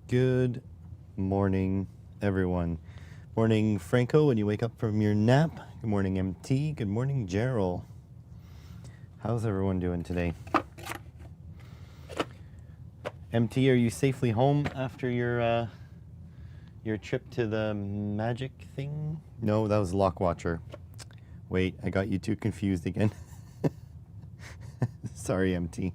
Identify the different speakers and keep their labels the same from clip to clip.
Speaker 1: Good morning, everyone. Morning, Franco, when you wake up from your nap. Good morning, MT. Good morning, Gerald. How's everyone doing today? MT, are you safely home after your trip to the magic thing? No, that was Lockwatcher. Wait, I got you too confused again. Sorry, MT.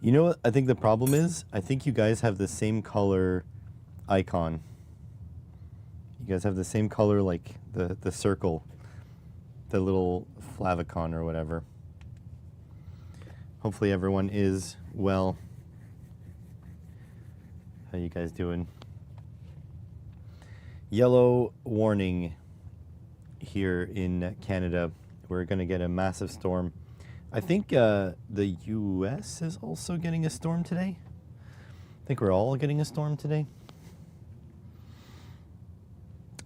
Speaker 1: You know what I think the problem is? I think you guys have the same color icon. You guys have the same color, like the circle, the little favicon or whatever. Hopefully everyone is well. How you guys doing? Yellow warning here in Canada. We're going to get a massive storm. I think the US is also getting a storm today. I think we're all getting a storm today.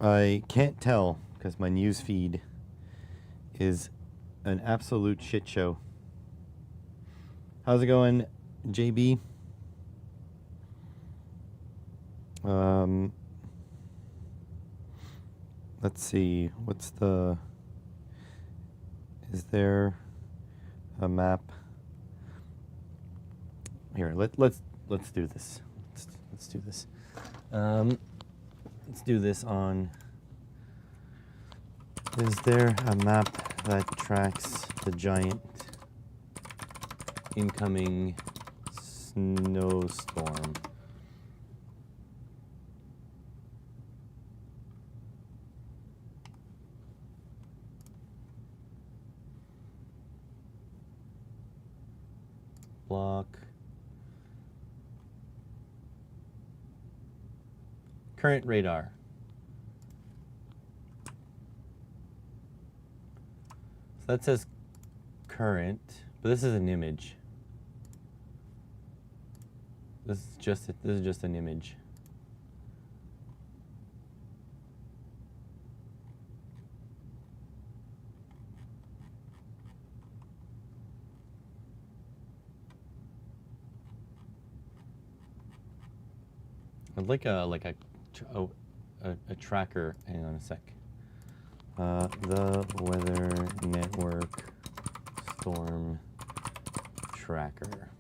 Speaker 1: I can't tell because my news feed is an absolute shit show. How's it going, JB? Let's see. Is there a map? Here, let's do this. Let's do this. Let's do this on. Is there a map that tracks the giant incoming snowstorm? Block. Current radar. So that says current, but this is an image. This is just an image. I'd like a tracker. Hang on a sec. The Weather Network Storm Tracker.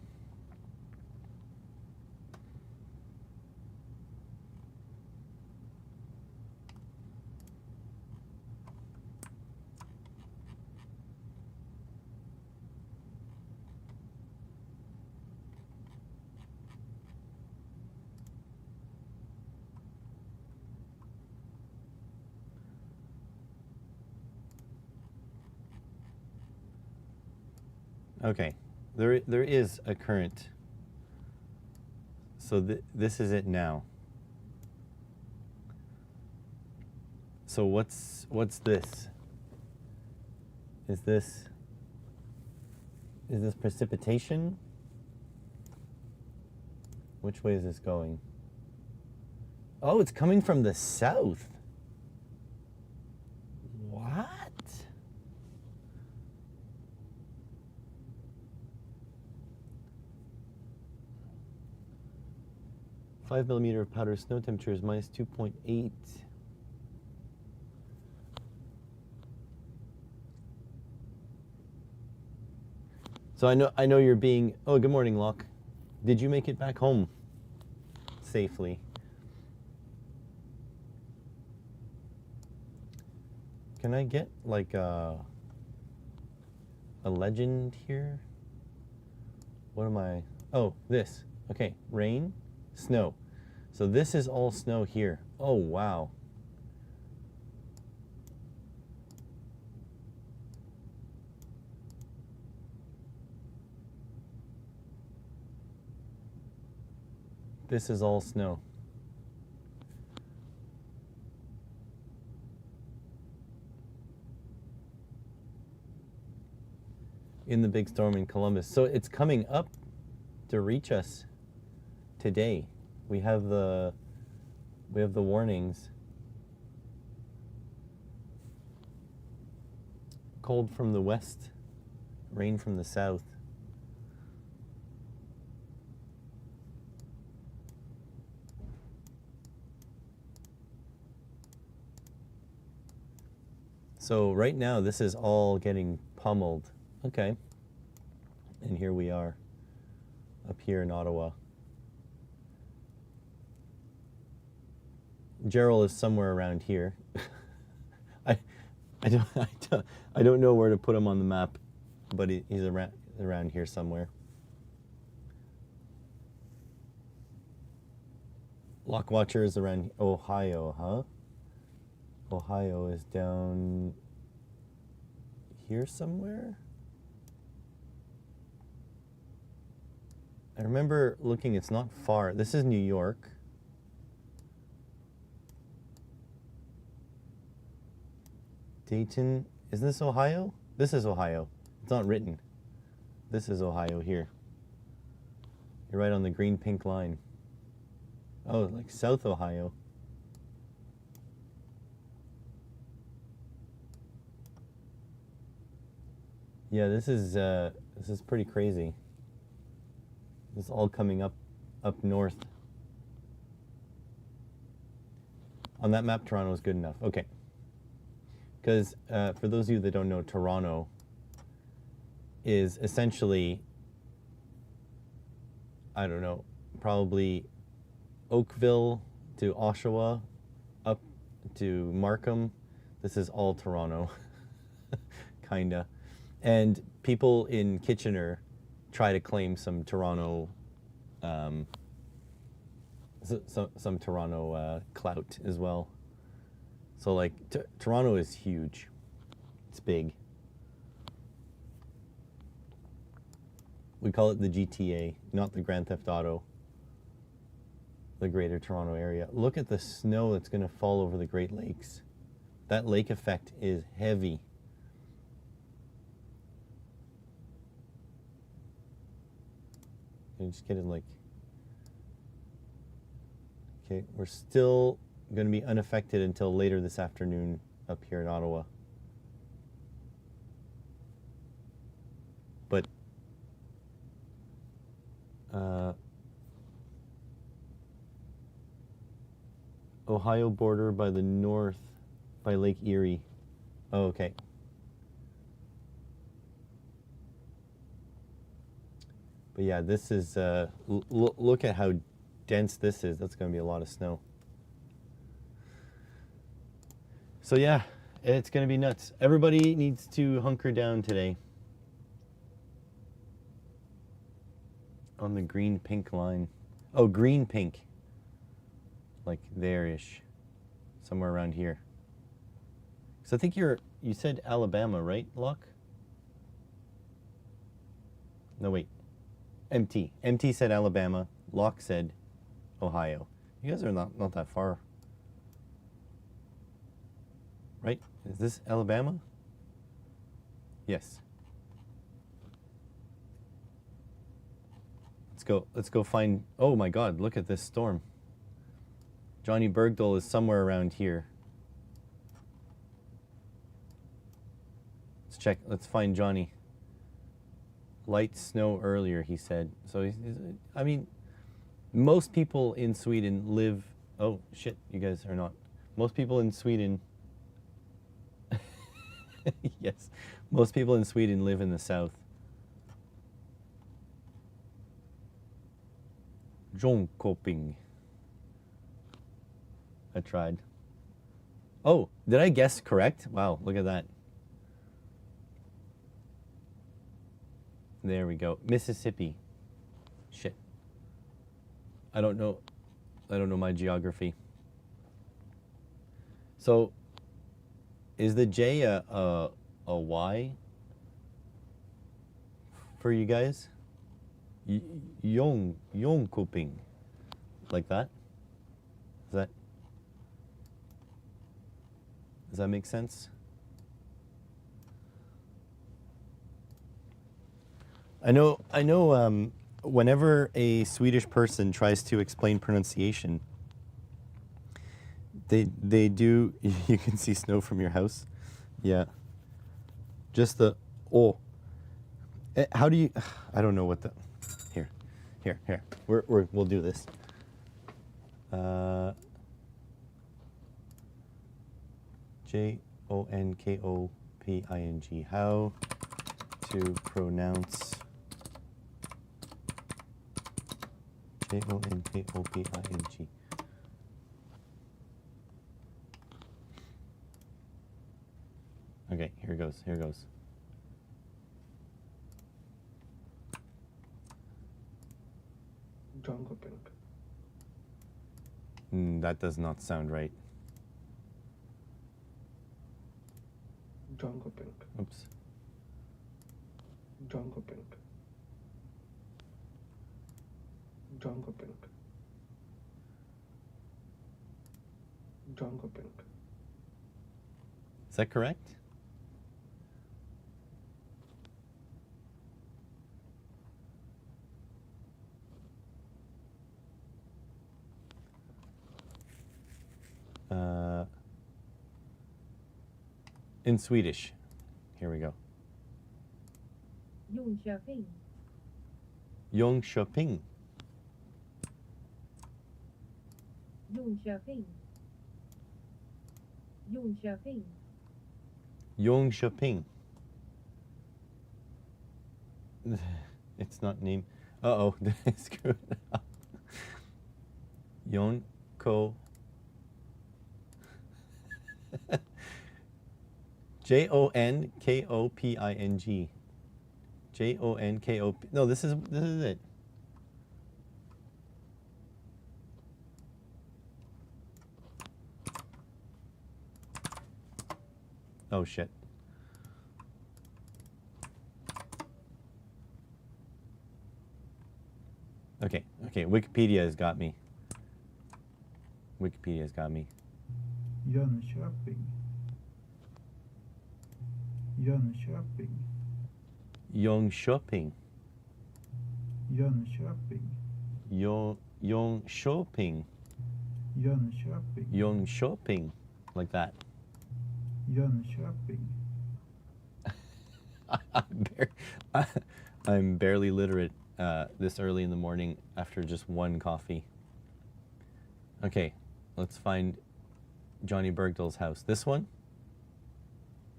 Speaker 1: Okay, there is a current. So this is it now. So what's this? Is this precipitation? Which way is this going? Oh, it's coming from the south. What? $5 of powder snow temperature is minus 2.8. So I know you're being. Oh, good morning, Locke. Did you make it back home safely? Can I get like a legend here? What am I? Oh, this. Okay, rain, snow. So this is all snow here. Oh, wow. This is all snow. In the big storm in Columbus. So it's coming up to reach us today. We have the warnings. Cold from the west, rain from the south. So right now, this is all getting pummeled. Okay. And here we are, up here in Ottawa. Gerald is somewhere around here. I don't know where to put him on the map, but he's around here somewhere. Lockwatcher is around Ohio, huh? Ohio is down here somewhere? I remember looking, it's not far. This is New York. Dayton, is this Ohio? This is Ohio. It's not written. This is Ohio here. You're right on the green-pink line. Oh, like South Ohio. Yeah, this is pretty crazy. This is all coming up north. On that map, Toronto is good enough. Okay. Because for those of you that don't know, Toronto is essentially, I don't know, probably Oakville to Oshawa, up to Markham. This is all Toronto, kinda. And people in Kitchener try to claim some Toronto, some Toronto clout as well. So like Toronto is huge. It's big. We call it the GTA, not the Grand Theft Auto. The Greater Toronto Area. Look at the snow that's going to fall over the Great Lakes. That lake effect is heavy. You just get it like, okay, we're still going to be unaffected until later this afternoon up here in Ottawa. But Ohio border by the north, by Lake Erie. Oh, okay. But yeah, this is, look at how dense this is. That's going to be a lot of snow. So yeah, it's going to be nuts. Everybody needs to hunker down today. On the green-pink line. Oh, green-pink. Like there-ish. Somewhere around here. So I think you said Alabama, right, Locke? No, wait. MT. MT said Alabama. Locke said Ohio. You guys are not that far. Right? Is this Alabama? Yes. Let's go find, oh my God, look at this storm. Johnny Bergdahl is somewhere around here. Let's check, let's find Johnny. Light snow earlier, he said. So, I mean, most people in Sweden live, oh shit, you guys are not. Most people in Sweden, yes, most people in Sweden live in the south. Jönköping. I tried. Oh, did I guess correct? Wow, look at that. There we go. Mississippi. Shit. I don't know my geography. So, is the J a Y for you guys? Jönköping. Like that? Does that make sense? I know whenever a Swedish person tries to explain pronunciation, they do, you can see snow from your house. Yeah. Just the oh. How do you, I don't know what the, here. We'll do this. J-O-N-K-O-P-I-N-G. How to pronounce J-O-N-K-O-P-I-N-G. Okay, here goes, here goes. That does not sound right. Oops. Is that correct? In Swedish. Here we go.
Speaker 2: Jönköping.
Speaker 1: Jönköping.
Speaker 2: Jönköping. Jönköping.
Speaker 1: Jönköping. It's not named. Uh-oh, did I screw it up? Jonko. Jonkoping. Jonkop. No, this is it. Oh shit. Okay, Wikipedia has got me. Wikipedia's got me.
Speaker 3: Jönköping. Jönköping.
Speaker 1: Jönköping.
Speaker 3: Jönköping.
Speaker 1: Jönköping.
Speaker 3: Jönköping.
Speaker 1: Jönköping. Like that.
Speaker 3: Jönköping.
Speaker 1: I'm barely literate this early in the morning after just one coffee. Okay, let's find Johnny Bergdahl's house. This one?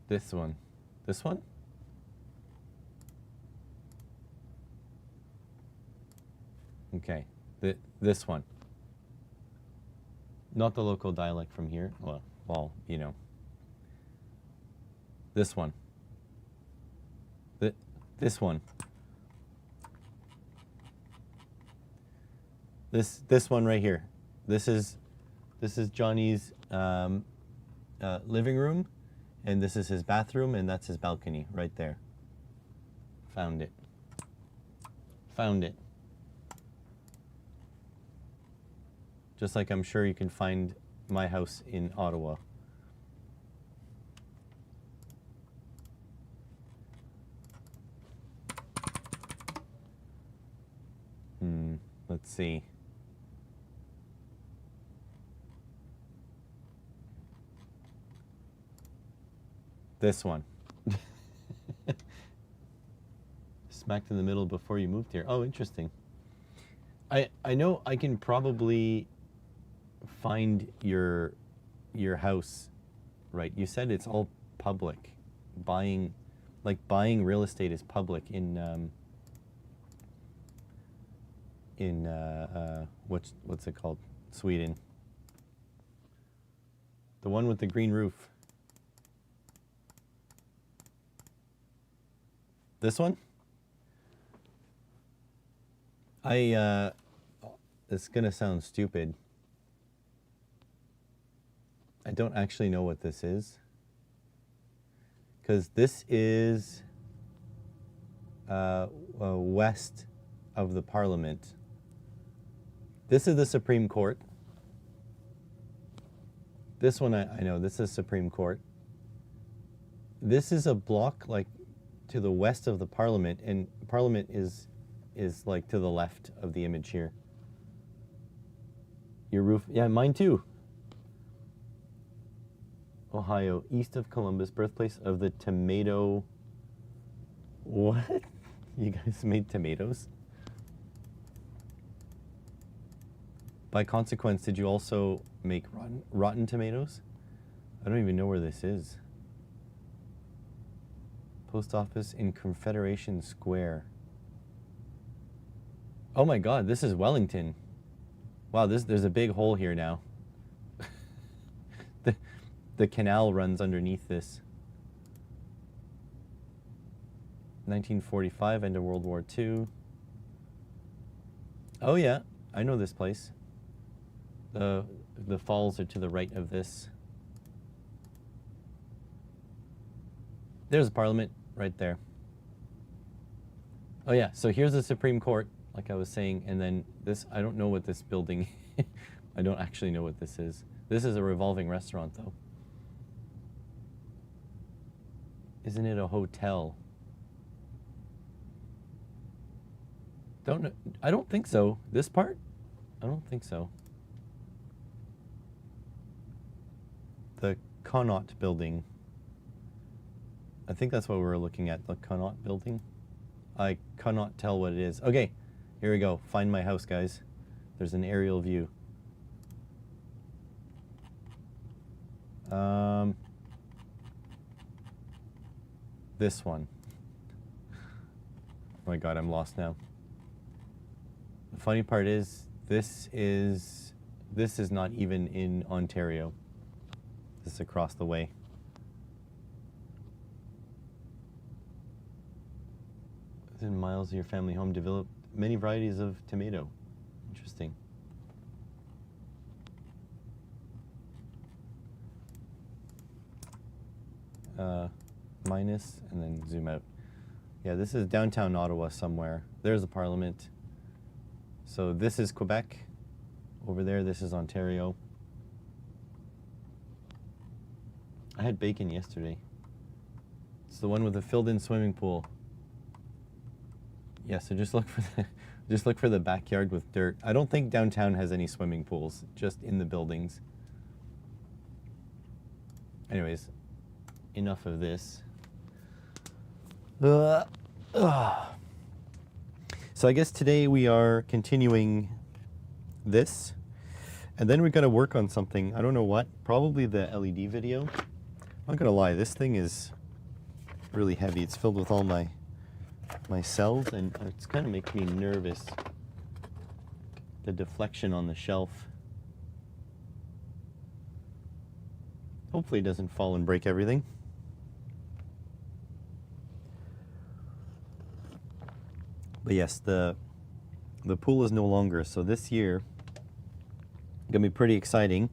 Speaker 1: This one? This one? Okay, this one. Not the local dialect from here. Well, you know. This one. This one. This one right here. This is Johnny's living room, and this is his bathroom, and that's his balcony right there. Found it. Found it. Just like I'm sure you can find my house in Ottawa. Let's see. This one. Smacked in the middle before you moved here. Oh, interesting. I know I can probably find your house, right? You said it's all public. Buying real estate is public in what's it called? Sweden. The one with the green roof. This one? It's gonna sound stupid. I don't actually know what this is. Because this is west of the Parliament. This is the Supreme Court. This one I know, this is Supreme Court. This is a block like to the west of the Parliament, and Parliament is like to the left of the image here. Your roof, yeah, mine too. Ohio, east of Columbus, birthplace of the tomato. What? You guys made tomatoes? By consequence, did you also make rotten tomatoes? I don't even know where this is. Post office in Confederation Square. Oh my God, this is Wellington. Wow, there's a big hole here now. The canal runs underneath this. 1945, end of World War II. Oh yeah, I know this place. The falls are to the right of this. There's a Parliament right there. Oh yeah, so here's the Supreme Court, like I was saying, and then this, I don't know what this building, I don't actually know what this is. This is a revolving restaurant though. Isn't it a hotel? Don't know, I don't think so. This part? I don't think so. The Connaught building. I think that's what we were looking at, the Connaught building. I cannot tell what it is. Okay, here we go. Find my house, guys. There's an aerial view. This one. Oh my God, I'm lost now. The funny part is, this is not even in Ontario. This is across the way. Within miles of your family home, developed many varieties of tomato. Interesting. Minus, and then zoom out. Yeah, this is downtown Ottawa somewhere. There's the Parliament. So this is Quebec. Over there, this is Ontario. I had bacon yesterday. It's the one with the filled-in swimming pool. Yeah, so just look for the backyard with dirt. I don't think downtown has any swimming pools, just in the buildings. Anyways, enough of this. So I guess today we are continuing this, and then we're gonna work on something. I don't know what, probably the LED video. I'm not gonna lie, this thing is really heavy. It's filled with all my cells, and it's kind of making me nervous. The deflection on the shelf. Hopefully it doesn't fall and break everything. But yes, the pool is no longer, so this year gonna be pretty exciting.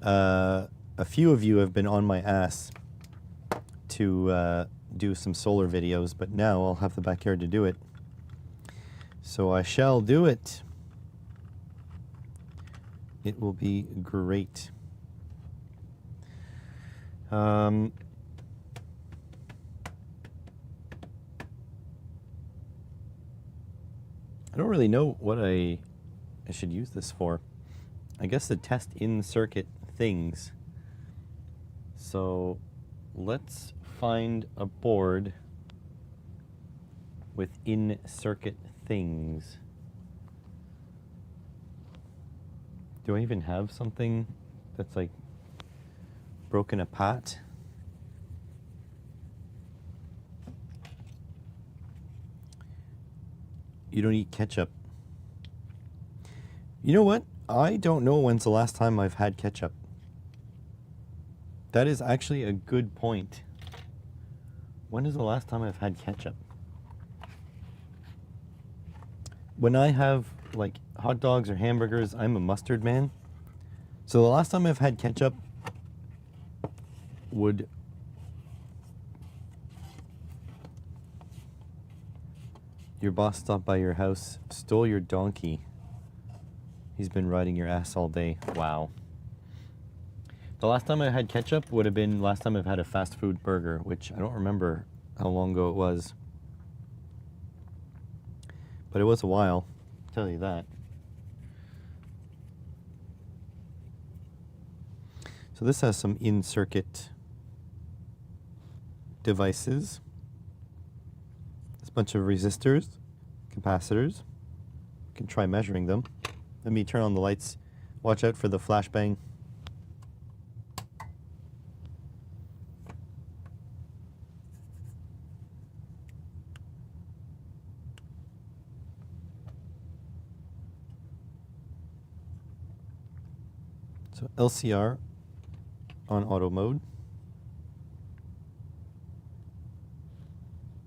Speaker 1: A few of you have been on my ass to do some solar videos, but now I'll have the backyard to do it. So I shall do it. It will be great. I don't really know what I should use this for. I guess to test in-circuit things. So let's find a board with in-circuit things. Do I even have something that's like broken apart? You don't eat ketchup. You know what? I don't know when's the last time I've had ketchup. That is actually a good point. When is the last time I've had ketchup? When I have like hot dogs or hamburgers, I'm a mustard man. So the last time I've had ketchup would... Your boss stopped by your house, stole your donkey. He's been riding your ass all day. Wow. The last time I had ketchup would have been last time I've had a fast food burger, which I don't remember how long ago it was. But it was a while, I'll tell you that. So this has some in-circuit devices. There's a bunch of resistors, capacitors. You can try measuring them. Let me turn on the lights. Watch out for the flashbang. So LCR on auto mode.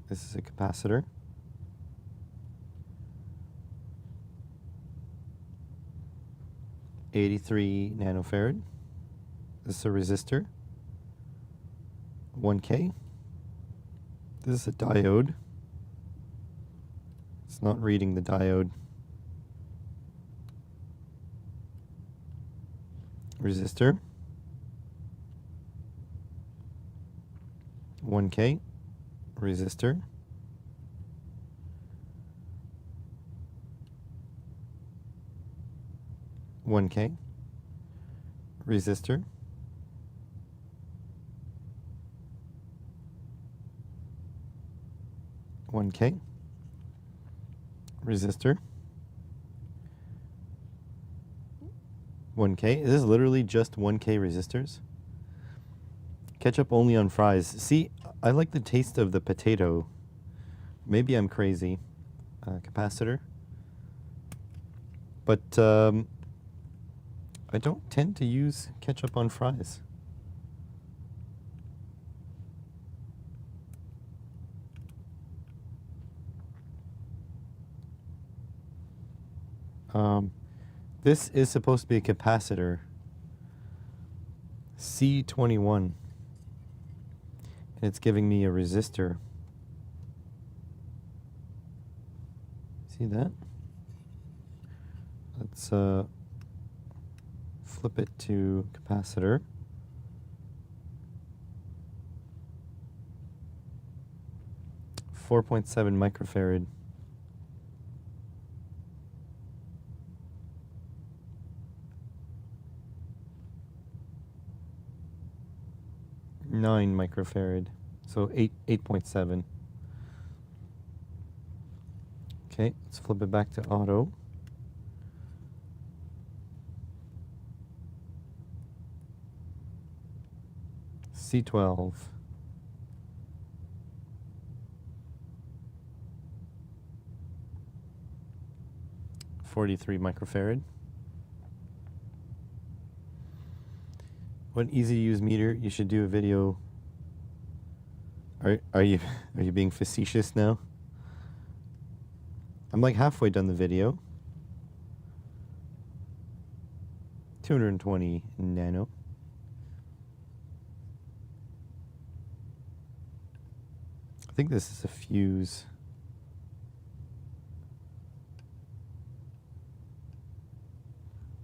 Speaker 1: This is a capacitor. (83 nanofarad). This is a resistor. 1K. This is a diode. It's not reading the diode. Resistor. 1K. Resistor. (1K). Resistor. (1K). Resistor. 1K. This is literally just 1K resistors. Ketchup only on fries. See, I like the taste of the potato. Maybe I'm crazy. Capacitor. But I don't tend to use ketchup on fries. This is supposed to be a capacitor. C21. And it's giving me a resistor. See that? Let's flip it to capacitor. .7 microfarad. .9 microfarad. So 8.7. Okay, let's flip it back to auto. C12. .43 microfarad. What easy to use meter? You should do a video. Are you being facetious now? I'm like halfway done the video. 220 nano. I think this is a fuse.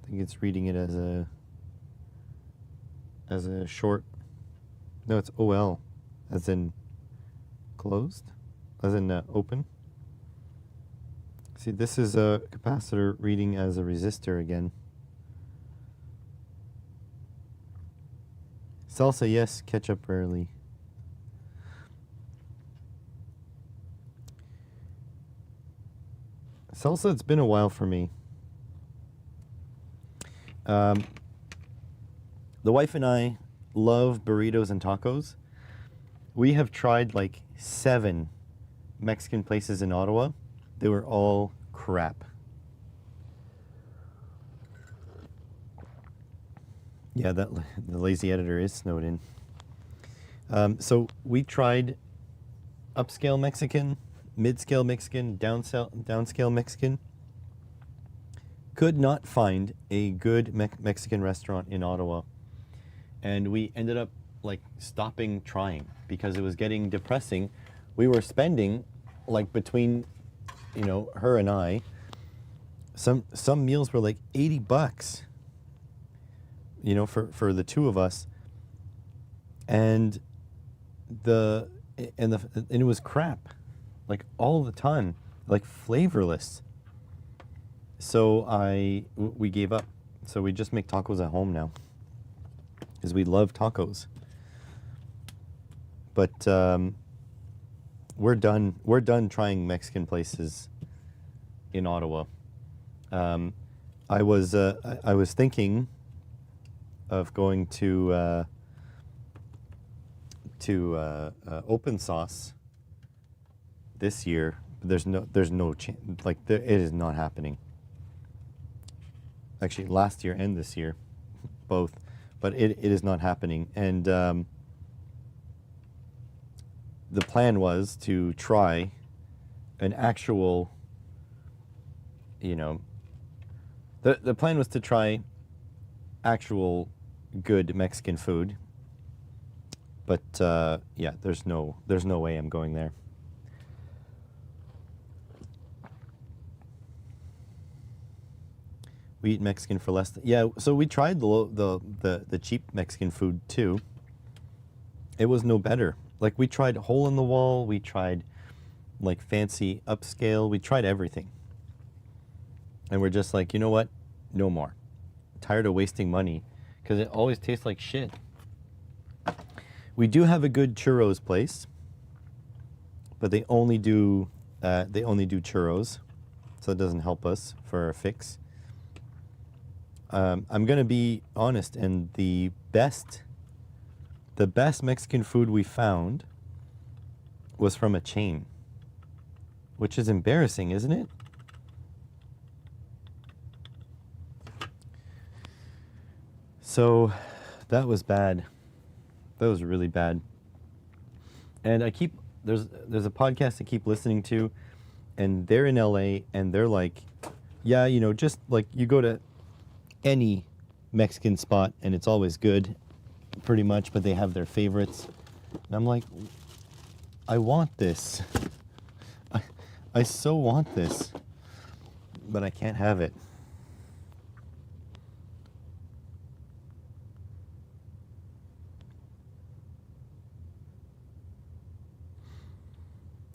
Speaker 1: I think it's reading it as a short. No, it's OL, as in closed, as in open. See, this is a capacitor reading as a resistor again. Salsa, yes. Ketchup, rarely. Salsa, it's been a while for me. The wife and I love burritos and tacos. We have tried like 7 Mexican places in Ottawa. They were all crap. Yeah, the lazy editor is snowed in. So we tried upscale Mexican, mid-scale Mexican, downscale Mexican. Could not find a good Mexican restaurant in Ottawa. And we ended up like stopping trying because it was getting depressing. We were spending like between, you know, her and I, some meals were like $80, you know, for the two of us. And it was crap, like all the time, like flavorless. So we gave up. So we just make tacos at home now, because we love tacos. But we're done trying Mexican places in Ottawa. I was thinking of going to Open Sauce this year. There's no chance. Like it is not happening. Actually, last year and this year, both, but it is not happening. And the plan was to try an actual, you know, the plan was to try actual good Mexican food. But yeah, there's no way I'm going there. We eat Mexican for less than, yeah, so we tried the cheap Mexican food too. It was no better. Like, we tried hole in the wall, we tried like fancy upscale, we tried everything. And we're just like, you know what? No more. Tired of wasting money because it always tastes like shit. We do have a good churros place, but they only do churros, so it doesn't help us for a fix. I'm gonna be honest, and the best Mexican food we found was from a chain, which is embarrassing, isn't it? So that was bad. That was really bad. And there's a podcast I keep listening to, and they're in LA, and they're like, yeah, you know, just like you go to any Mexican spot and it's always good, pretty much, but they have their favorites. And I'm like, I want this. I so want this, but I can't have it.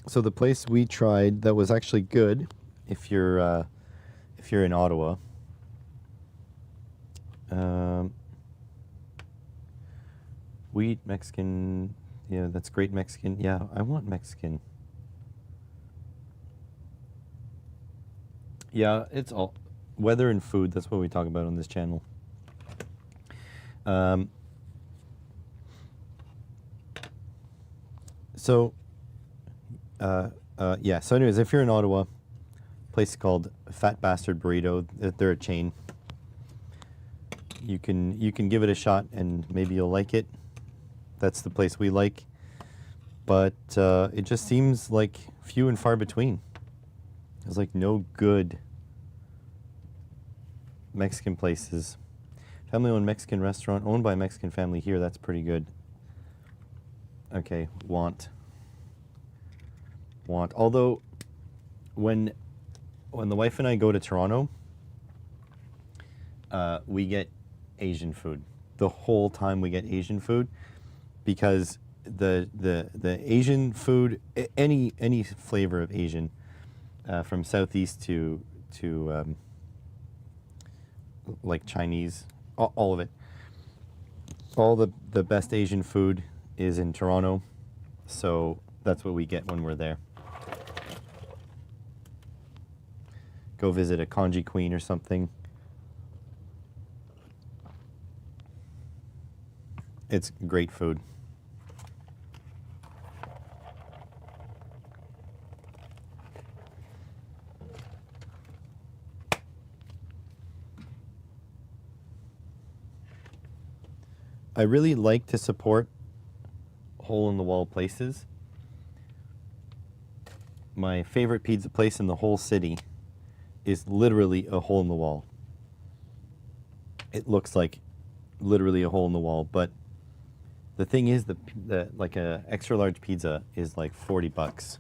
Speaker 1: So the place we tried that was actually good, if you're in Ottawa, we eat Mexican. Yeah, that's great Mexican. Yeah, I want Mexican. Yeah, it's all weather and food. That's what we talk about on this channel. So yeah. So anyways, if you're in Ottawa, place called Fat Bastard Burrito. They're a chain. You can give it a shot and maybe you'll like it. That's the place we like. But it just seems like few and far between. There's like no good Mexican places. Family-owned Mexican restaurant owned by a Mexican family here. That's pretty good. Okay, want. Although, when the wife and I go to Toronto, we get Asian food. The whole time we get Asian food, because the Asian food, any flavor of Asian, from Southeast to like Chinese, all of it. All the best Asian food is in Toronto, so that's what we get when we're there. Go visit a congee queen or something. It's great food. I really like to support hole-in-the-wall places. My favorite pizza place in the whole city is literally a hole in the wall. It looks like literally a hole in the wall, but the thing is, the like a extra large pizza is like $40.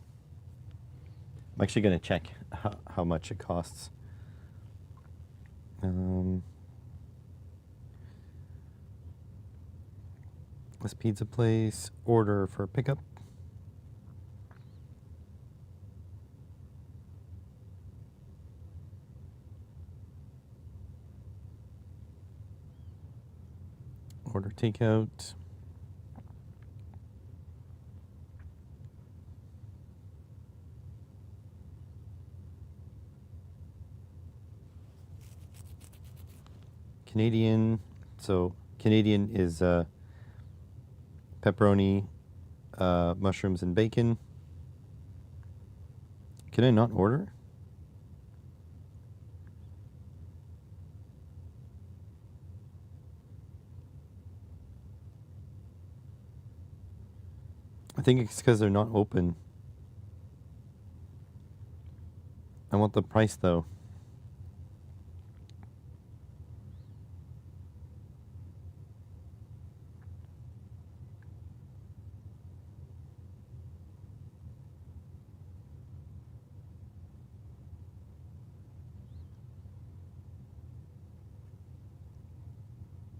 Speaker 1: I'm actually gonna check how much it costs. This pizza place, order for pickup. Order takeout. Canadian. So Canadian is pepperoni, mushrooms, and bacon. Can I not order? I think it's because they're not open. I want the price though.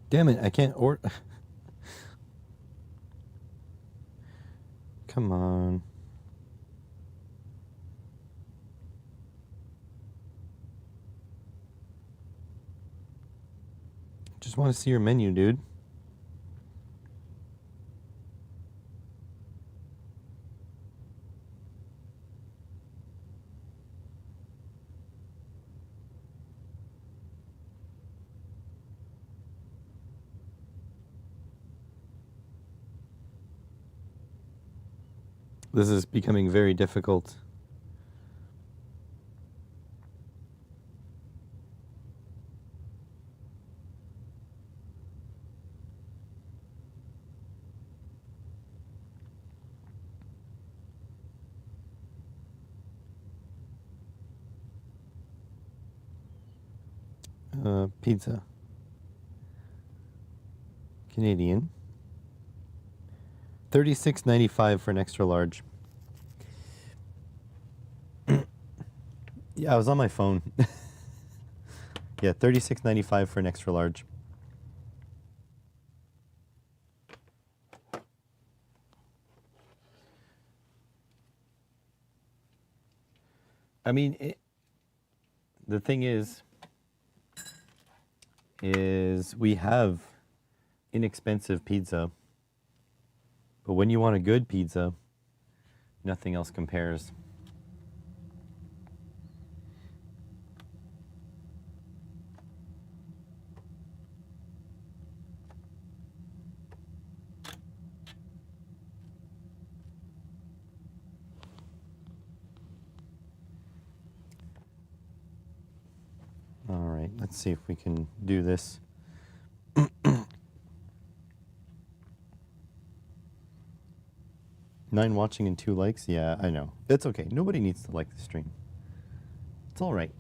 Speaker 1: Damn it, I can't order. Come on. Just want to see your menu, dude. This is becoming very difficult. Pizza. Canadian. $36.95 for an extra large. Yeah, I was on my phone. Yeah, $36.95 for an extra large. I mean, the thing is we have inexpensive pizza, but when you want a good pizza, nothing else compares. All right, let's see if we can do this. 9 watching and 2 likes? Yeah, I know. It's okay. Nobody needs to like the stream. It's all right.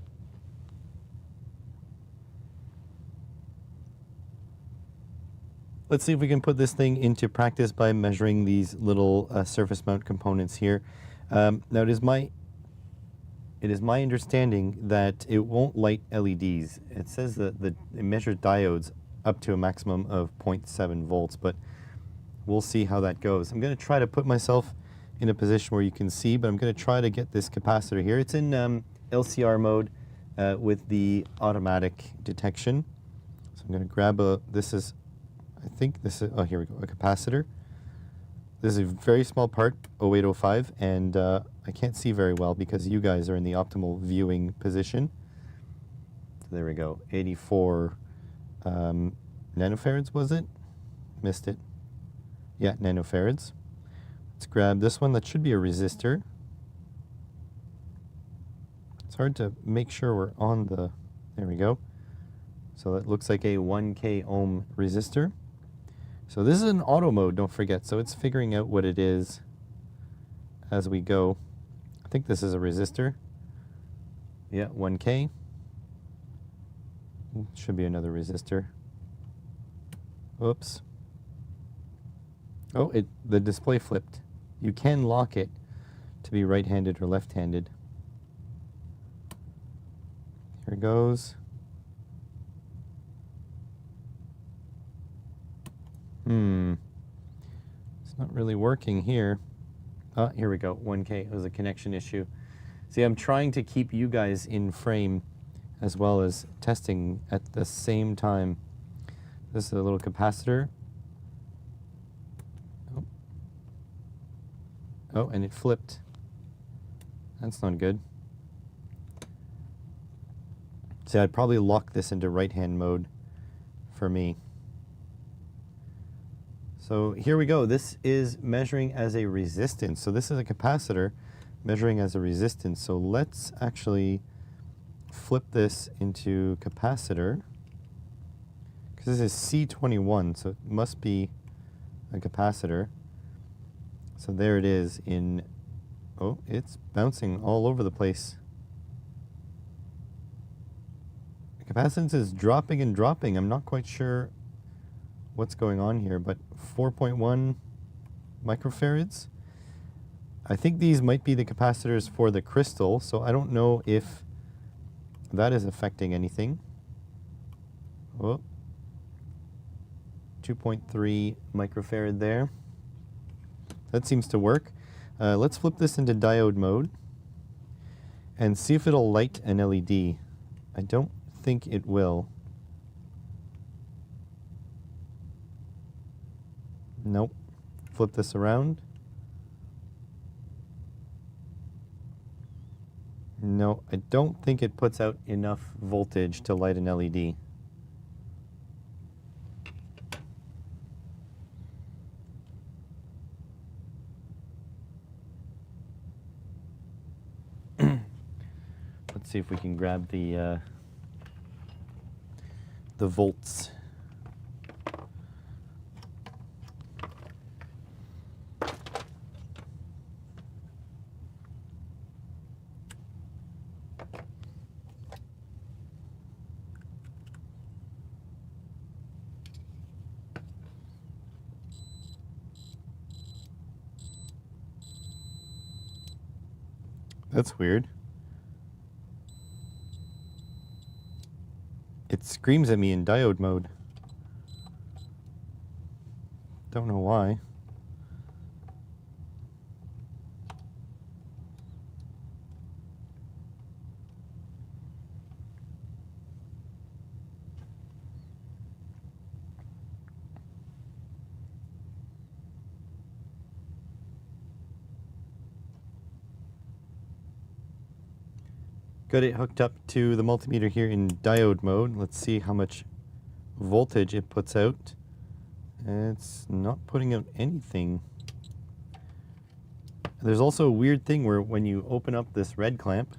Speaker 1: Let's see if we can put this thing into practice by measuring these little surface mount components here. Now, it is my understanding that it won't light LEDs. It says that it measures diodes up to a maximum of 0.7 volts, but we'll see how that goes. I'm going to try to put myself in a position where you can see, but I'm going to try to get this capacitor here. It's in LCR mode with the automatic detection. So I'm going to grab I think this is, oh, here we go, a capacitor. This is a very small part, 0805, and I can't see very well because you guys are in the optimal viewing position. So there we go, 84 nanofarads, was it? Missed it. Yeah, nanofarads. Let's grab this one. That should be a resistor. It's hard to make sure we're on the, there we go. So that looks like a 1K ohm resistor. So this is an auto mode, don't forget. So it's figuring out what it is as we go. I think this is a resistor. Yeah, 1K. Should be another resistor. Oops. Oh, the display flipped. You can lock it to be right-handed or left-handed. Here it goes. It's not really working here. Oh, here we go, 1K. It was a connection issue. See, I'm trying to keep you guys in frame as well as testing at the same time. This is a little capacitor. Oh, and it flipped. That's not good. See, I'd probably lock this into right-hand mode for me. So here we go. This is measuring as a resistance. So this is a capacitor measuring as a resistance. So let's actually flip this into capacitor, because this is C21, so it must be a capacitor. So there it is in, oh, it's bouncing all over the place. The capacitance is dropping and dropping. I'm not quite sure what's going on here, but 4.1 microfarads. I think these might be the capacitors for the crystal, so I don't know if that is affecting anything. Oh, 2.3 microfarad there. That seems to work. Let's flip this into diode mode and see if it'll light an LED. I don't think it will. Nope. Flip this around. No, I don't think it puts out enough voltage to light an LED. Let's see if we can grab the volts. That's weird. It screams at me in diode mode. Don't know why. Got it hooked up to the multimeter here in diode mode. Let's see how much voltage it puts out. It's not putting out anything. There's also a weird thing where when you open up this red clamp,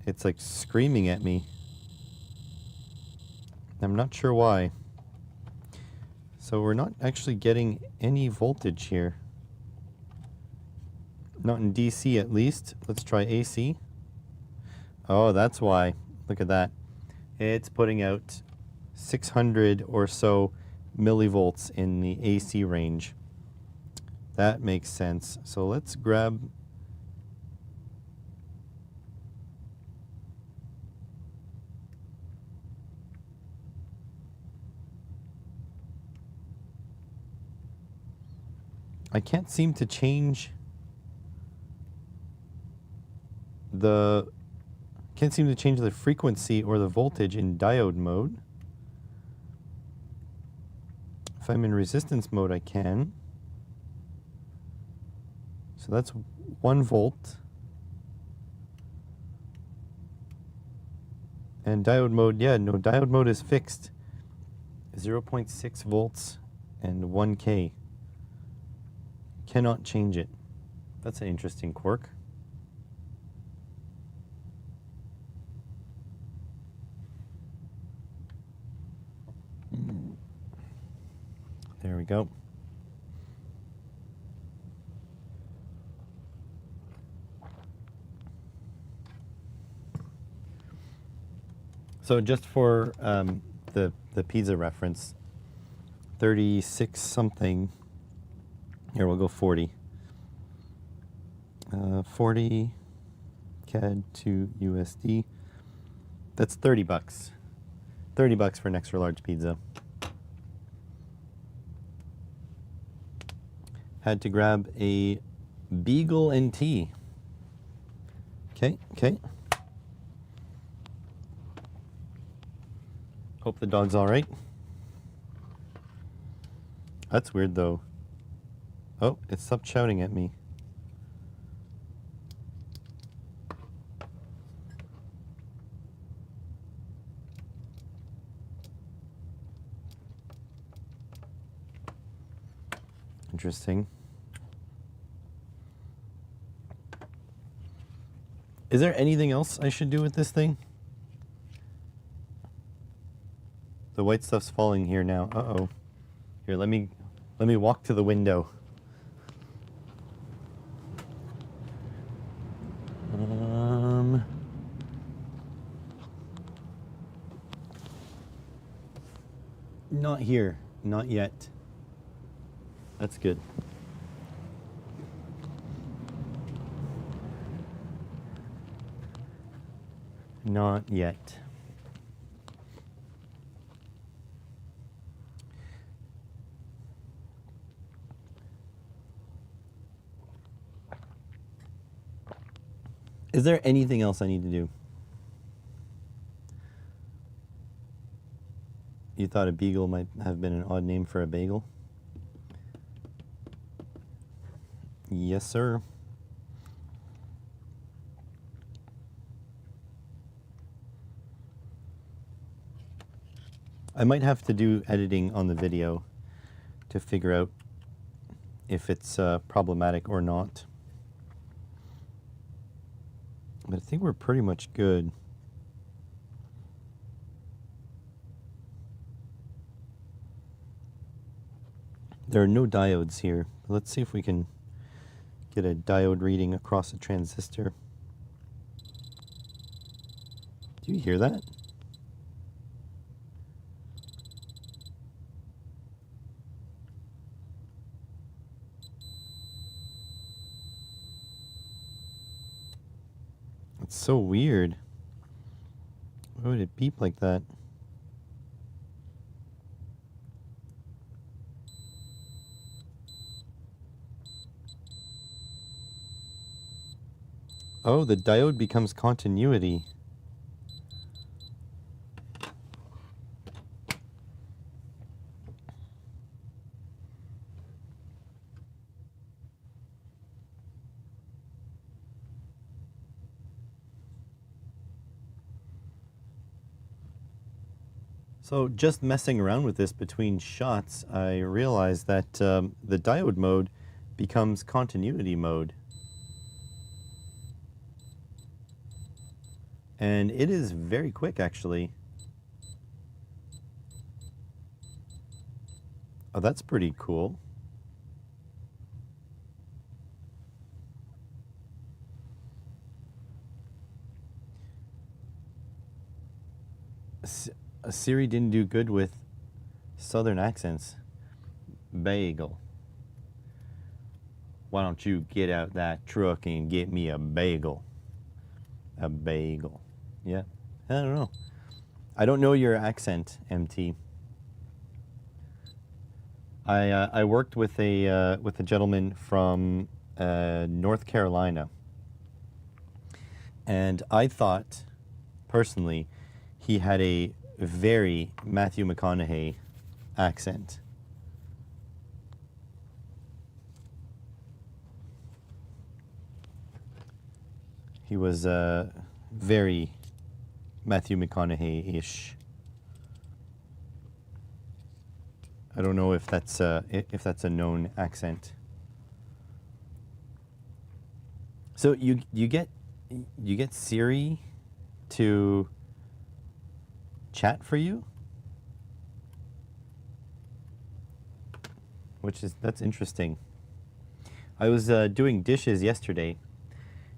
Speaker 1: it's like screaming at me. I'm not sure why. So we're not actually getting any voltage here. Not in DC at least. Let's try AC. Oh, that's why. Look at that. It's putting out 600 or so millivolts in the AC range. That makes sense. So let's grab I can't seem to change the frequency or the voltage in diode mode. If I'm in resistance mode, I can. So that's 1 volt. And diode mode, yeah, no, diode mode is fixed. 0.6 volts and 1K. Cannot change it. That's an interesting quirk. There we go. So just for the pizza reference, 36 something. Here, we'll go 40. 40 CAD to USD. That's 30 bucks. 30 bucks for an extra large pizza. Had to grab a Beagle and tea. Okay, okay. Hope the dog's all right. That's weird though. Oh, it stopped shouting at me. Interesting. Is there anything else I should do with this thing? The white stuff's falling here now. Uh-oh. Here, let me walk to the window. Not here. Not yet. That's good. Not yet. Is there anything else I need to do? You thought a beagle might have been an odd name for a bagel? Yes, sir. I might have to do editing on the video to figure out if it's problematic or not. But I think we're pretty much good. There are no diodes here. Let's see if we can get a diode reading across a transistor. Do you hear that? It's so weird. Why would it beep like that? Oh, the diode becomes continuity. So just messing around with this between shots, I realized that the diode mode becomes continuity mode. And it is very quick, actually. Oh, that's pretty cool. Siri didn't do good with southern accents. Bagel. Why don't you get out that truck and get me a bagel? A bagel. Yeah, I don't know. I don't know your accent, MT. I worked with a gentleman from North Carolina, and I thought, personally, he had a very Matthew McConaughey accent. He was very Matthew McConaughey-ish. I don't know if that's a known accent. So you get Siri to chat for you, that's interesting. I was doing dishes yesterday,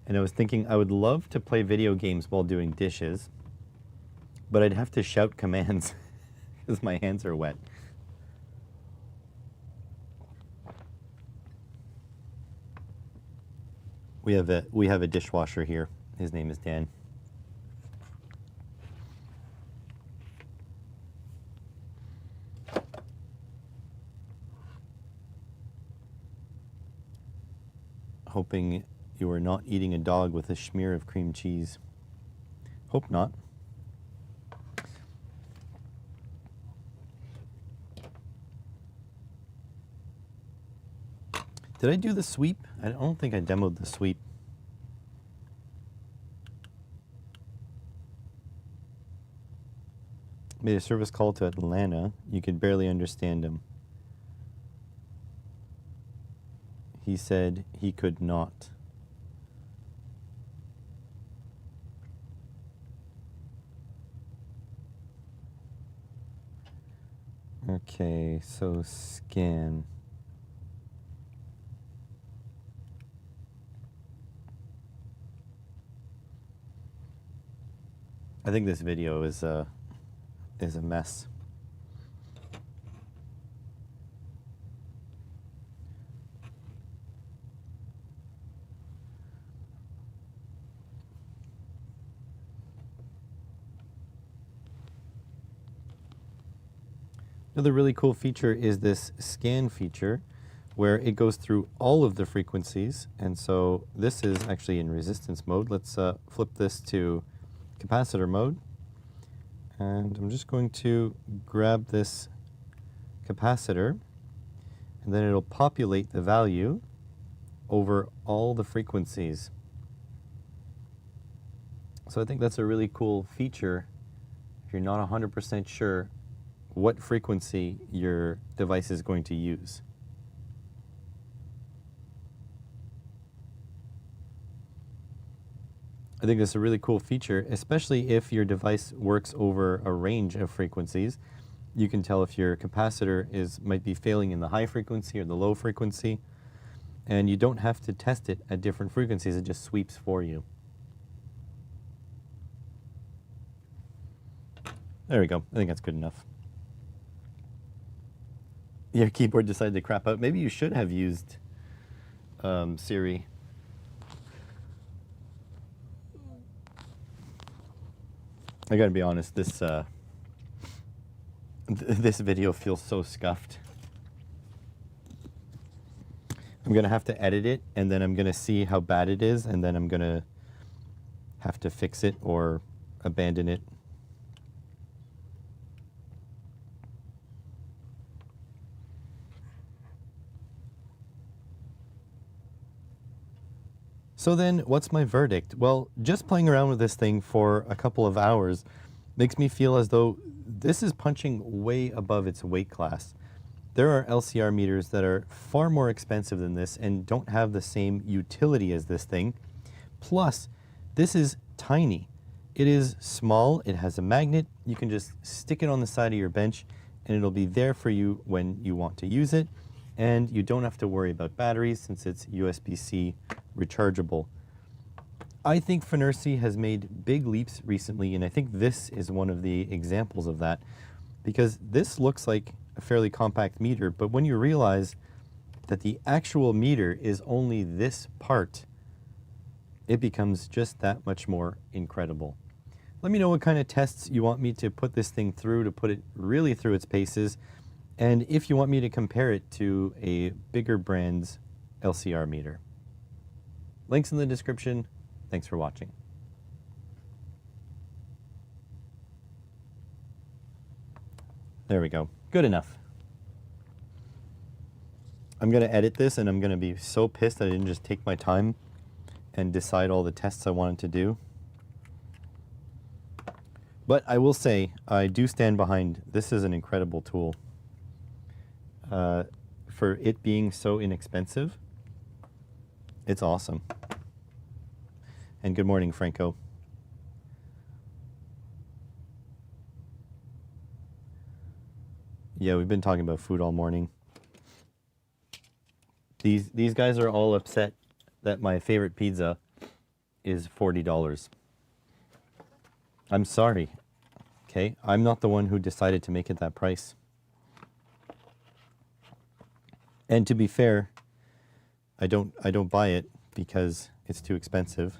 Speaker 1: and I was thinking I would love to play video games while doing dishes, but I'd have to shout commands because my hands are wet. We have a dishwasher here. His name is Dan. Hoping you are not eating a dog with a smear of cream cheese. Hope not. Did I do the sweep? I don't think I demoed the sweep. Made a service call to Atlanta. You could barely understand him. He said he could not. Okay, so scan. I think this video is a mess. Another really cool feature is this scan feature where it goes through all of the frequencies. And so this is actually in resistance mode. Let's flip this to capacitor mode. And I'm just going to grab this capacitor, and then it'll populate the value over all the frequencies. So I think that's a really cool feature if you're not 100% sure what frequency your device is going to use. I think that's a really cool feature, especially if your device works over a range of frequencies. You can tell if your capacitor might be failing in the high frequency or the low frequency, and you don't have to test it at different frequencies. It just sweeps for you. There we go. I think that's good enough. Your keyboard decided to crap out. Maybe you should have used Siri. I gotta be honest, this this video feels so scuffed. I'm gonna have to edit it, and then I'm gonna see how bad it is, and then I'm gonna have to fix it or abandon it. So then, what's my verdict? Well, just playing around with this thing for a couple of hours makes me feel as though this is punching way above its weight class. There are LCR meters that are far more expensive than this and don't have the same utility as this thing. Plus, this is tiny. It is small, it has a magnet, you can just stick it on the side of your bench and it'll be there for you when you want to use it, and you don't have to worry about batteries since it's USB-C rechargeable. I think Fnirsi has made big leaps recently, and I think this is one of the examples of that, because this looks like a fairly compact meter, but when you realize that the actual meter is only this part, it becomes just that much more incredible. Let me know what kind of tests you want me to put this thing through to put it really through its paces, and if you want me to compare it to a bigger brand's LCR meter. Links in the description. Thanks for watching. There we go. Good enough. I'm going to edit this, and I'm going to be so pissed that I didn't just take my time and decide all the tests I wanted to do. But I will say, I do stand behind, this is an incredible tool. For it being so inexpensive, it's awesome. And good morning, Franco. Yeah, we've been talking about food all morning. These guys are all upset that my favorite pizza is $40. I'm sorry. Okay, I'm not the one who decided to make it that price. And to be fair, I don't buy it because it's too expensive.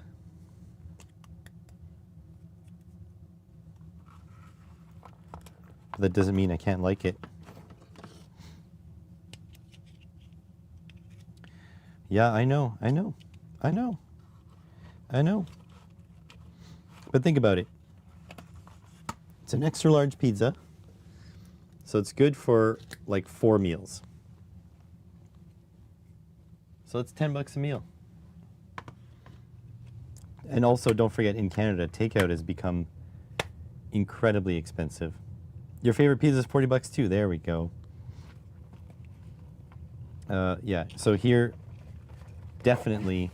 Speaker 1: But that doesn't mean I can't like it. Yeah, I know. But think about it. It's an extra large pizza, so it's good for like 4 meals. So it's $10 a meal. And also, don't forget, in Canada, takeout has become incredibly expensive. Your favorite pizza is $40 too. There we go. Yeah, so here, definitely,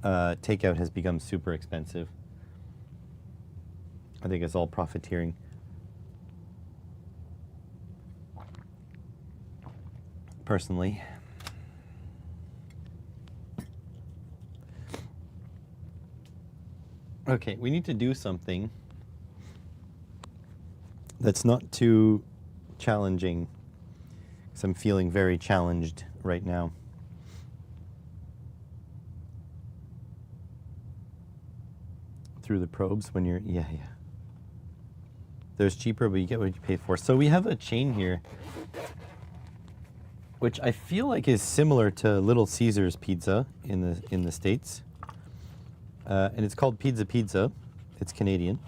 Speaker 1: takeout has become super expensive. I think it's all profiteering. Personally. Okay, we need to do something that's not too challenging, because I'm feeling very challenged right now. Through the probes when you're, yeah. There's cheaper, but you get what you pay for. So we have a chain here, which I feel like is similar to Little Caesars Pizza in the States. And it's called Pizza Pizza. It's Canadian.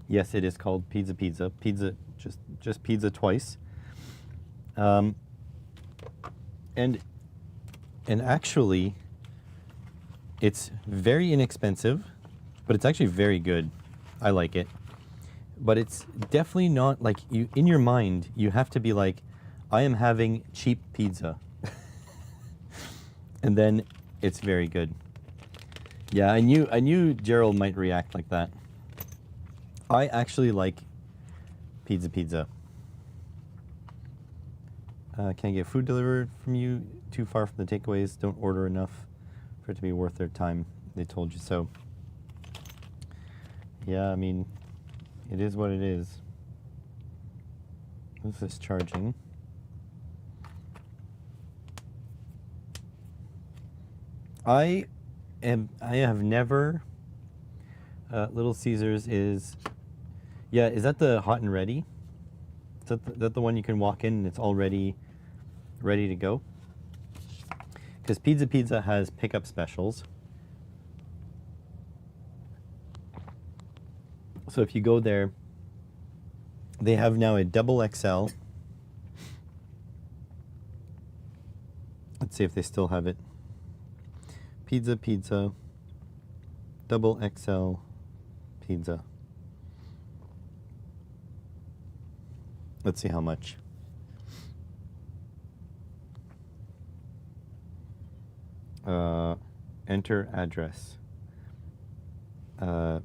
Speaker 1: Yes, it is called Pizza Pizza. Pizza, just pizza twice. And actually, it's very inexpensive, but it's actually very good. I like it. But it's definitely not like you, in your mind, you have to be like, I am having cheap pizza. And then it's very good. Yeah, I knew Gerald might react like that. I actually like Pizza Pizza. Can't get food delivered from you. Too far from the takeaways. Don't order enough for it to be worth their time. They told you so. Yeah, I mean, it is what it is. What's this charging? I have never. Little Caesars is. Yeah, is that the hot and ready? Is that the one you can walk in and it's already ready to go? Because Pizza Pizza has pickup specials. So if you go there, they have now a double XL. Let's see if they still have it. Pizza Pizza, double XL pizza. Let's see how much. Enter address. What's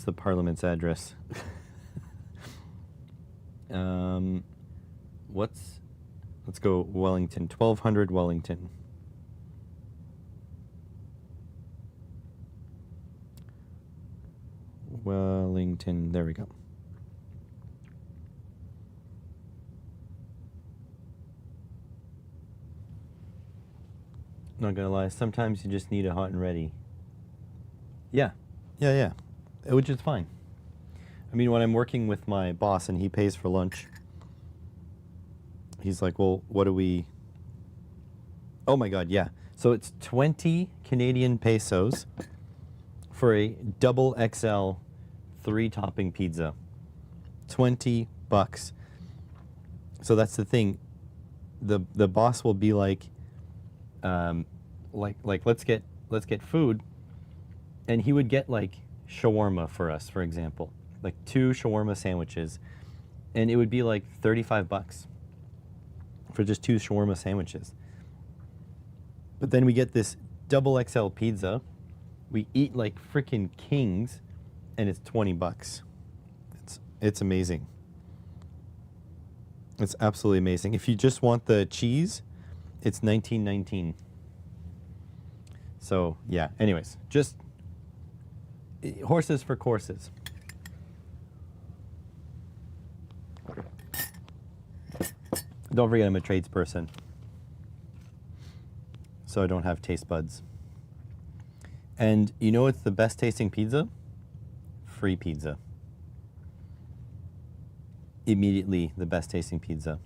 Speaker 1: the Parliament's address? Let's go Wellington, 1200 Wellington. Wellington, there we go. Not gonna lie, sometimes you just need a hot and ready. Yeah, which is fine. I mean, when I'm working with my boss and he pays for lunch, he's like, well, what do we... Oh my God, yeah. So it's 20 Canadian pesos for a double XL 3-topping pizza. 20 bucks. So that's the thing. The boss will be like let's get food, and he would get like shawarma for us, for example, like 2 shawarma sandwiches, and it would be like 35 bucks for just 2 shawarma sandwiches. But then we get this double XL pizza, we eat like freaking kings, and it's 20 bucks. It's amazing. It's absolutely amazing. If you just want the cheese, it's $19.19. So yeah, anyways, just horses for courses. Don't forget I'm a tradesperson, so I don't have taste buds. And you know what's the best tasting pizza? Free pizza. Immediately the best tasting pizza.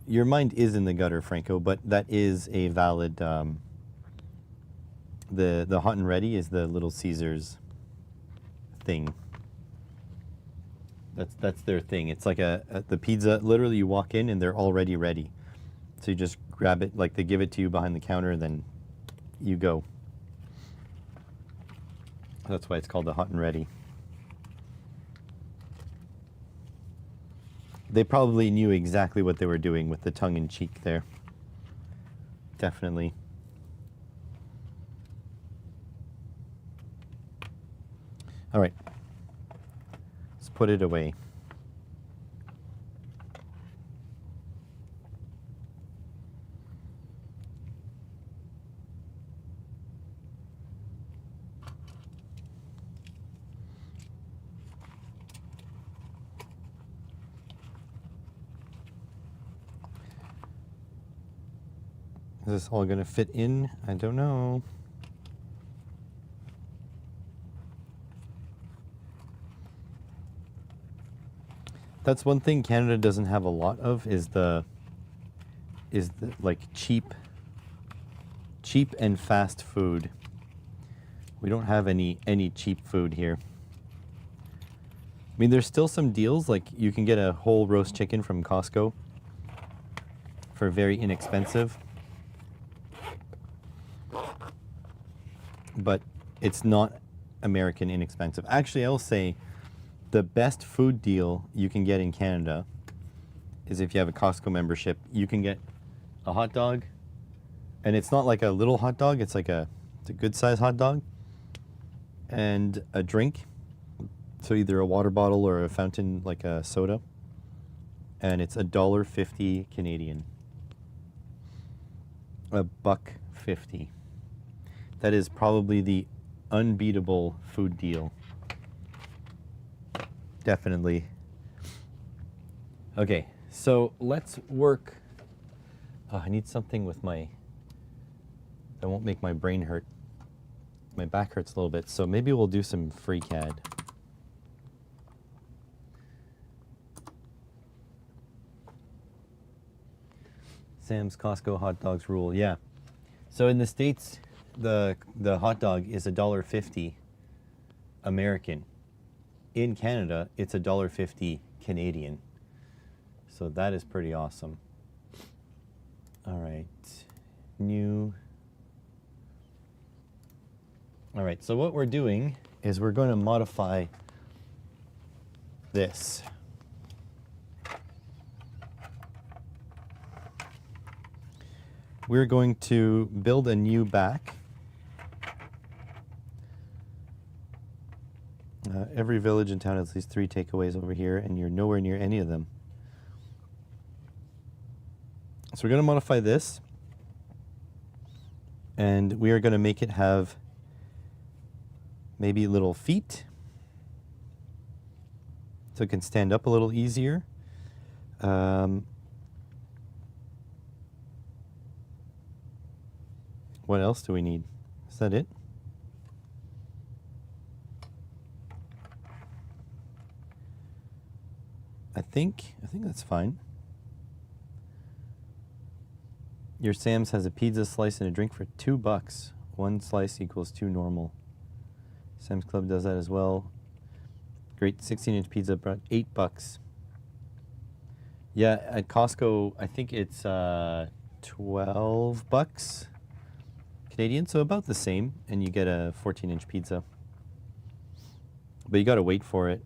Speaker 1: Your mind is in the gutter, Franco, but that is a valid. The hot and ready is the Little Caesars thing. That's their thing. It's like the pizza. Literally, you walk in and they're already ready, so you just grab it. Like they give it to you behind the counter, and then you go. That's why it's called the hot and ready. They probably knew exactly what they were doing with the tongue-in-cheek there. Definitely. All right. Let's put it away. Is this all going to fit in? I don't know. That's one thing Canada doesn't have a lot of is the like cheap and fast food. We don't have any cheap food here. I mean, there's still some deals, like you can get a whole roast chicken from Costco for very inexpensive. But it's not American inexpensive. Actually, I'll say the best food deal you can get in Canada is if you have a Costco membership. You can get a hot dog, and it's not like a little hot dog, it's a good size hot dog, and a drink. So either a water bottle or a fountain, like a soda, and it's $1.50 Canadian. $1.50. That is probably the unbeatable food deal. Definitely. Okay, so let's work. Oh, I need something with that won't make my brain hurt. My back hurts a little bit, so maybe we'll do some FreeCAD. Sam's Costco hot dogs rule, yeah. So in the States, the hot dog is $1.50 American. In Canada, it's $1.50 Canadian. So that is pretty awesome. All right, new. All right, so what we're doing is we're going to modify this. We're going to build a new back. Every village and town has at least 3 takeaways over here, and you're nowhere near any of them. So we're going to modify this, and we are going to make it have maybe little feet, so it can stand up a little easier. What else do we need? Is that it? I think that's fine. Your Sam's has a pizza slice and a drink for $2. 1 slice equals 2 normal. Sam's Club does that as well. Great 16-inch pizza, brought $8. Yeah, at Costco, I think it's $12 Canadian, so about the same, and you get a 14-inch pizza. But you gotta wait for it.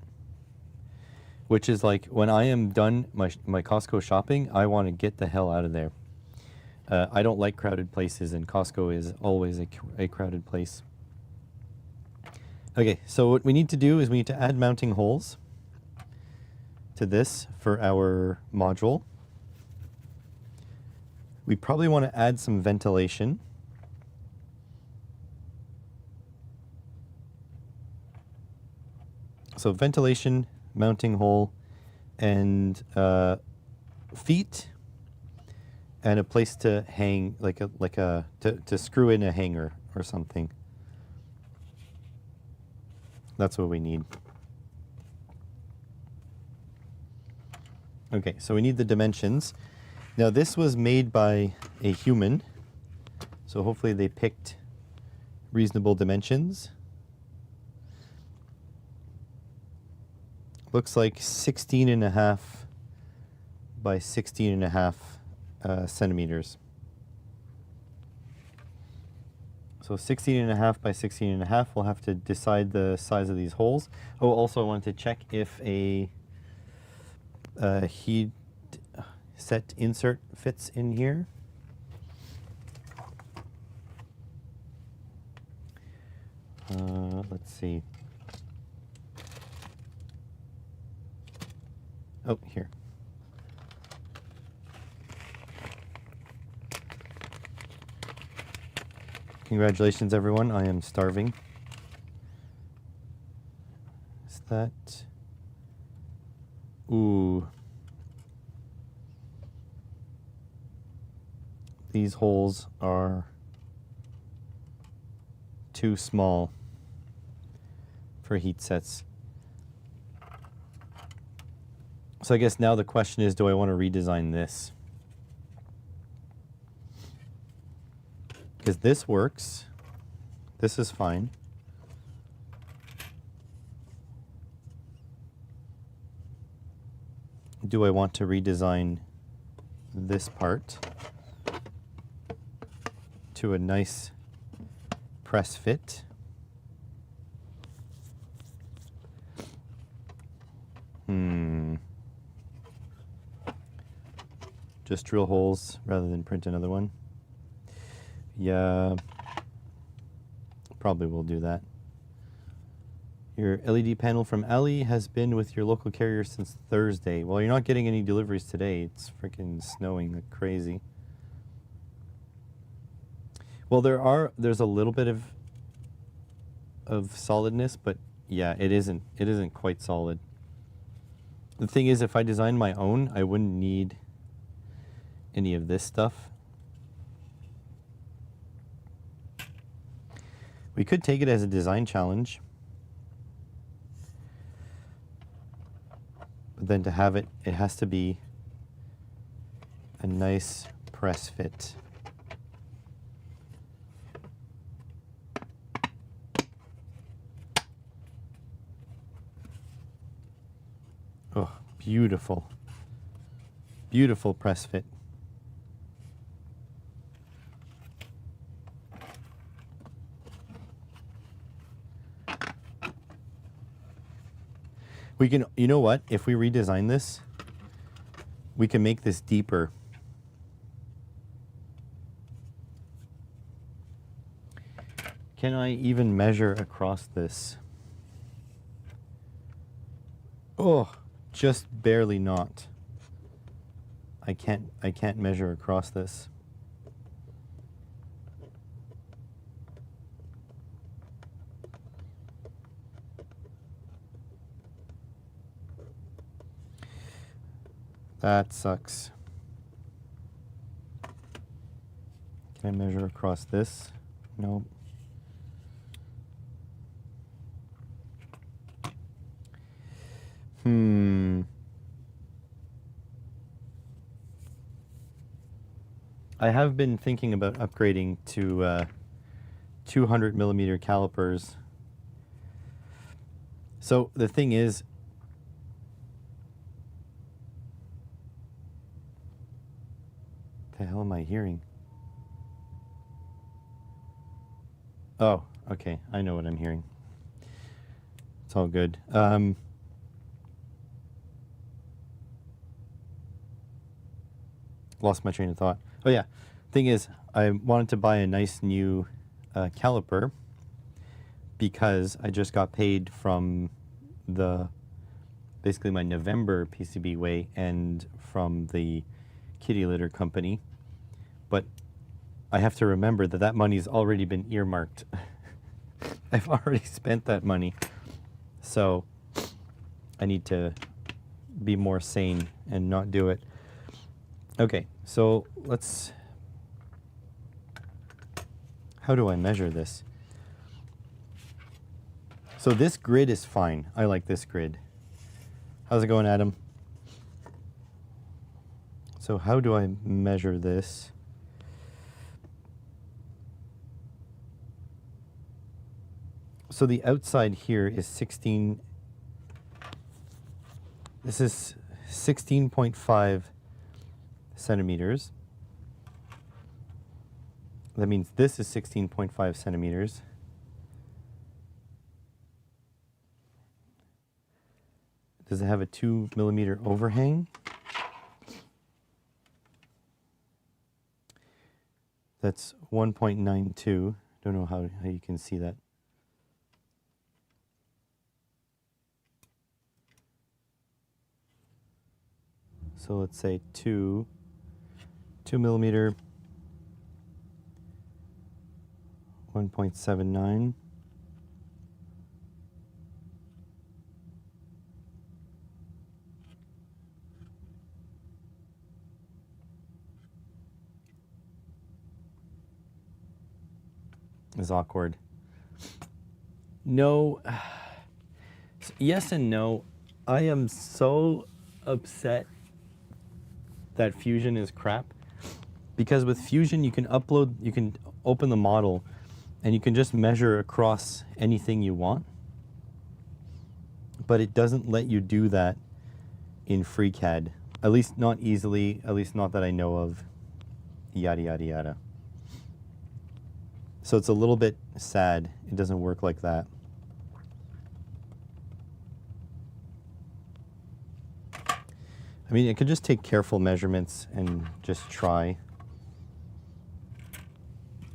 Speaker 1: Which is like, when I am done my Costco shopping, I want to get the hell out of there. I don't like crowded places, and Costco is always a crowded place. Okay, so what we need to do is we need to add mounting holes to this for our module. We probably want to add some ventilation. So ventilation, mounting hole, and feet, and a place to hang, to screw in a hanger or something. That's what we need. Okay, so we need the dimensions. Now this was made by a human, so hopefully they picked reasonable dimensions. Looks like 16.5 by 16.5 centimeters. So 16.5 by 16.5, we'll have to decide the size of these holes. Oh, also I wanted to check if a heat set insert fits in here. Let's see. Oh, here. Congratulations, everyone. I am starving. Is that... Ooh. these holes are too small for heat sets. So I guess now the question is, do I want to redesign this? Because this works. This is fine. Do I want to redesign this part to a nice press fit? Just drill holes rather than print another one. Yeah, probably will do that. Your LED panel from Ali has been with your local carrier since Thursday. Well, you're not getting any deliveries today. It's freaking snowing like crazy. Well, there's a little bit of solidness, but yeah, it isn't quite solid. The thing is, if I designed my own, I wouldn't need any of this stuff. We could take it as a design challenge. But then to have it, it has to be a nice press fit. Oh, beautiful. Beautiful press fit. We can, you know what? If we redesign this, we can make this deeper. Can I even measure across this? Oh, just barely not. I can't measure across this. That sucks. Can I measure across this? Nope. I have been thinking about upgrading to 200 millimeter calipers. So the thing is, the hell am I hearing? Oh, okay. I know what I'm hearing. It's all good. Lost my train of thought. Oh yeah, thing is, I wanted to buy a nice new caliper because I just got paid from basically my November PCB weigh and from the kitty litter company. But I have to remember that that money's already been earmarked. I've already spent that money. So I need to be more sane and not do it. Okay, so how do I measure this? So this grid is fine. I like this grid. How's it going, Adam? So how do I measure this? So the outside here is 16. This is 16.5 centimeters. That means this is 16.5 centimeters. Does it have a 2 millimeter overhang? That's 1.92. Don't know how you can see that. So let's say 2 millimeter, 1.79. is awkward. No, yes and no. I am so upset that Fusion is crap, because with Fusion you can open the model and you can just measure across anything you want, but it doesn't let you do that in FreeCAD, at least not easily, at least not that I know of, yada yada yada. So it's a little bit sad it doesn't work like that. I mean, it could just take careful measurements and just try.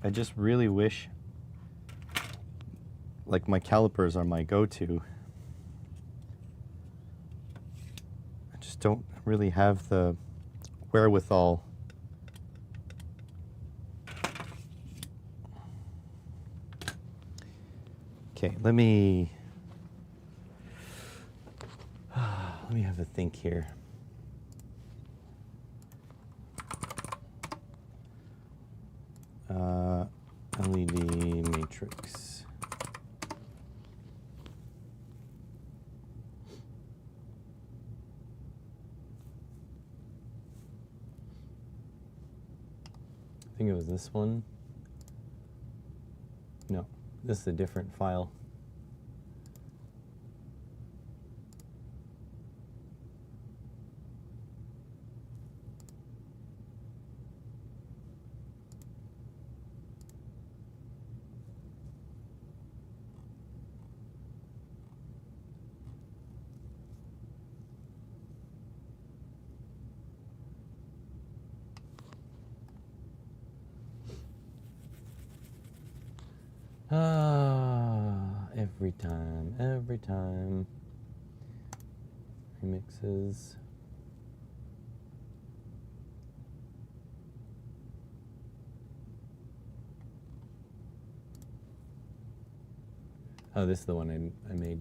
Speaker 1: I just really wish, like, my calipers are my go-to. I just don't really have the wherewithal. Okay, let me have a think here. LED matrix. I think it was this one. No, this is a different file. Every time. Remixes. Oh, this is the one I made.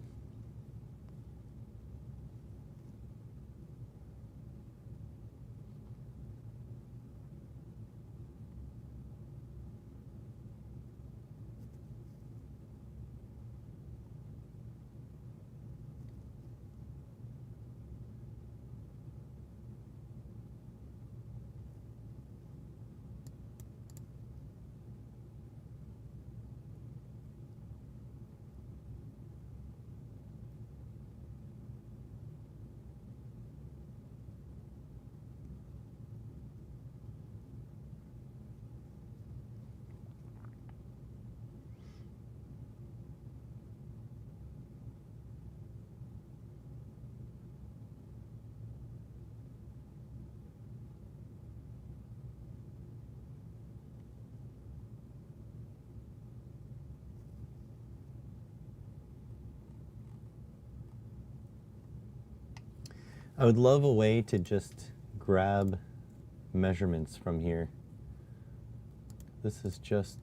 Speaker 1: I would love a way to just grab measurements from here. This is just...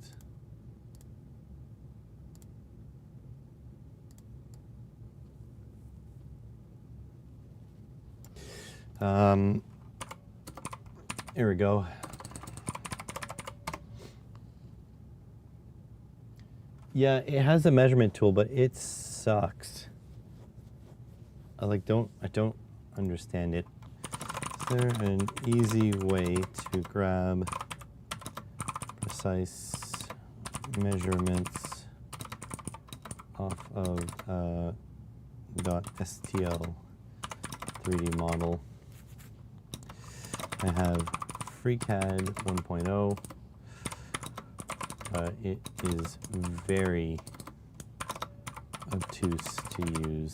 Speaker 1: here we go. Yeah, it has a measurement tool, but it sucks. I don't understand it. Is there an easy way to grab precise measurements off of .stl 3D model? I have FreeCAD 1.0. It is very obtuse to use.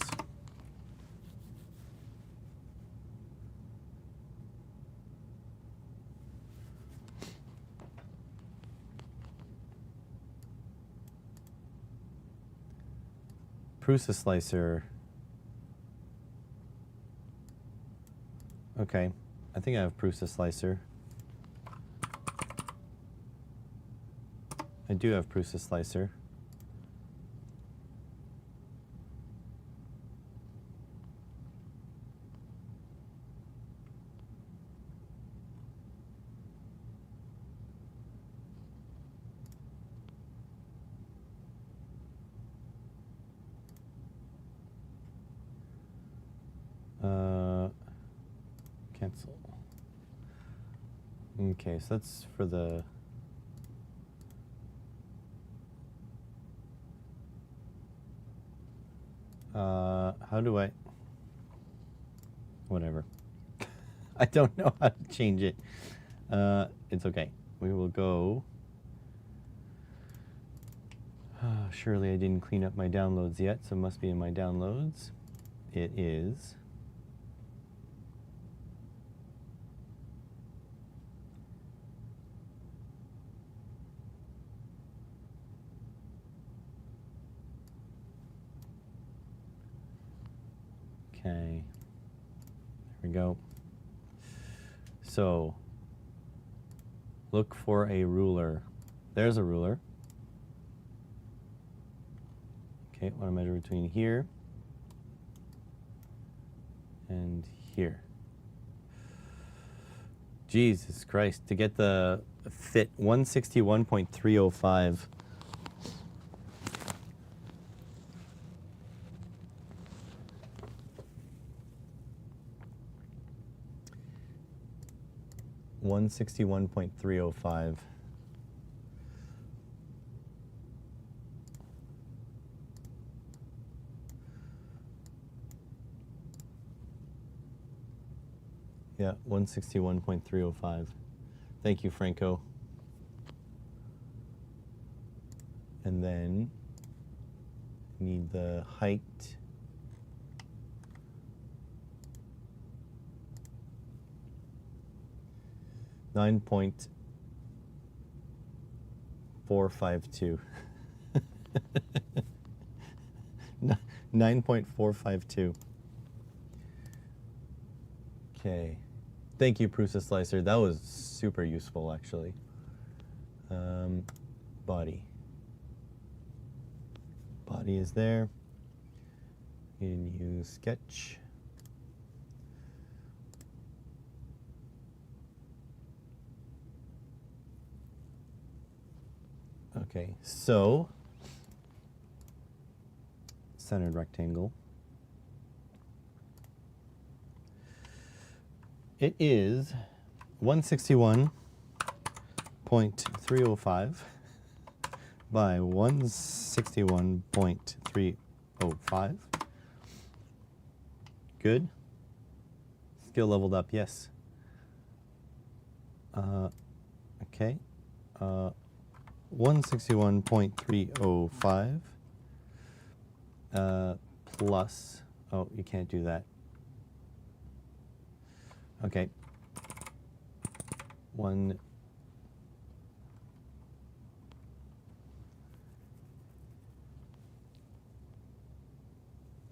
Speaker 1: Prusa slicer. Okay, I think I have Prusa slicer. I do have Prusa slicer. cancel. Okay, so that's for the... how do I... Whatever. I don't know how to change it. It's okay. We will go... surely I didn't clean up my downloads yet, so it must be in my downloads. It is. Okay. There we go. So, look for a ruler. There's a ruler. Okay, I want to measure between here and here. Jesus Christ, to get the fit 161.305. $161.305. Yeah, 161.305. Thank you, Franco. And then need the height. $9.452. 9.452. Okay. Thank you, Prusa Slicer. That was super useful, actually. Body. Body is there. You can use sketch. Okay, so centered rectangle. It is 161.305 by 161.305. Good. Skill leveled up, yes. Okay. 161.305 plus, oh, you can't do that. Okay.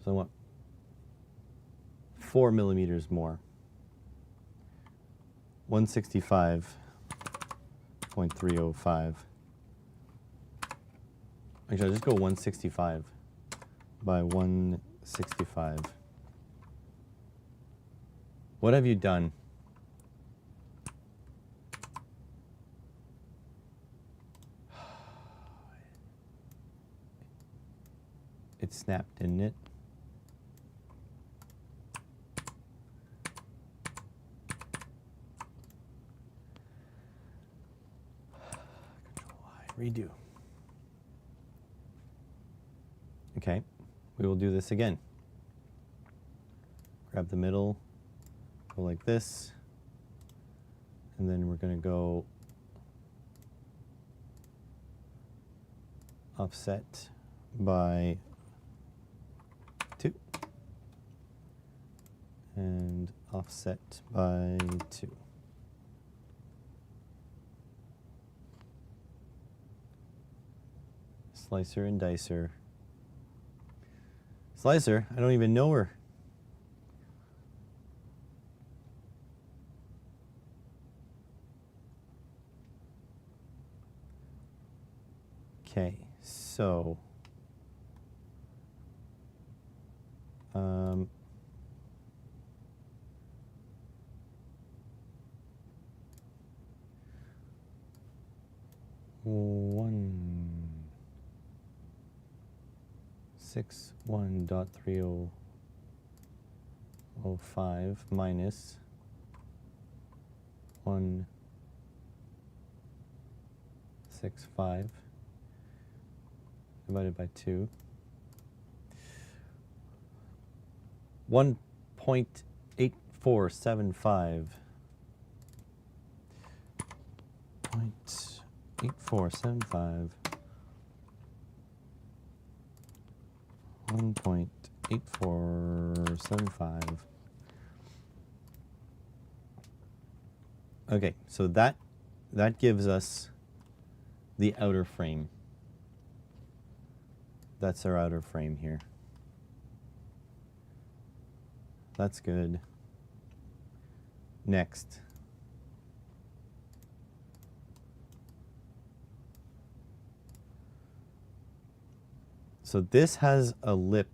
Speaker 1: So what? 4 millimeters more. 165.305. Actually, I'll just go 165 by 165. What have you done? It snapped, didn't it? Control-I, redo. Okay, we will do this again. Grab the middle, go like this, and then we're going to go offset by 2 and offset by 2. Slicer and dicer. Slicer, I don't even know her. Okay, so one 61.3005 minus 165 divided by 2. 1.8475. 0.8475. 1.8475. Okay, so that gives us the outer frame. That's our outer frame here. That's good. Next. So this has a lip.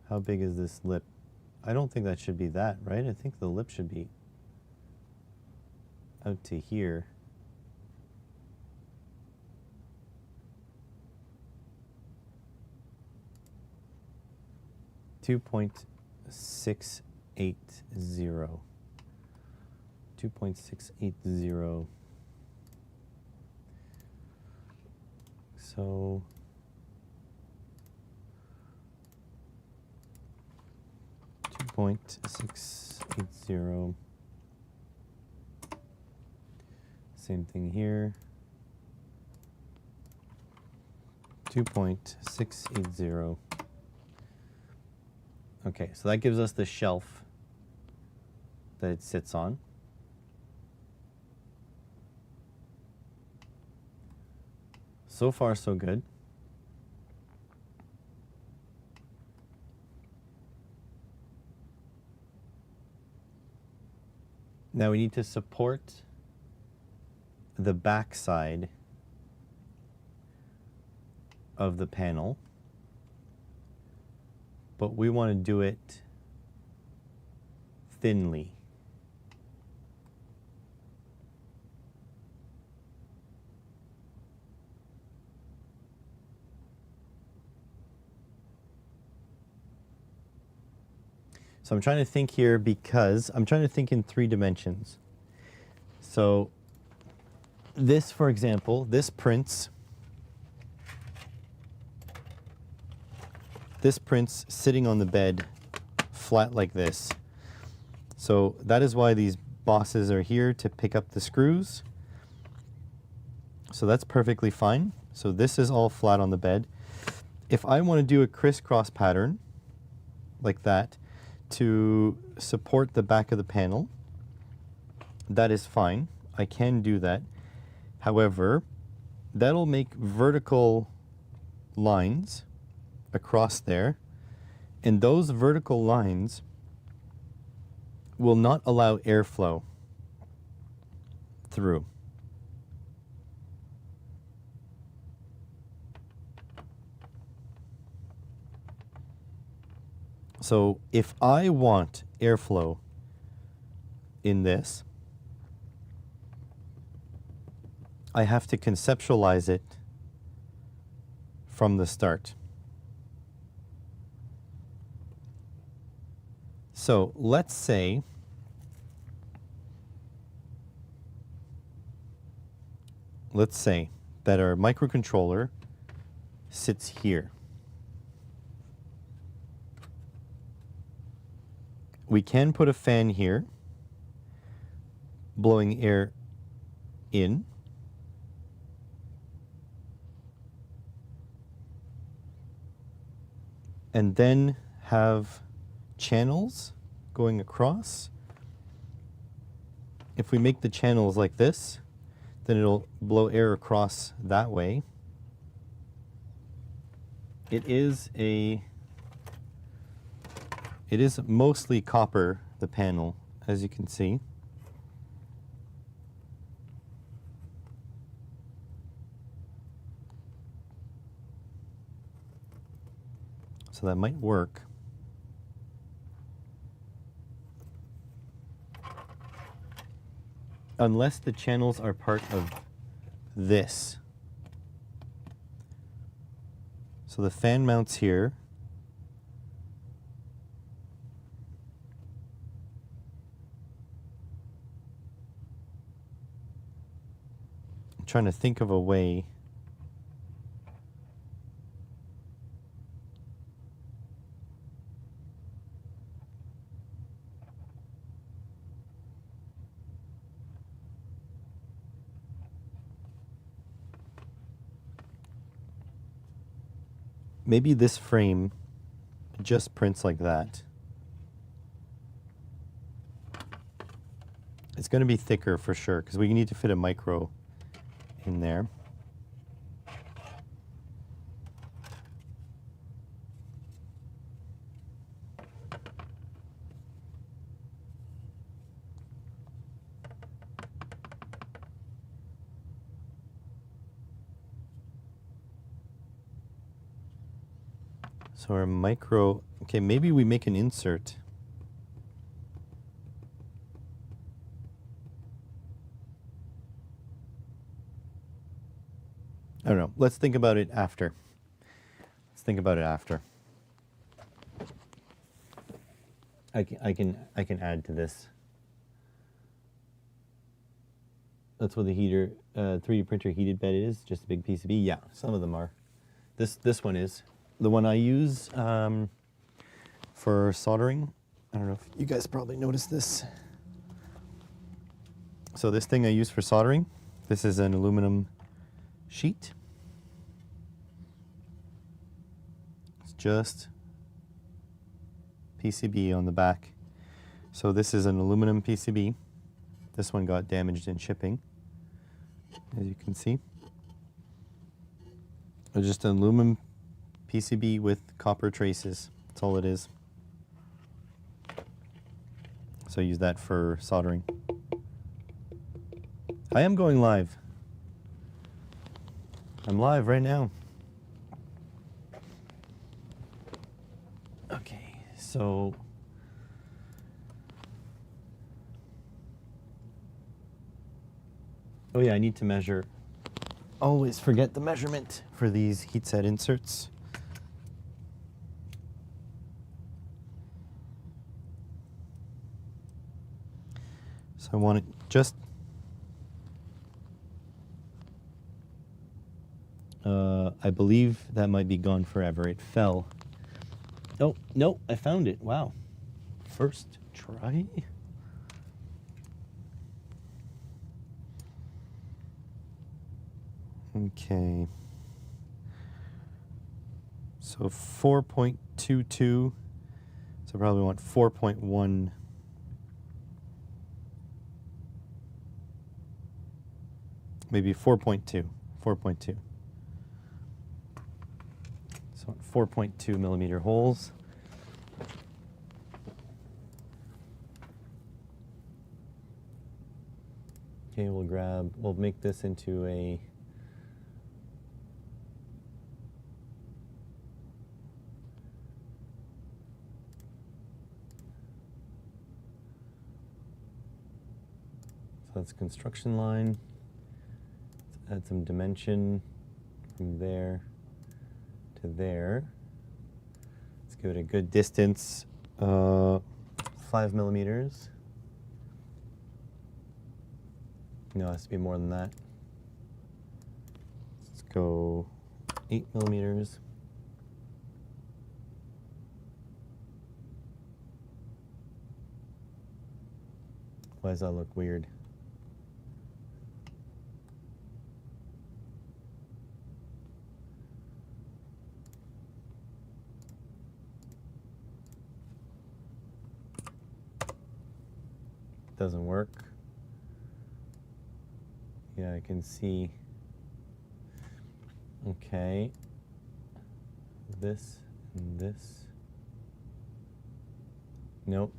Speaker 1: How big is this lip? I don't think that should be that, right? I think the lip should be out to here. .680. 2.680. So 2.680. Same thing here. 2.680. Okay, so that gives us the shelf that it sits on. So far, so good. Now we need to support the back side of the panel, but we want to do it thinly. So I'm trying to think here because I'm trying to think in 3 dimensions. So this, for example, this prints sitting on the bed flat like this. So that is why these bosses are here to pick up the screws. So that's perfectly fine. So this is all flat on the bed. If I want to do a crisscross pattern like that to support the back of the panel, that is fine. I can do that. However, that'll make vertical lines across there, and those vertical lines will not allow airflow through. So if I want airflow in this, I have to conceptualize it from the start. So let's say that our microcontroller sits here. We can put a fan here, blowing air in. And then have channels going across. If we make the channels like this, then it'll blow air across that way. It is mostly copper, the panel, as you can see. So that might work. Unless the channels are part of this. So the fan mounts here. trying to think of a way. Maybe this frame just prints like that. It's going to be thicker for sure because we need to fit a micro in there. So our micro, okay, maybe we make an insert. I don't know. Let's think about it after. Let's think about it after. I can add to this. That's what the heater 3D printer heated bed is. Just a big PCB. Yeah, some of them are. This one is the one I use for soldering. I don't know if you guys probably noticed this. So this thing I use for soldering. This is an aluminum sheet. It's just PCB on the back. So this is an aluminum PCB. This one got damaged in shipping, as you can see. It's just an aluminum PCB with copper traces. That's all it is. So I use that for soldering. I am going live. I'm live right now. Okay, so oh yeah, I need to measure. Always forget the measurement for these heat set inserts. So I want it just I believe that might be gone forever. It fell. Oh, no, I found it. Wow. First try. Okay. So 4.22. So I probably want 4.1. Maybe 4.2. 4.2. So 4.2 millimeter holes. Okay, we'll make this into a so that's construction line. Let's add some dimension from there to there. Let's give it a good distance, 5 millimeters. No, it has to be more than that. Let's go 8 millimeters. Why does that look weird? Doesn't work. Yeah, I can see. Okay. This and this. Nope.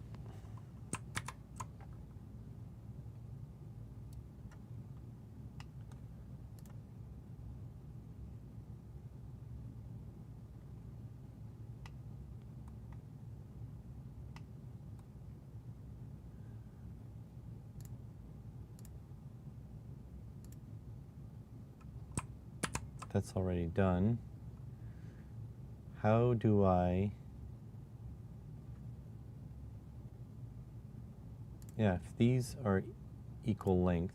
Speaker 1: That's already done. How do I... Yeah, if these are equal length,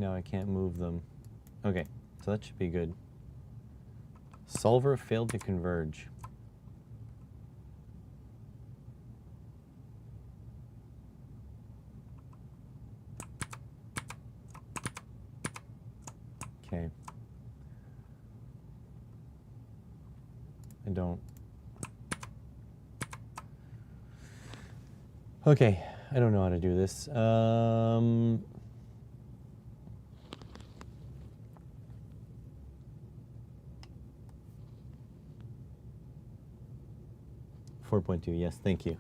Speaker 1: now I can't move them. Okay, so that should be good. Solver failed to converge. Okay. I don't. Okay, I don't know how to do this. 4.2, yes, thank you.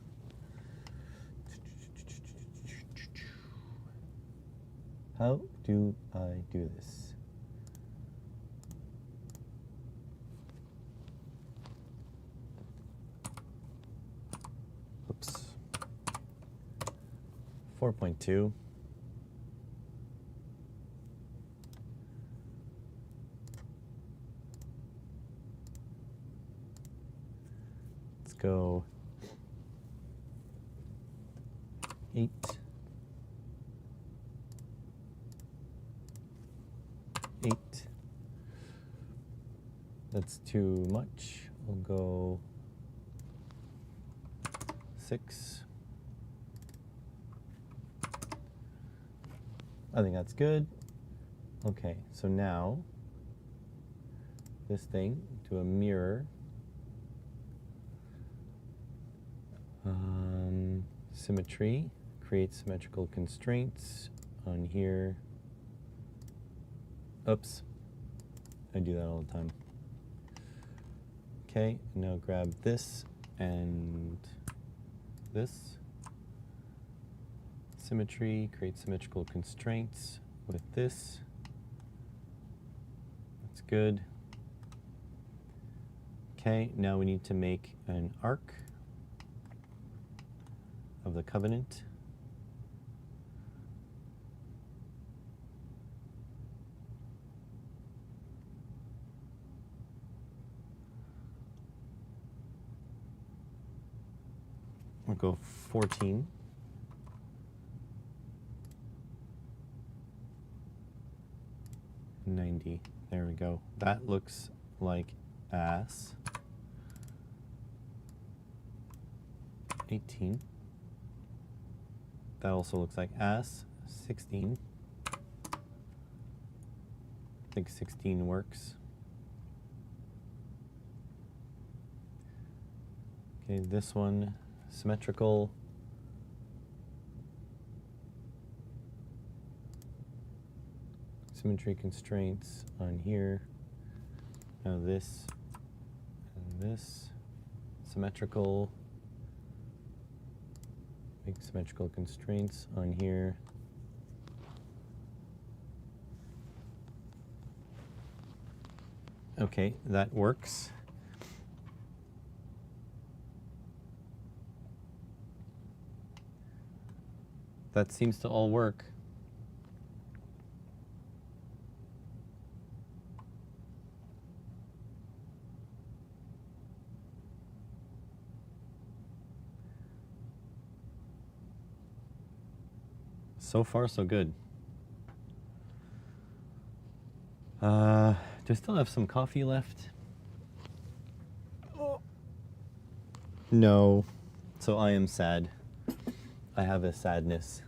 Speaker 1: How do I do this? Oops. 4.2. Let's go 8. 8. That's too much. We'll go 6. I think that's good. Okay, so now this thing to a mirror. Symmetry, create symmetrical constraints on here. Oops, I do that all the time. Okay, now grab this and this. Symmetry, create symmetrical constraints with this. That's good. Okay, now we need to make an arc of the covenant. We'll go 14. $90. There we go. That looks like ass. 18. That also looks like ass. 16. I think 16 works. Okay, this one, symmetrical. Symmetry constraints on here. Now this and this. Symmetrical. Make symmetrical constraints on here. Okay, that works. That seems to all work. So far, so good. Do I still have some coffee left? Oh. No. So I am sad. I have a sadness.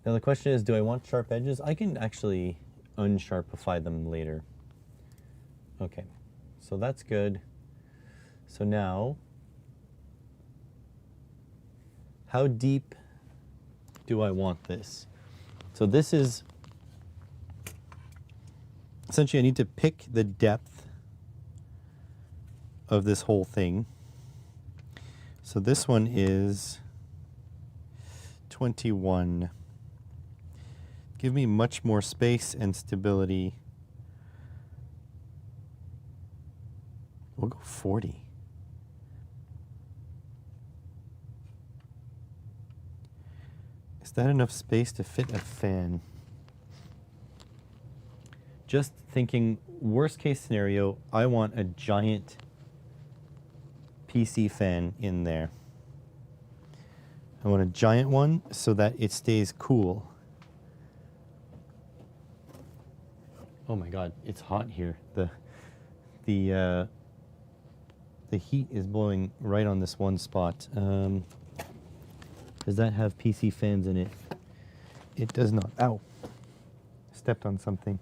Speaker 1: Now the question is, do I want sharp edges? I can actually unsharpify them later. Okay, so that's good. So now, how deep do I want this? So this is, essentially I need to pick the depth of this whole thing. So this one is 21. Give me much more space and stability. We'll go 40. Is that enough space to fit a fan? just thinking worst case scenario, I want a giant PC fan in there. I want a giant one so that it stays cool. Oh my God, it's hot here. The heat is blowing right on this one spot. Does that have PC fans in it? It does not. Ow. Stepped on something.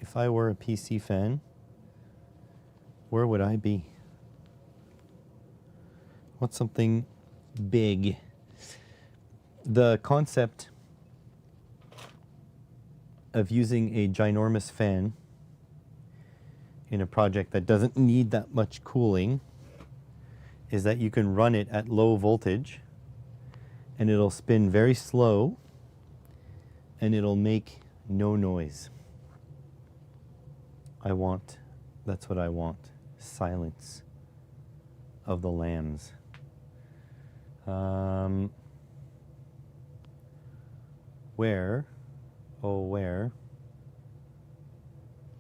Speaker 1: If I were a PC fan, where would I be? What's something big? The concept of using a ginormous fan in a project that doesn't need that much cooling is that you can run it at low voltage and it'll spin very slow and it'll make no noise. That's what I want. Silence of the lambs. Where? Oh, where?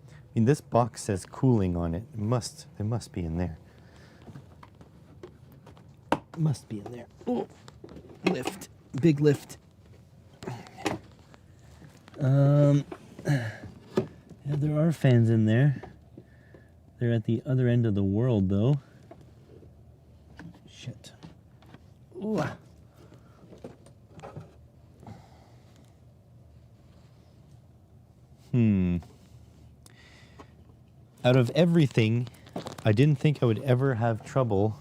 Speaker 1: I mean, this box says cooling on it. It must be in there. It must be in there. Oh, lift. Big lift. Yeah, there are fans in there. They're at the other end of the world, though. Shit. Ooh. Out of everything, I didn't think I would ever have trouble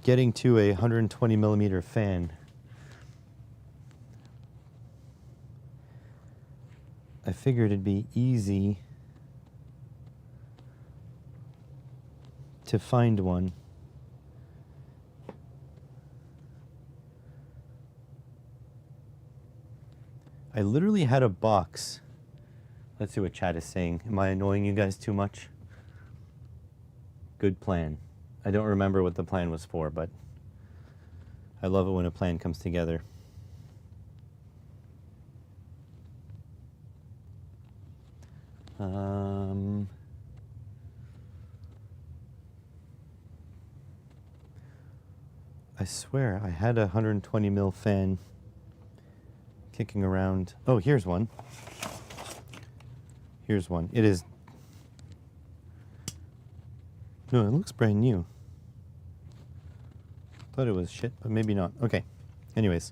Speaker 1: getting to a 120 millimeter fan. I figured it'd be easy to find one. I literally had a box. Let's see what chat is saying. Am I annoying you guys too much? Good plan. I don't remember what the plan was for, but I love it when a plan comes together. I swear I had a 120 mil fan kicking around. Oh, here's one. Here's one. It is... No, it looks brand new. Thought it was shit, but maybe not. Okay. Anyways.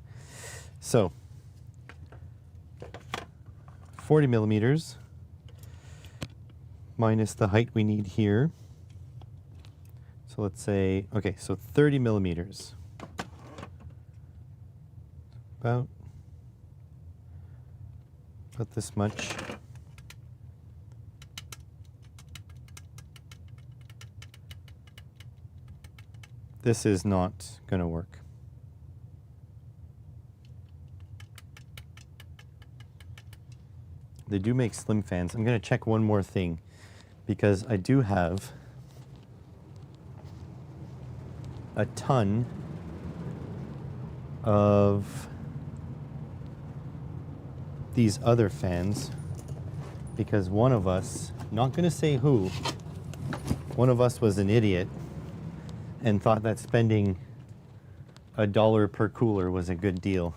Speaker 1: So, 40 millimeters minus the height we need here. So let's say, okay, so 30 millimeters. About this much. This is not going to work. They do make slim fans. I'm going to check one more thing because I do have a ton of these other fans because one of us, not going to say who, one of us was an idiot and thought that spending $1 per cooler was a good deal.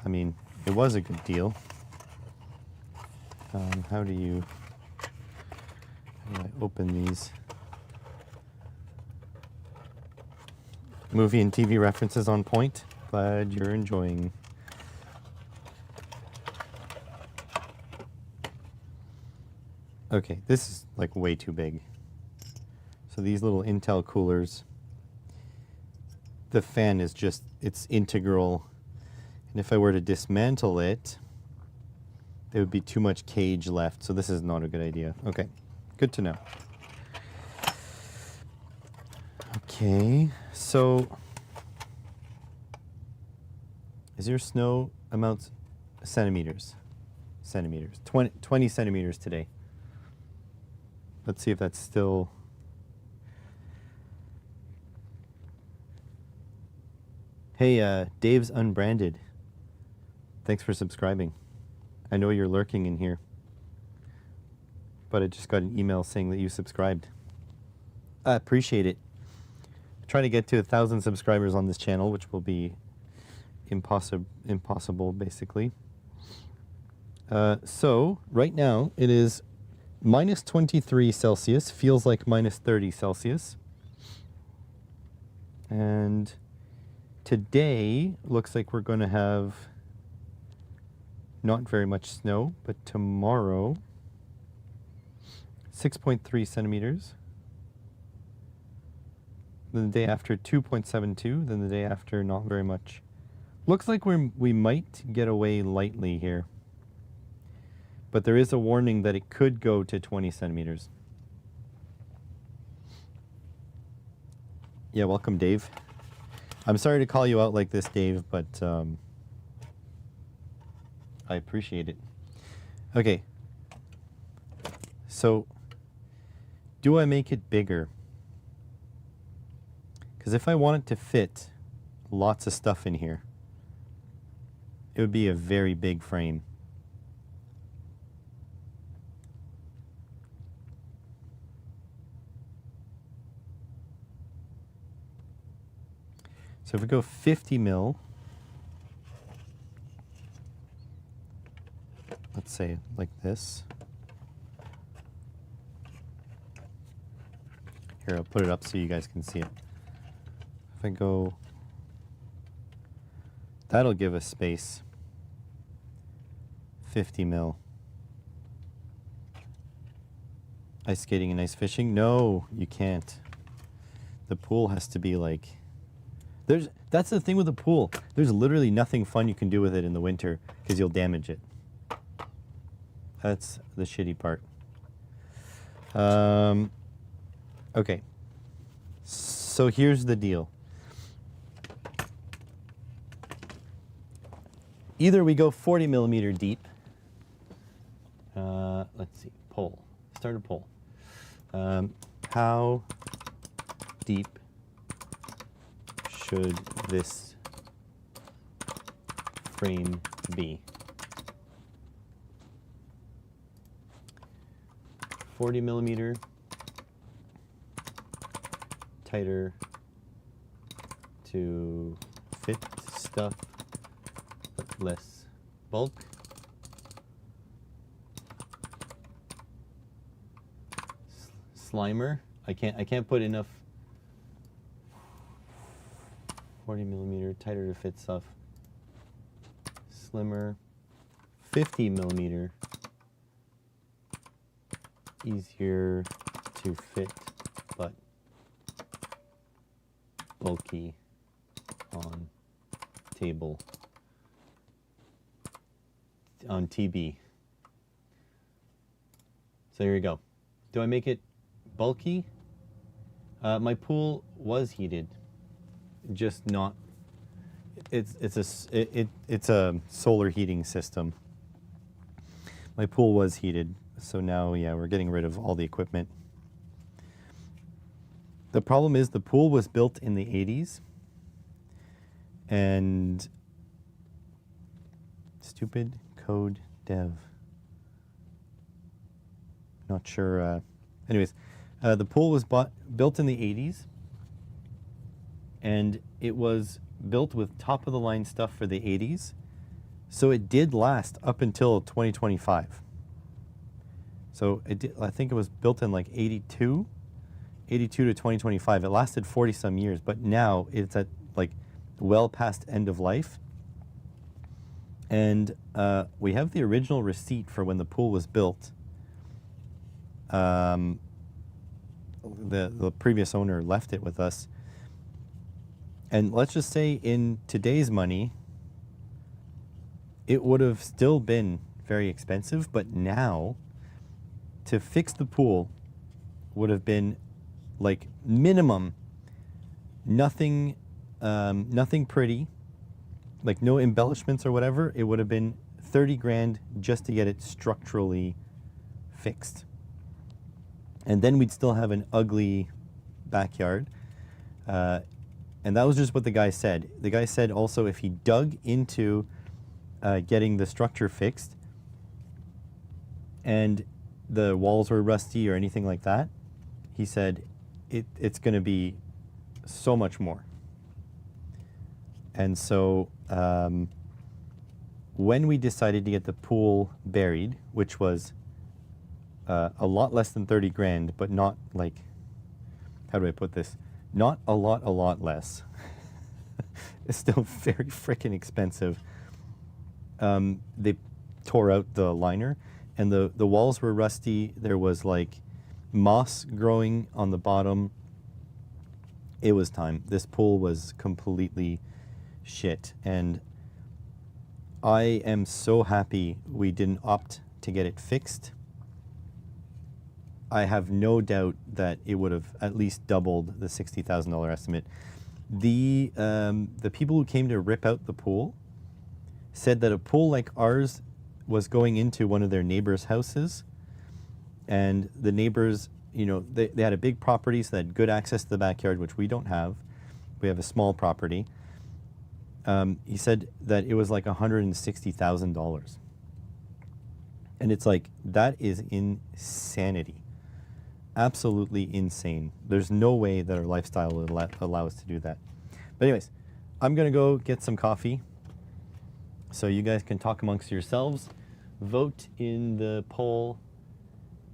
Speaker 1: I mean, it was a good deal. How do I open these? Movie and TV references on point. Glad you're enjoying. Okay, this is like way too big. So these little Intel coolers, the fan is just, it's integral. And if I were to dismantle it, there would be too much cage left. So this is not a good idea. Okay, good to know. Okay, so is your snow amounts centimeters? Centimeters. 20 centimeters today. Let's see if that's still... Hey, Dave's Unbranded. Thanks for subscribing. I know you're lurking in here, but I just got an email saying that you subscribed. I appreciate it. Trying to get to 1,000 subscribers on this channel, which will be impossible, basically. So right now it is minus 23 Celsius, feels like minus 30 Celsius. And today looks like we're going to have not very much snow, but tomorrow 6.3 centimeters. Then the day after 2.72, then the day after not very much. Looks like we might get away lightly here. But there is a warning that it could go to 20 centimeters. Yeah, welcome, Dave. I'm sorry to call you out like this, Dave, but I appreciate it. Okay. So, do I make it bigger? Because if I want it to fit lots of stuff in here, it would be a very big frame. So if we go 50 mil, let's say like this. Here, I'll put it up so you guys can see it. If I go, that'll give us space. 50 mil. Ice skating and ice fishing? No, you can't. The pool has to be like, that's the thing with the pool. There's literally nothing fun you can do with it in the winter because you'll damage it. That's the shitty part. Okay. So here's the deal. Either we go 40 millimeter deep. Let's see, poll. Start a poll. How deep should this frame be? 40 millimeter, tighter to fit stuff, but less bulk. Slimer. I can't put enough. 40 millimeter, tighter to fit stuff. Slimmer. 50 millimeter. Easier to fit, but bulky on table. On TB. So here you go. Do I make it bulky? My pool was heated, just not. It's a solar heating system. My pool was heated, so now yeah, we're getting rid of all the equipment. The problem is the pool was built in the 80s, and stupid code dev. Not sure. Anyways, the pool was built in the 80s, and it was built with top-of-the-line stuff for the 80s, so it did last up until 2025. So it did, I think it was built in like 82 to 2025. It lasted 40-some years, but now it's at like well past end of life. And we have the original receipt for when the pool was built. The previous owner left it with us. And let's just say in today's money, it would have still been very expensive, but now to fix the pool would have been like minimum nothing pretty, like no embellishments or whatever. It would have been 30 grand just to get it structurally fixed. And then we'd still have an ugly backyard. And that was just what the guy said. The guy said also if he dug into getting the structure fixed and the walls were rusty or anything like that, he said it's going to be so much more. And so when we decided to get the pool buried, which was a lot less than 30 grand, but not like, how do I put this? Not a lot less. It's still very freaking expensive. They tore out the liner and the walls were rusty. There was like moss growing on the bottom. It was time. This pool was completely shit. And I am so happy we didn't opt to get it fixed. I have no doubt that it would have at least doubled the $60,000 estimate. The people who came to rip out the pool said that a pool like ours was going into one of their neighbors' houses, and the neighbors, you know, they had a big property, so they had good access to the backyard, which we don't have. We have a small property. He said that it was like $160,000. And it's like, that is insanity. Absolutely insane. There's no way that our lifestyle will allow us to do that. But anyways, I'm gonna go get some coffee so you guys can talk amongst yourselves, vote in the poll,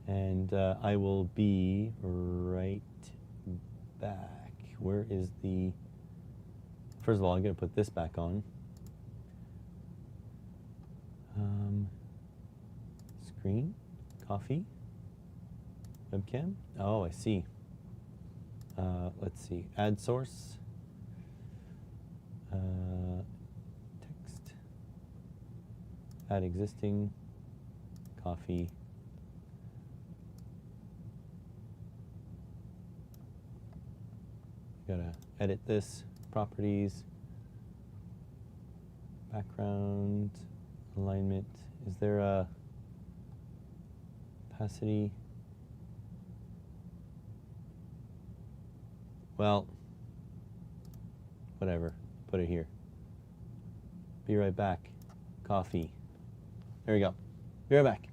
Speaker 1: and I will be right back. Where is the... First of all, I'm gonna put this back on. Screen, coffee, webcam. Oh, I see. Let's see, add source, text, add existing, coffee. Gotta edit this, properties, background, alignment. Is there a opacity? Well, whatever, put it here. Be right back. Coffee. There we go. Be right back.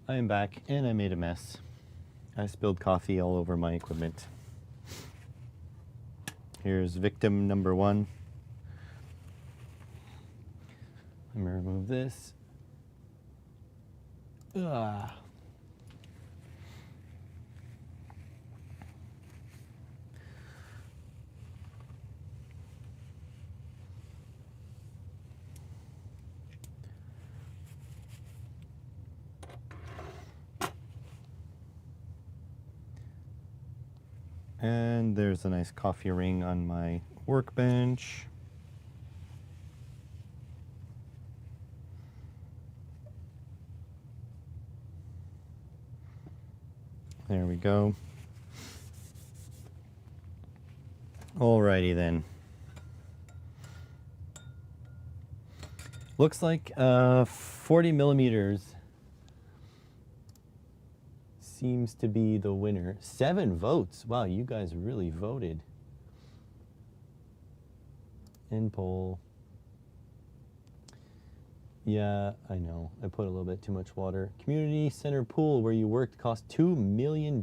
Speaker 1: I am back and I made a mess. I spilled coffee all over my equipment. Here's victim number 1. Let me remove this. Ugh. And there's a nice coffee ring on my workbench. There we go. Alrighty then. Looks like 40 millimeters seems to be the winner. 7 votes. Wow, you guys really voted. End poll. Yeah, I know. I put a little bit too much water. Community center pool where you worked cost $2 million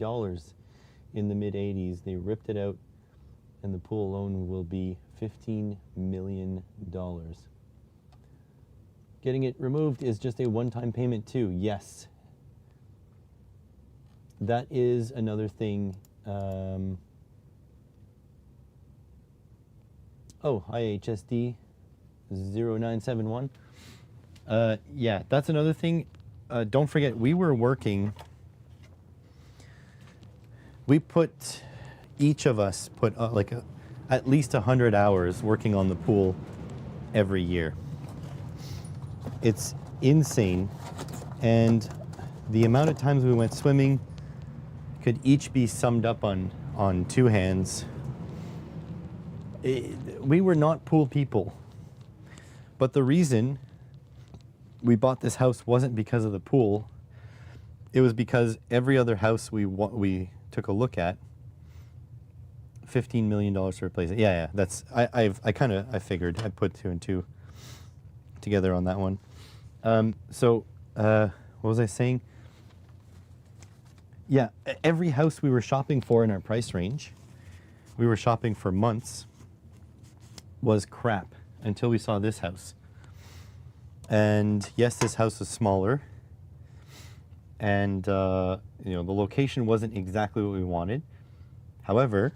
Speaker 1: in the mid-'80s. They ripped it out, and the pool alone will be $15 million. Getting it removed is just a one-time payment too. Yes. That is another thing. Oh, hi HSD 0971. Yeah, that's another thing. Don't forget, we were working. We put, each of us put at least 100 hours working on the pool every year. It's insane. And the amount of times we went swimming could each be summed up on 2 hands. We were not pool people. But the reason we bought this house wasn't because of the pool. It was because every other house we took a look at, $15 million to replace it. Yeah, that's I figured. I put 2 and 2 together on that one. So what was I saying? Yeah, every house we were shopping for in our price range, we were shopping for months, was crap until we saw this house. And yes, this house is smaller, and the location wasn't exactly what we wanted. However,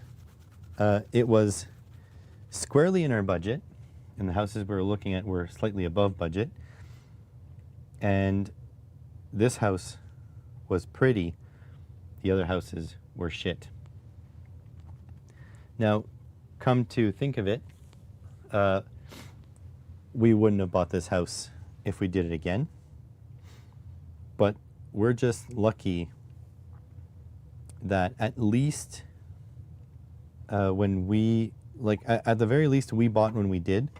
Speaker 1: it was squarely in our budget, and the houses we were looking at were slightly above budget. And this house was pretty. The other houses were shit. Now, come to think of it, we wouldn't have bought this house if we did it again. But we're just lucky that at least when we, at the very least, we bought when we did.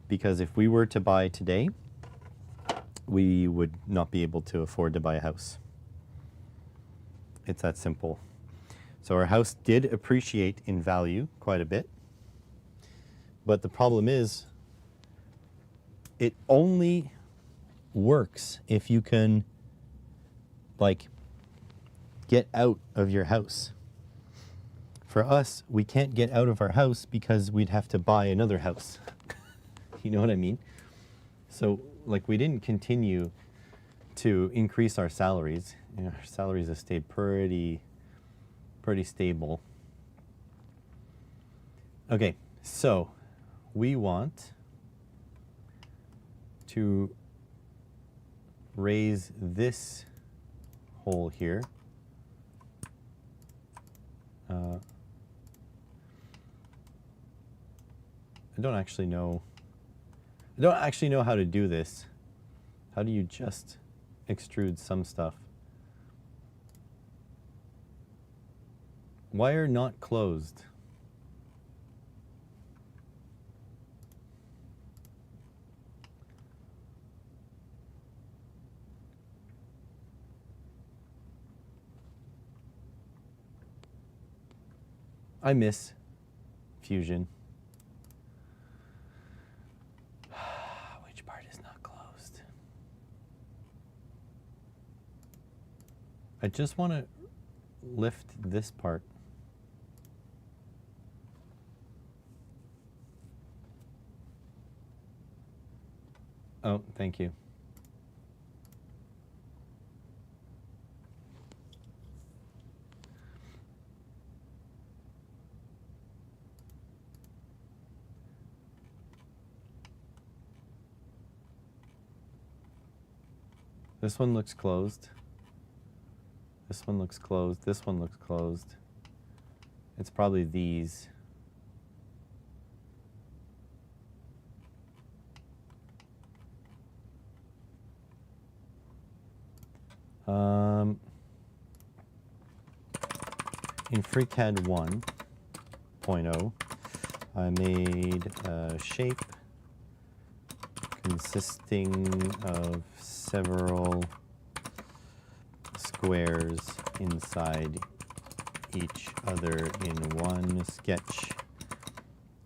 Speaker 1: Because if we were to buy today, we would not be able to afford to buy a house. It's that simple. So our house did appreciate in value quite a bit. But the problem is, it only works if you can, get out of your house. For us, we can't get out of our house because we'd have to buy another house. You know what I mean? So, we didn't continue to increase our salaries. Our salaries have stayed pretty stable. Okay, so we want to raise this hole here. I don't actually know how to do this. How do you just extrude some stuff? Wire not closed. I miss Fusion. Which part is not closed? I just want to lift this part. Oh, thank you. This one looks closed. This one looks closed. This one looks closed. It's probably these. In FreeCAD 1.0, I made a shape consisting of several squares inside each other in one sketch.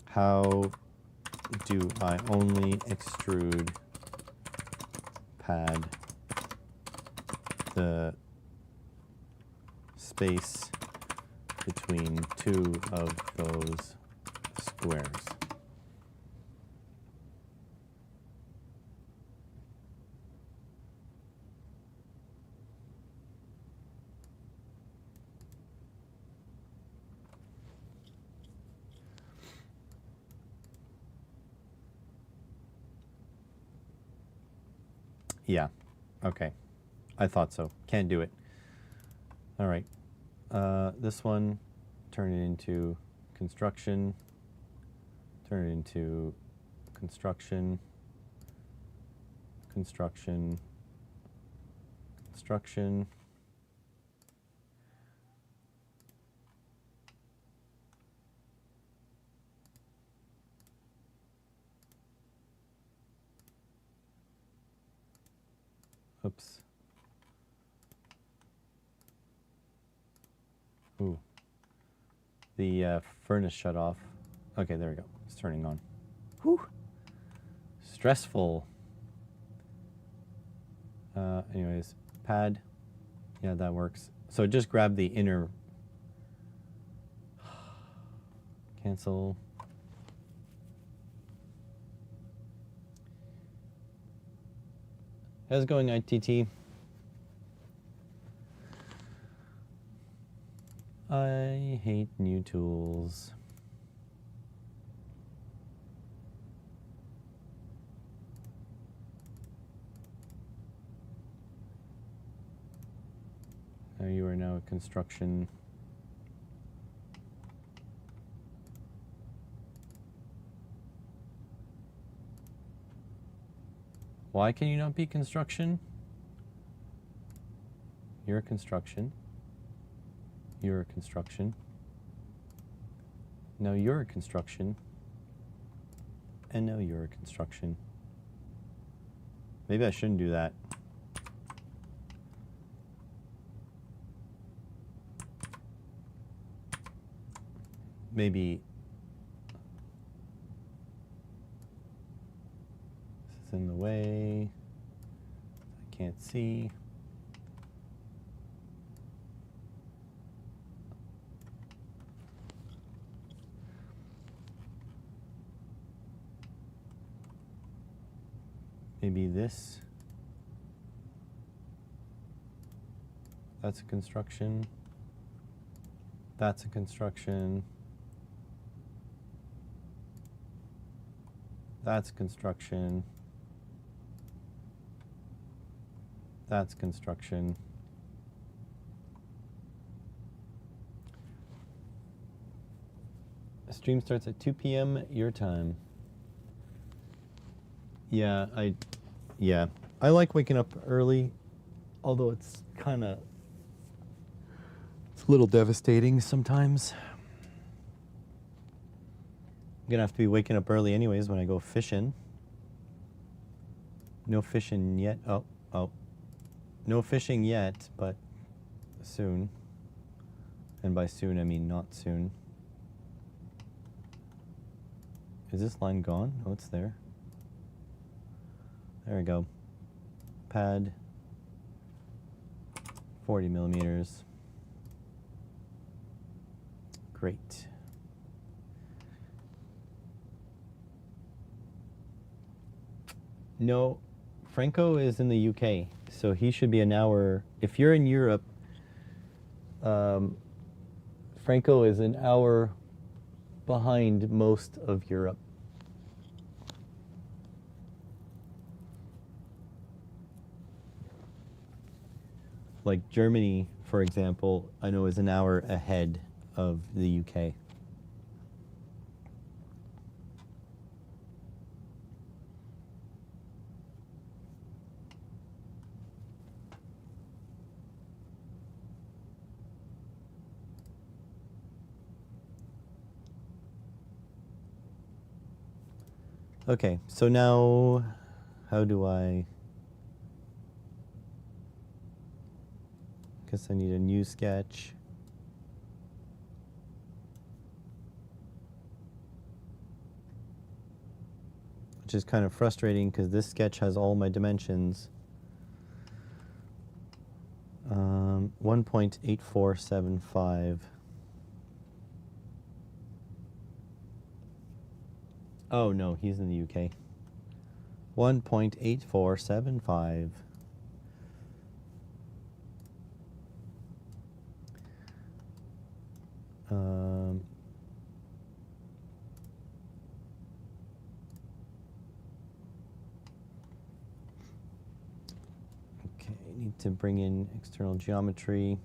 Speaker 1: How do I only extrude pad the space between two of those squares? Yeah, okay. I thought so. Can't do it. All right. This one, turn it into construction. Turn it into construction. Construction. Construction. Oops. Ooh. The furnace shut off. Okay, there we go. It's turning on. Whew. Stressful. Anyways, pad. Yeah, that works. So just grab the inner. Cancel. How's it going, ITT? I hate new tools. You are now a construction. Why can you not be construction? You're a construction. You're a construction. Now you're a construction. And now you're a construction. Maybe I shouldn't do that. Maybe this is in the way. I can't see. Maybe this. That's a construction. That's a construction. That's construction. That's construction. The stream starts at 2 p.m. your time. Yeah, I like waking up early, although it's a little devastating sometimes. I'm gonna have to be waking up early anyways when I go fishing. No fishing yet. Oh. No fishing yet, but soon. And by soon, I mean not soon. Is this line gone? Oh, it's there. There we go. Pad 40 millimeters. Great. No, Franco is in the UK, so he should be an hour. If you're in Europe, Franco is an hour behind most of Europe. Like Germany, for example, I know is an hour ahead of the UK. Okay, so now how do I... Guess I need a new sketch. Which is kind of frustrating because this sketch has all my dimensions. 1.8475. Oh no, he's in the UK. 1.8475. Okay, need to bring in external geometry.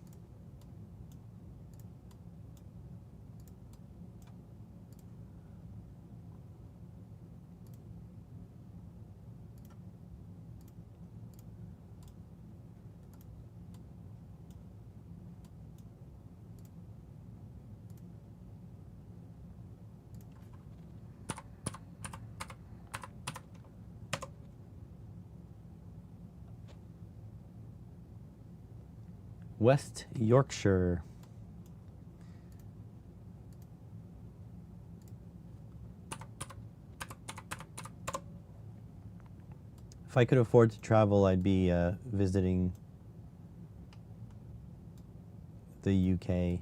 Speaker 1: West Yorkshire. If I could afford to travel, I'd be visiting the UK.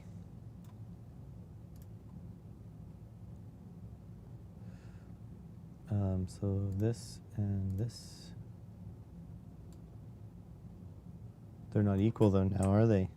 Speaker 1: So this and this. They're not equal though now, are they?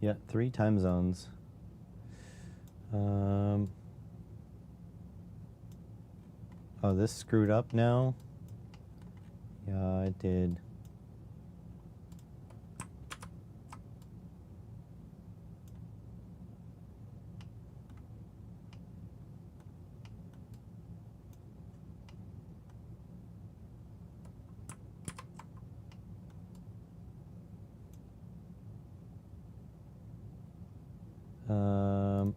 Speaker 1: Yeah, 3 time zones. Oh, this screwed up now? Yeah, it did. Um,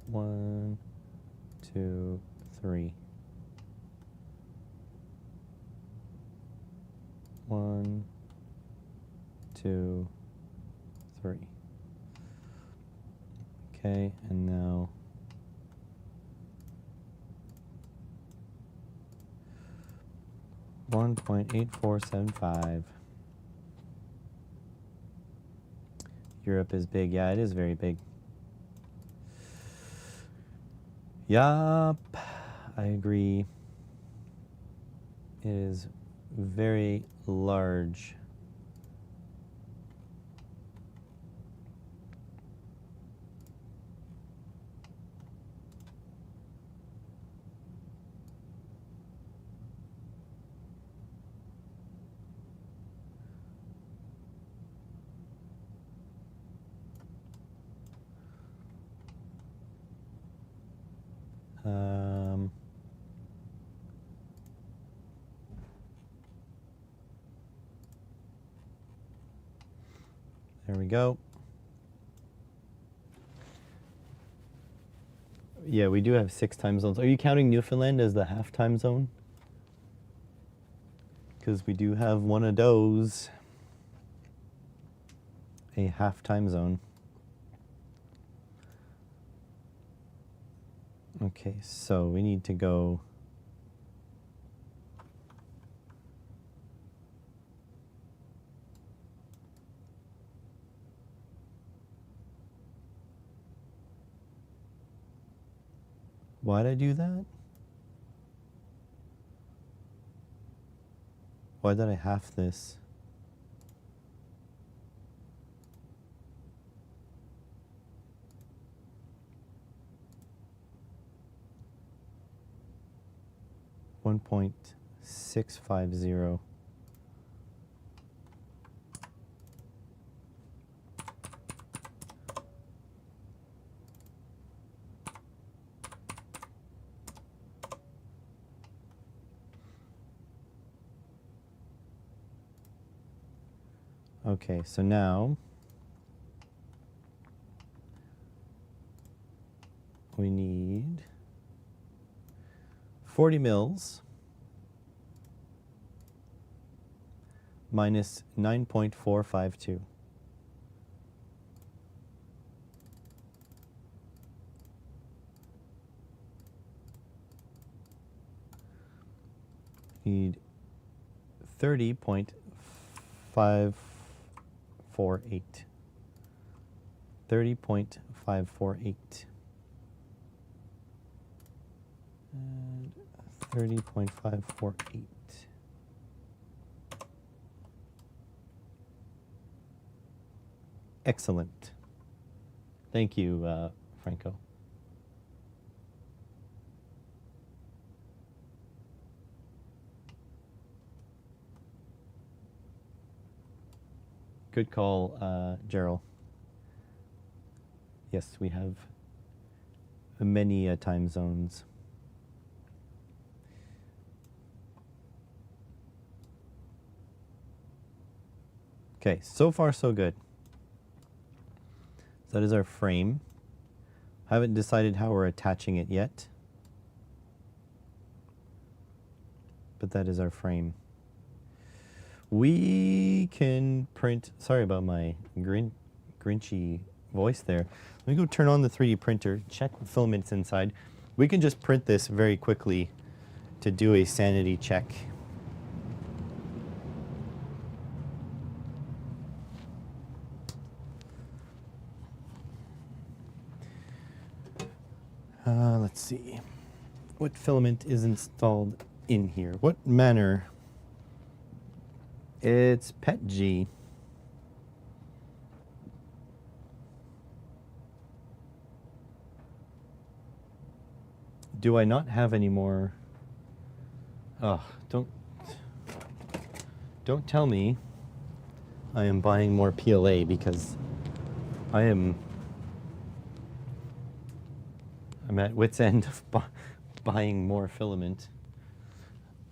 Speaker 1: 1, 2, 3. 1, 2, 3. Okay, and now 1.8475. Europe is big. Yeah, it is very big. Yup, I agree. It is very large. Um, we go. Yeah, we do have 6 time zones. Are you counting Newfoundland as the half time zone? Because we do have one of those. A half time zone. Okay, so we need to go. Why'd I do that? Why did I half this? $1.650. Okay, so now we need 40 mils minus 9.452. Need 30.548. 30.548. And 30.548. Excellent. Thank you, Franco. Good call, Gerald. Yes, we have many time zones. Okay, so far so good. So that is our frame. Haven't decided how we're attaching it yet, but that is our frame. We can print, sorry about my grinchy voice there. Let me go turn on the 3D printer, check the filaments inside. We can just print this very quickly to do a sanity check. Let's see. What filament is installed in here? What manner? It's PETG. Do I not have any more? Oh, don't tell me I am buying more PLA, because I'm at wit's end of buying more filament.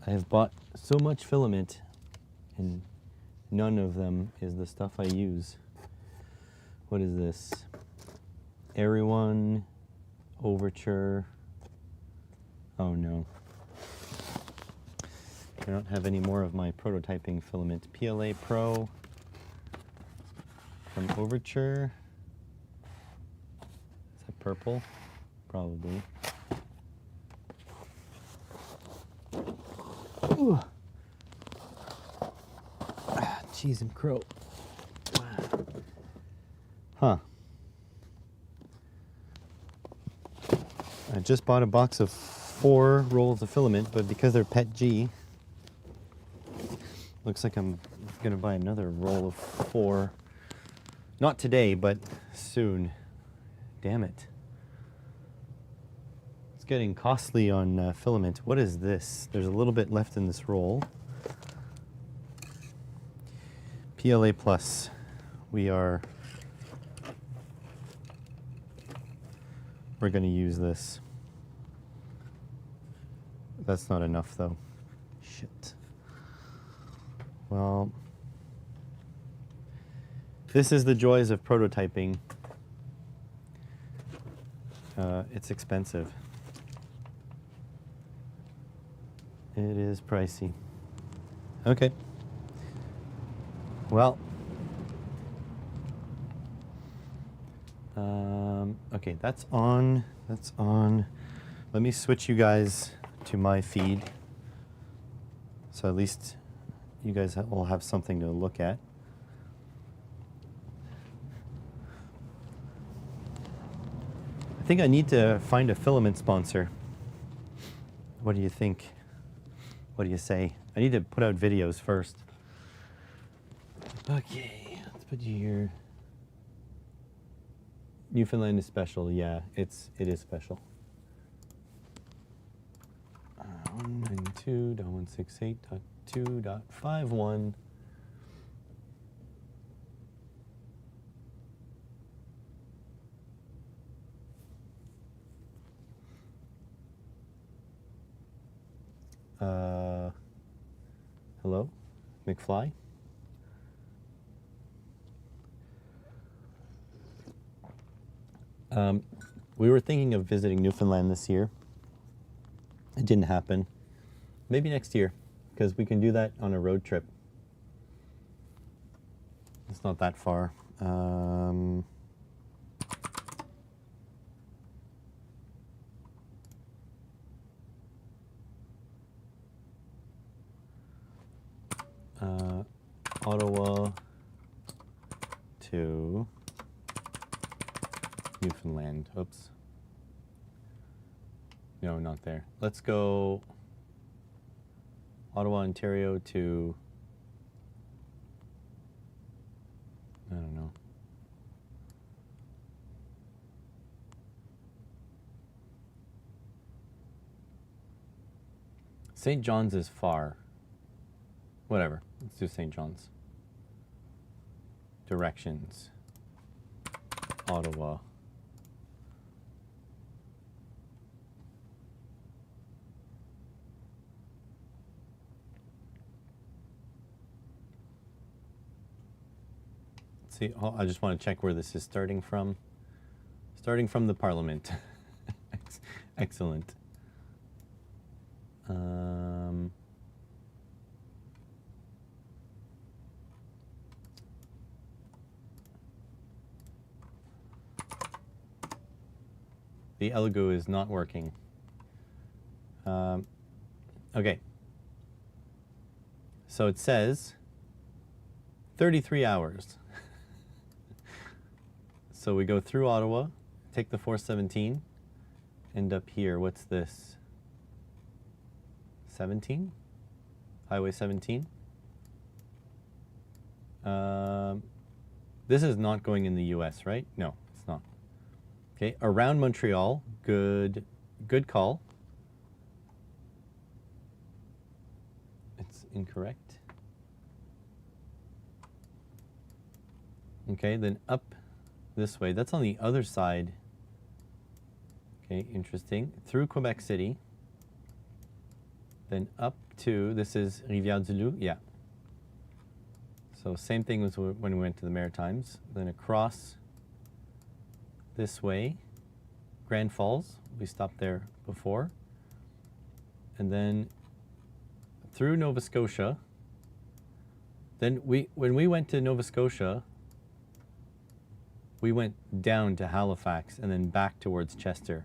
Speaker 1: I have bought so much filament, and none of them is the stuff I use. What is this? Everyone, Overture. Oh no. I don't have any more of my prototyping filament. PLA Pro from Overture. Is that purple? Probably. Ooh. Cheese and crow. Huh. I just bought a box of 4 rolls of filament, but because they're PETG, looks like I'm gonna buy another roll of 4. Not today, but soon. Damn it. It's getting costly on filament. What is this? There's a little bit left in this roll. PLA Plus. We're going to use this. That's not enough though. Shit. Well, This is the joys of prototyping. It's expensive. It is pricey. Okay. Well. Okay, that's on. That's on. Let me switch you guys to my feed. So at least you guys will have something to look at. I think I need to find a filament sponsor. What do you think? What do you say? I need to put out videos first. Okay, let's put you here. Newfoundland is special. Yeah, it is special. 192.168.2.51. Hello, McFly. We were thinking of visiting Newfoundland this year. It didn't happen. Maybe next year, because we can do that on a road trip. It's not that far. Ottawa to Newfoundland. Oops. No, not there. Let's go Ottawa, Ontario to, I don't know. St. John's is far. Whatever. Let's do St. John's. Directions. Ottawa. Let's see, oh, I just want to check where this is starting from. Starting from the Parliament. Excellent. The Elegoo is not working. Okay. So it says 33 hours. So we go through Ottawa, take the 417, end up here. What's this? 17? Highway 17? This is not going in the US, right? No, it's not. Okay, around Montreal, good call. It's incorrect. Okay, then up this way. That's on the other side. Okay, interesting. Through Quebec City. Then up to, this is Rivière-du-Loup, yeah. So same thing as when we went to the Maritimes. Then across this way, Grand Falls, we stopped there before. And then through Nova Scotia. Then when we went to Nova Scotia, we went down to Halifax and then back towards Chester.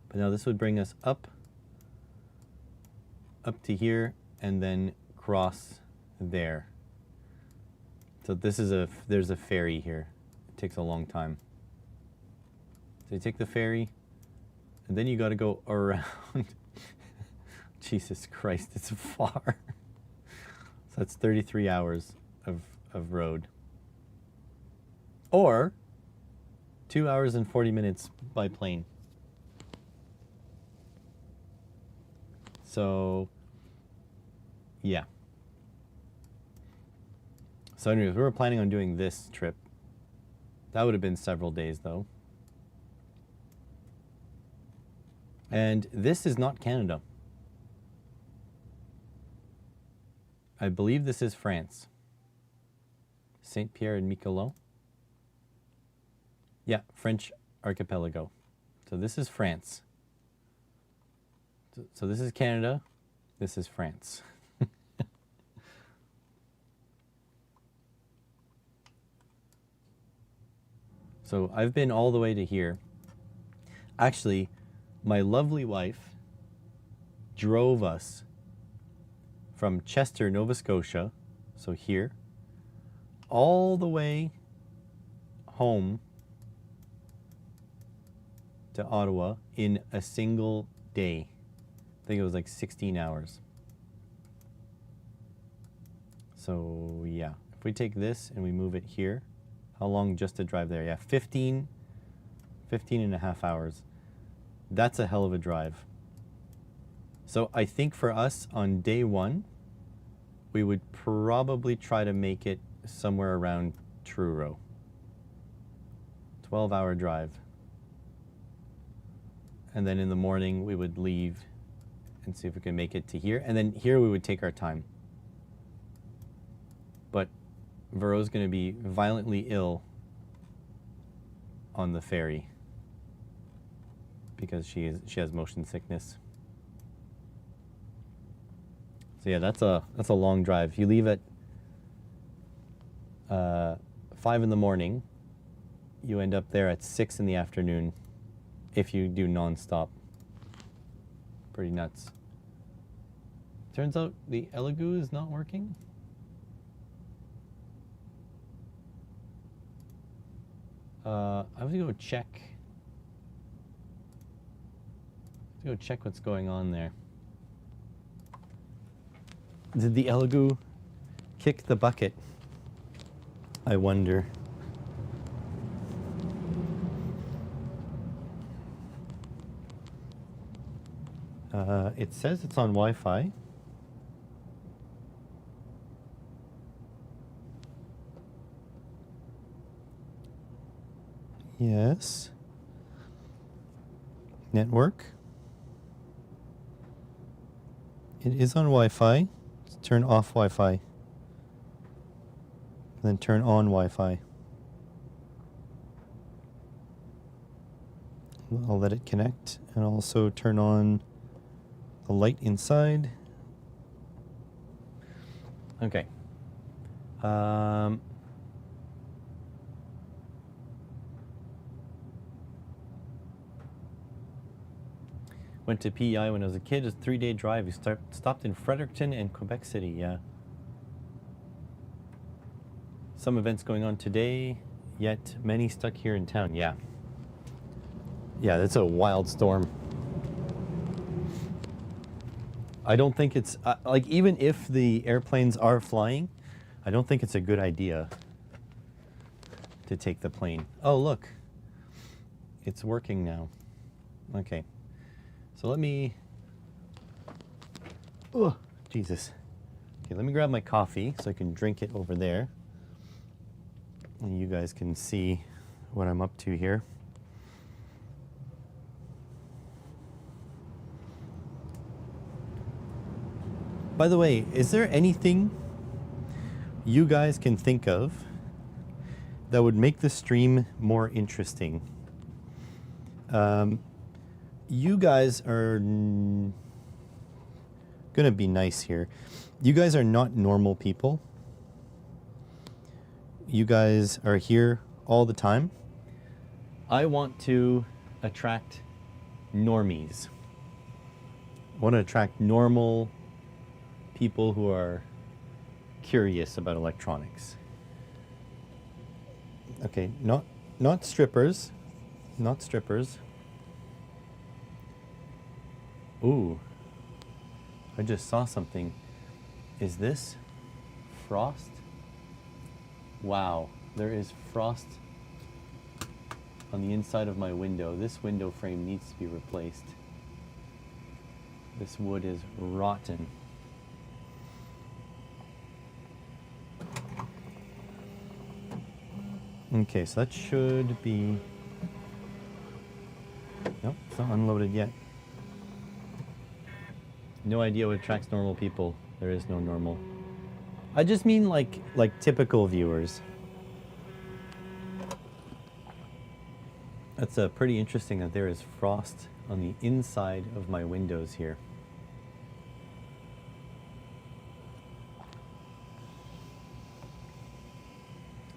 Speaker 1: But now this would bring us up to here and then cross there. So this is there's a ferry here. It takes a long time. So you take the ferry and then you got to go around. Jesus Christ, it's far. So that's 33 hours of road. Or 2 hours and 40 minutes by plane. So, yeah. So anyways, we were planning on doing this trip. That would have been several days though. And this is not Canada. I believe this is France. Saint Pierre and Miquelon. Yeah, French archipelago. So this is France. So this is Canada. This is France. So I've been all the way to here. Actually, my lovely wife drove us from Chester, Nova Scotia, so here, all the way home to Ottawa in a single day. I think it was like 16 hours. So yeah, if we take this and we move it here, how long just to drive there? Yeah, 15 and a half hours. That's a hell of a drive. So I think for us on day one, we would probably try to make it somewhere around Truro. 12-hour drive. And then in the morning, we would leave and see if we can make it to here. And then here we would take our time. But Vero's going to be violently ill on the ferry because she has motion sickness. So yeah, that's a long drive. You leave at 5 in the morning, you end up there at 6 in the afternoon if you do non-stop. Pretty nuts. Turns out the Elegoo is not working. I have to go check. Let's go check what's going on there. Did the Elegoo kick the bucket? I wonder. It says it's on Wi-Fi. Yes. Network. It is on Wi-Fi. Let's turn off Wi-Fi. And then turn on Wi-Fi. I'll let it connect and also turn on the light inside. Okay. Went to PEI when I was a kid. It was a 3-day drive. We stopped in Fredericton and Quebec City, yeah. Some events going on today, yet many stuck here in town, yeah. Yeah, that's a wild storm. I don't think it's, like, even if the airplanes are flying, I don't think it's a good idea to take the plane. Oh, look. It's working now. Okay. So let me, oh, Jesus. Okay, let me grab my coffee so I can drink it over there. And you guys can see what I'm up to here. By the way, is there anything you guys can think of that would make the stream more interesting? You guys are gonna be nice here. You guys are not normal people. You guys are here all the time. I want to attract normies. I want to attract normal people who are curious about electronics. Okay, not strippers. Not strippers. Ooh, I just saw something. Is this frost? Wow, there is frost on the inside of my window. This window frame needs to be replaced. This wood is rotten. Okay, so that should be... Nope, it's not unloaded yet. No idea what attracts normal people. There is no normal. I just mean like typical viewers. That's pretty interesting that there is frost on the inside of my windows here.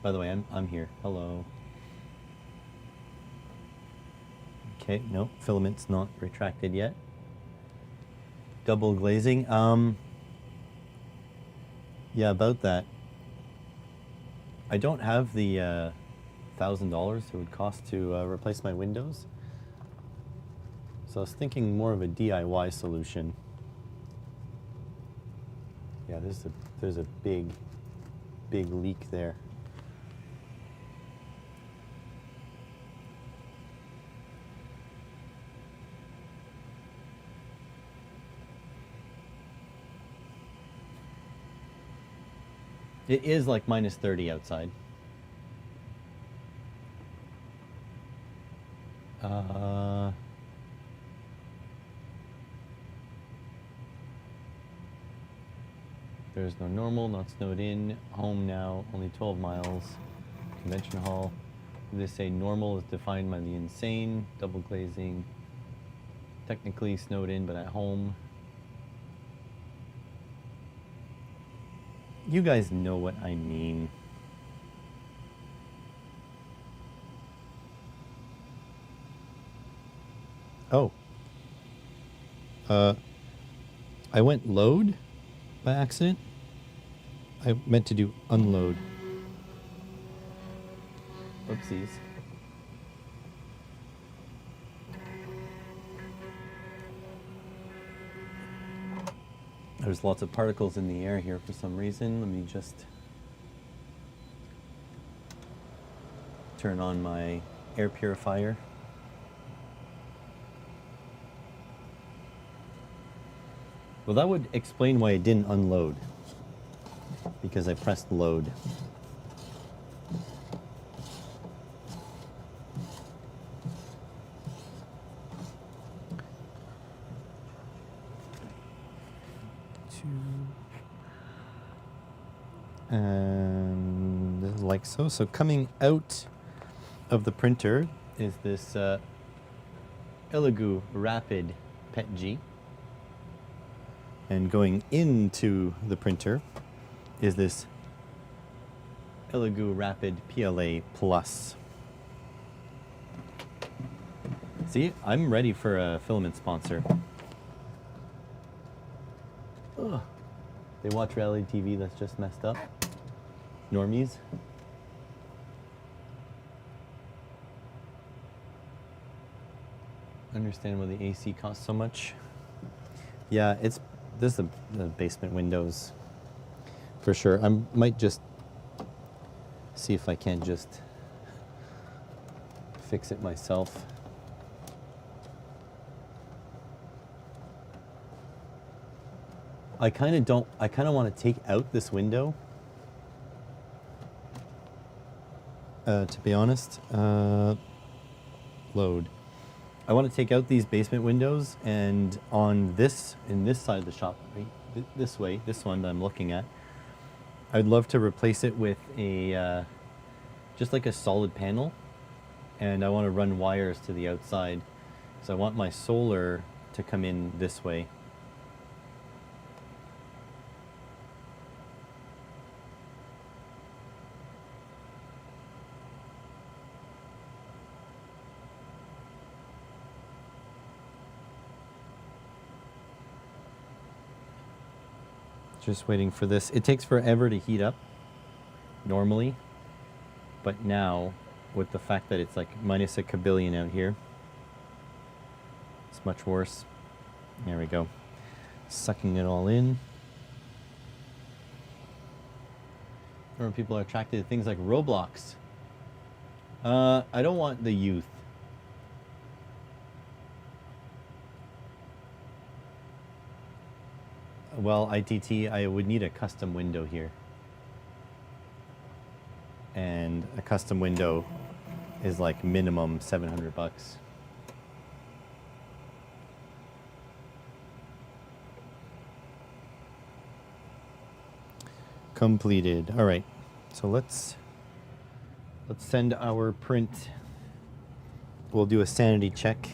Speaker 1: By the way, I'm here. Hello. Okay, no, filament's not retracted yet. Double glazing. Yeah, about that. I don't have the $1,000 it would cost to replace my windows. So I was thinking more of a DIY solution. Yeah, there's a big leak there. It is like minus 30 outside. There's no normal, not snowed in. Home now, only 12 miles. Convention hall. They say normal is defined by the insane. Double glazing. Technically snowed in, but at home. You guys know what I mean. Oh. I went load by accident. I meant to do unload. Oopsies. There's lots of particles in the air here for some reason. Let me just turn on my air purifier. Well, that would explain why it didn't unload. Because I pressed load. And like so. So coming out of the printer is this Elegoo Rapid PET G. And going into the printer is this Elegoo Rapid PLA Plus. See, I'm ready for a filament sponsor. Ugh. They watch reality TV that's just messed up. Normies. Understand why the AC costs so much. Yeah, this is the basement windows for sure. I might just see if I can just fix it myself. I kind of want to take out this window. To be honest, load. I want to take out these basement windows, and in this side of the shop, right, this way, this one that I'm looking at, I'd love to replace it with a just like a solid panel, and I want to run wires to the outside. So I want my solar to come in this way. Just waiting for this. It takes forever to heat up normally, but now with the fact that it's like minus a kabillion out here, it's much worse. There we go. Sucking it all in. Or people are attracted to things like Roblox. I don't want the youth. Well, ITT, I would need a custom window here. And a custom window is like minimum $700. Completed. All right. So let's send our print we'll do a sanity check.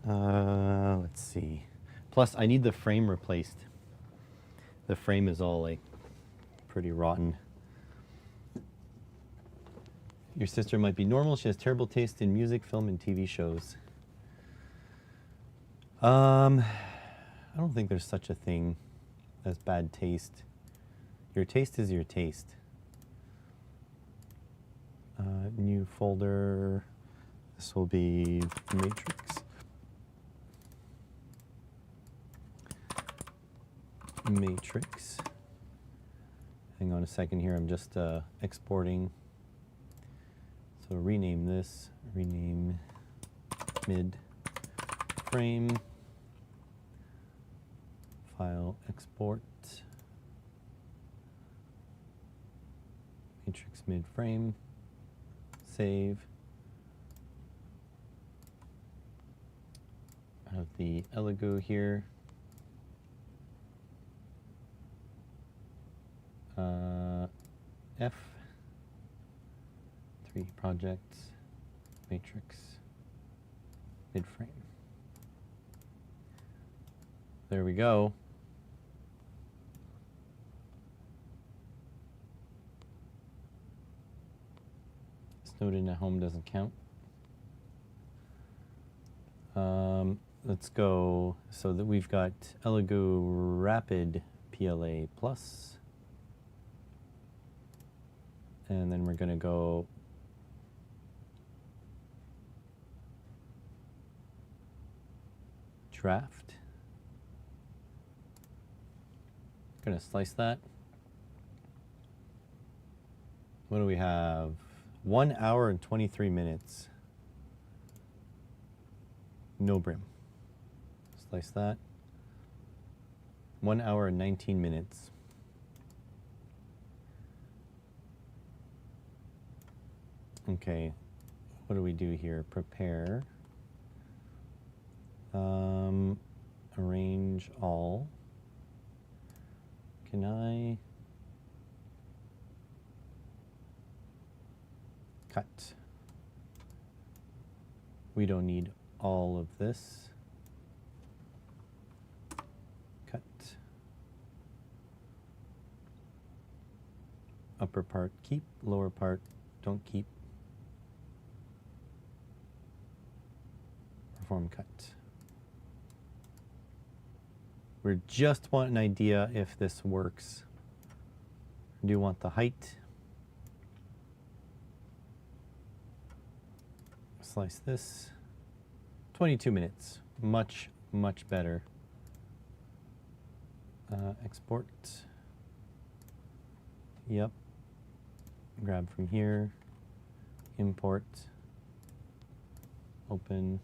Speaker 1: Let's see. Plus, I need the frame replaced. The frame is all like pretty rotten. Your sister might be normal. She has terrible taste in music, film, and TV shows. I don't think there's such a thing as bad taste. Your taste is your taste. New folder. This will be Matrix. Matrix. Hang on a second here. I'm just exporting. So rename this. Rename mid frame. File export. Matrix mid frame. Save. I have the Elegoo here. F. 3 projects. Matrix. Mid frame. There we go. Snowden at home doesn't count. Let's go so that we've got Elegoo Rapid PLA Plus. And then we're going to go draft. Going to slice that. What do we have? 1 hour and 23 minutes. No brim. Slice that. 1 hour and 19 minutes. Okay, what do we do here? Prepare. Arrange all. Can I cut? We don't need all of this. Cut. Upper part keep, lower part don't keep. Perform cut. We just want an idea if this works. I do want the height. Slice this. 22 minutes. Much, much better. Export. Yep. Grab from here. Import. Open.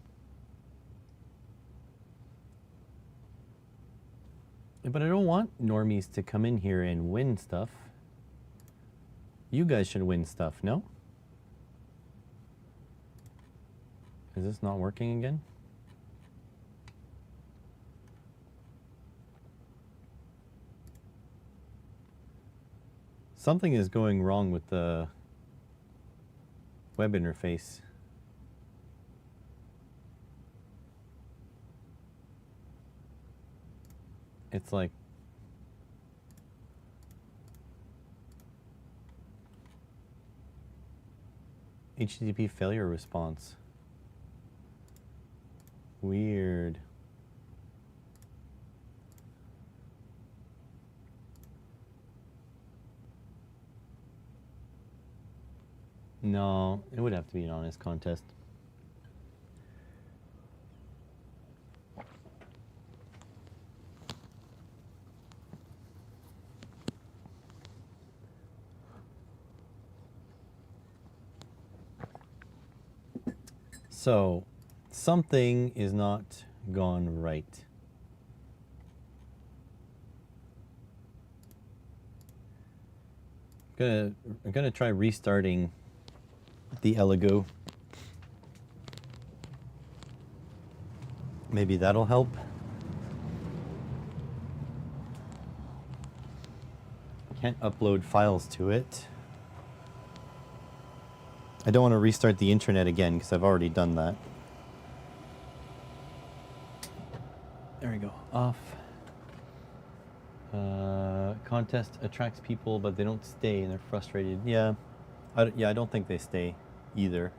Speaker 1: But I don't want normies to come in here and win stuff. You guys should win stuff, no? Is this not working again? Something is going wrong with the web interface. It's like HTTP failure response. Weird. No, it would have to be an honest contest. So, something is not gone right. I'm gonna try restarting the Elegoo. Maybe that'll help. Can't upload files to it. I don't want to restart the internet again because I've already done that. There we go. Off. Contest attracts people, but they don't stay, and they're frustrated. Yeah, I don't think they stay either.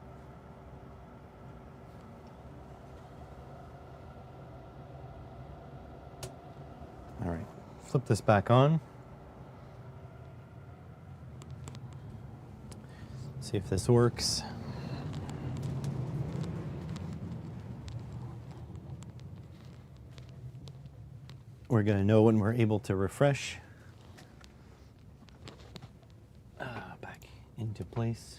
Speaker 1: All right, flip this back on. See if this works. We're going to know when we're able to refresh. Back into place.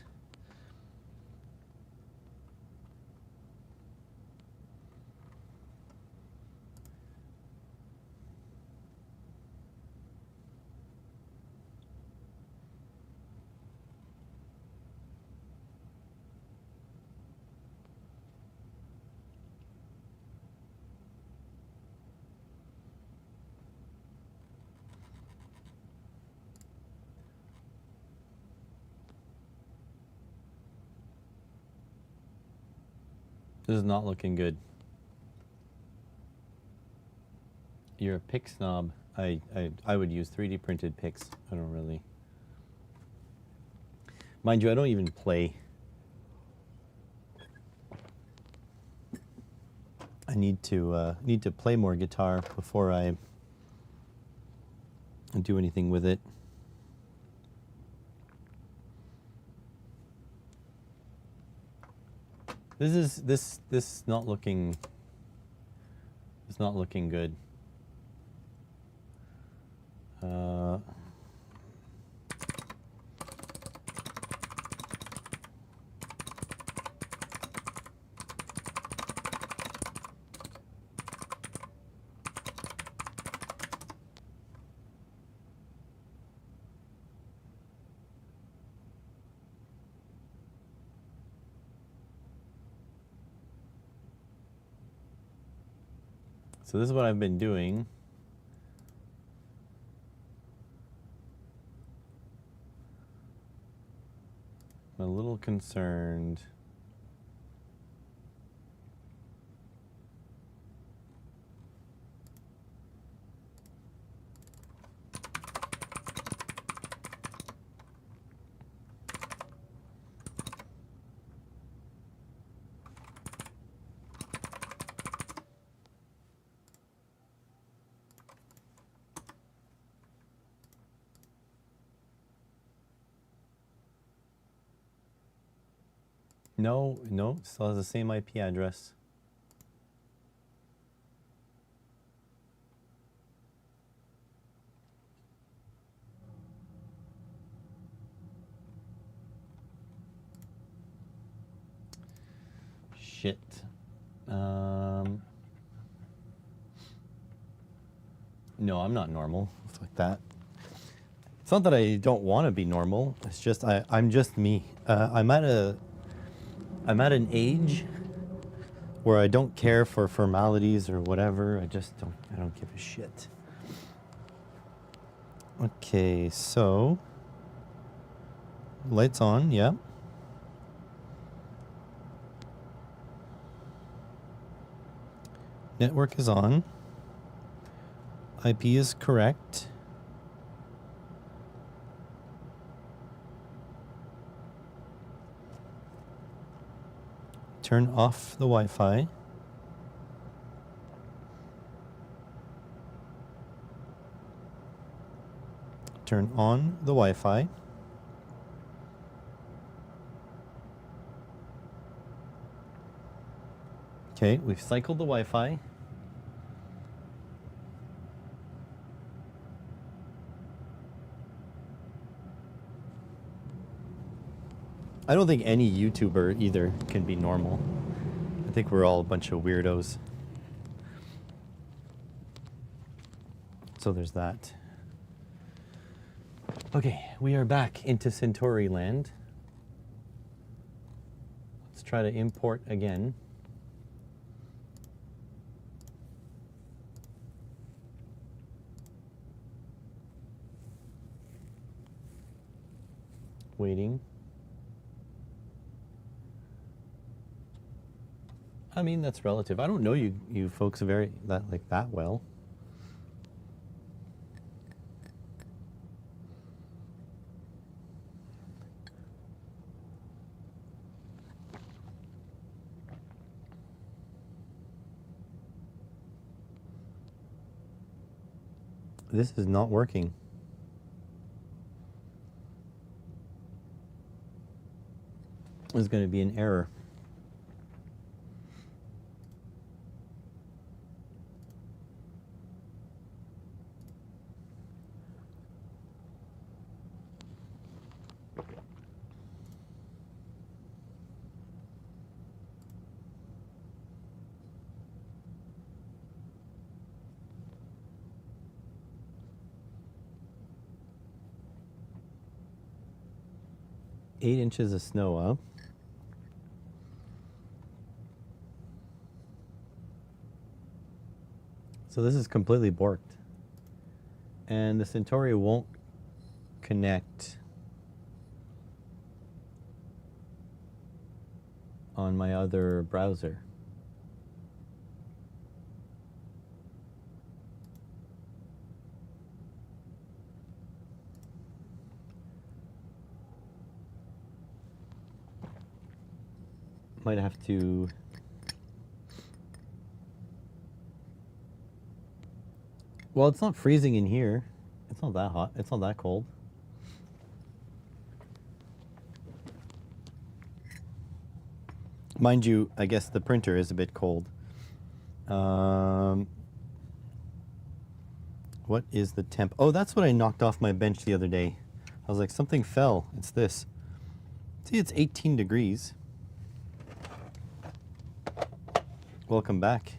Speaker 1: This is not looking good. You're a pick snob. I would use 3D printed picks. I don't really. Mind you, I don't even play. I need to play more guitar before I do anything with it. This not looking. It's not looking good. So this is what I've been doing. I'm a little concerned. No, still has the same IP address. Shit. No, I'm not normal. It's like that. It's not that I don't want to be normal. It's just I'm just me. I'm at an age where I don't care for formalities or whatever. I don't give a shit. Okay, so lights on, yeah. Network is on. IP is correct. Turn off the Wi-Fi. Turn on the Wi-Fi. Okay, we've cycled the Wi-Fi. I don't think any YouTuber either can be normal. I think we're all a bunch of weirdos. So there's that. Okay, we are back into Centauri land. Let's try to import again. waiting. I mean, that's relative. I don't know you folks that well. This is not working. There's going to be an error. Eight inches of snow up. So this is completely borked. And the Centauri won't connect on my other browser. Might have to well, it's not freezing in here. It's not that hot. It's not that cold. Mind you, I guess the printer is a bit cold. What is the temp? Oh, that's what I knocked off my bench the other day. I was like, something fell. It's this. See, it's 18 degrees. Welcome back.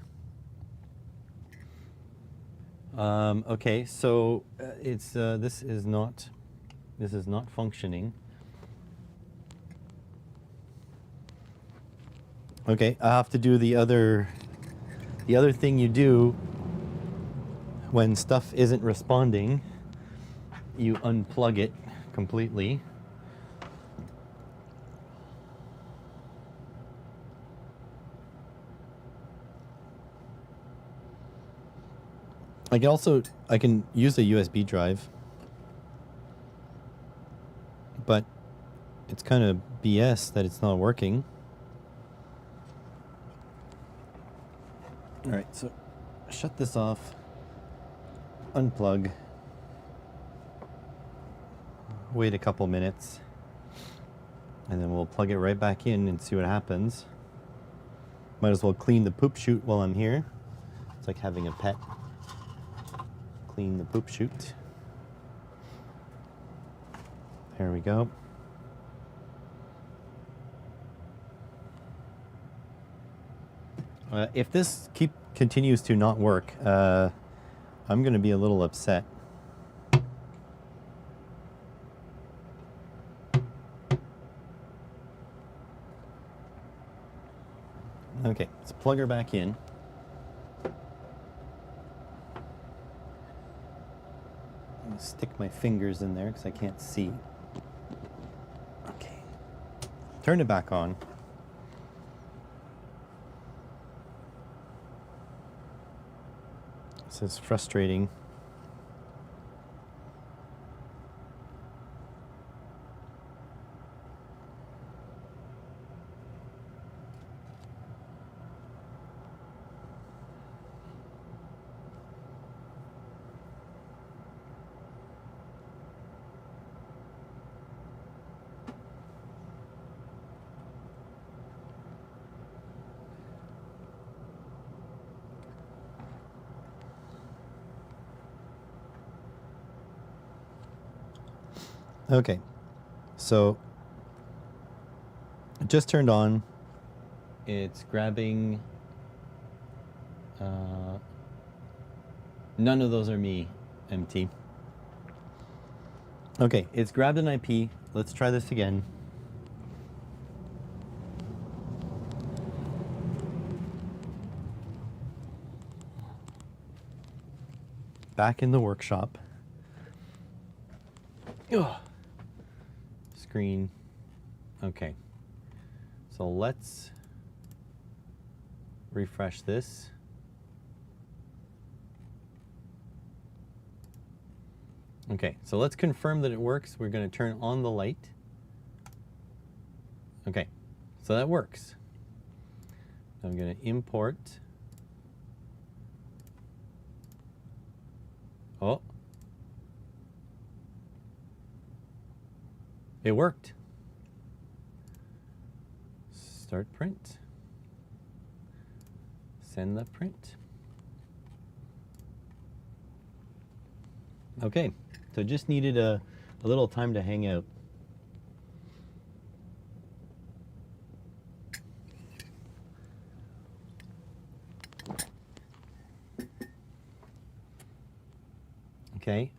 Speaker 1: Okay, so it's this is not functioning. Okay, I have to do the other thing you do when stuff isn't responding. You unplug it completely. I can use a USB drive, but it's kind of BS that it's not working. All right, so shut this off, unplug, wait a couple minutes, and then we'll plug it right back in and see what happens. Might as well clean the poop chute while I'm here. It's like having a pet. Clean the poop chute. There we go. If this continues to not work, I'm going to be a little upset. Okay, let's plug her back in. I'm going to stick my fingers in there because I can't see. Okay. Turn it back on. This is frustrating. Okay, so it just turned on. It's grabbing. None of those are me, MT. Okay, it's grabbed an IP. Let's try this again. Back in the workshop. Ugh. screen. Okay. So let's refresh this. Okay, so let's confirm that it works. We're going to turn on the light. Okay, so that works. I'm going to import. Oh. It worked. Start print. Send the print. Okay, so just needed a little time to hang out. Okay.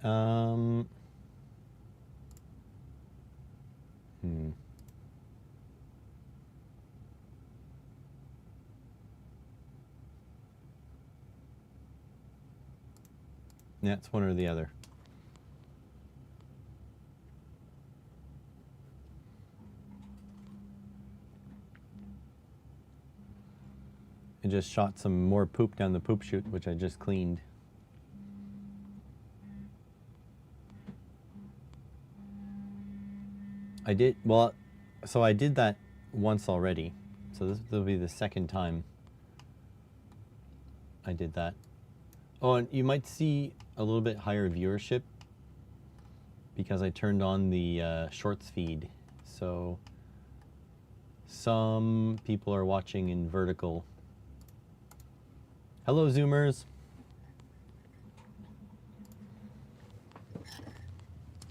Speaker 1: Yeah, it's one or the other. I just shot some more poop down the poop chute, which I just cleaned. I did, well, so I did that once already. So this will be the second time I did that. Oh, and you might see a little bit higher viewership because I turned on the shorts feed. So some people are watching in vertical. Hello, Zoomers.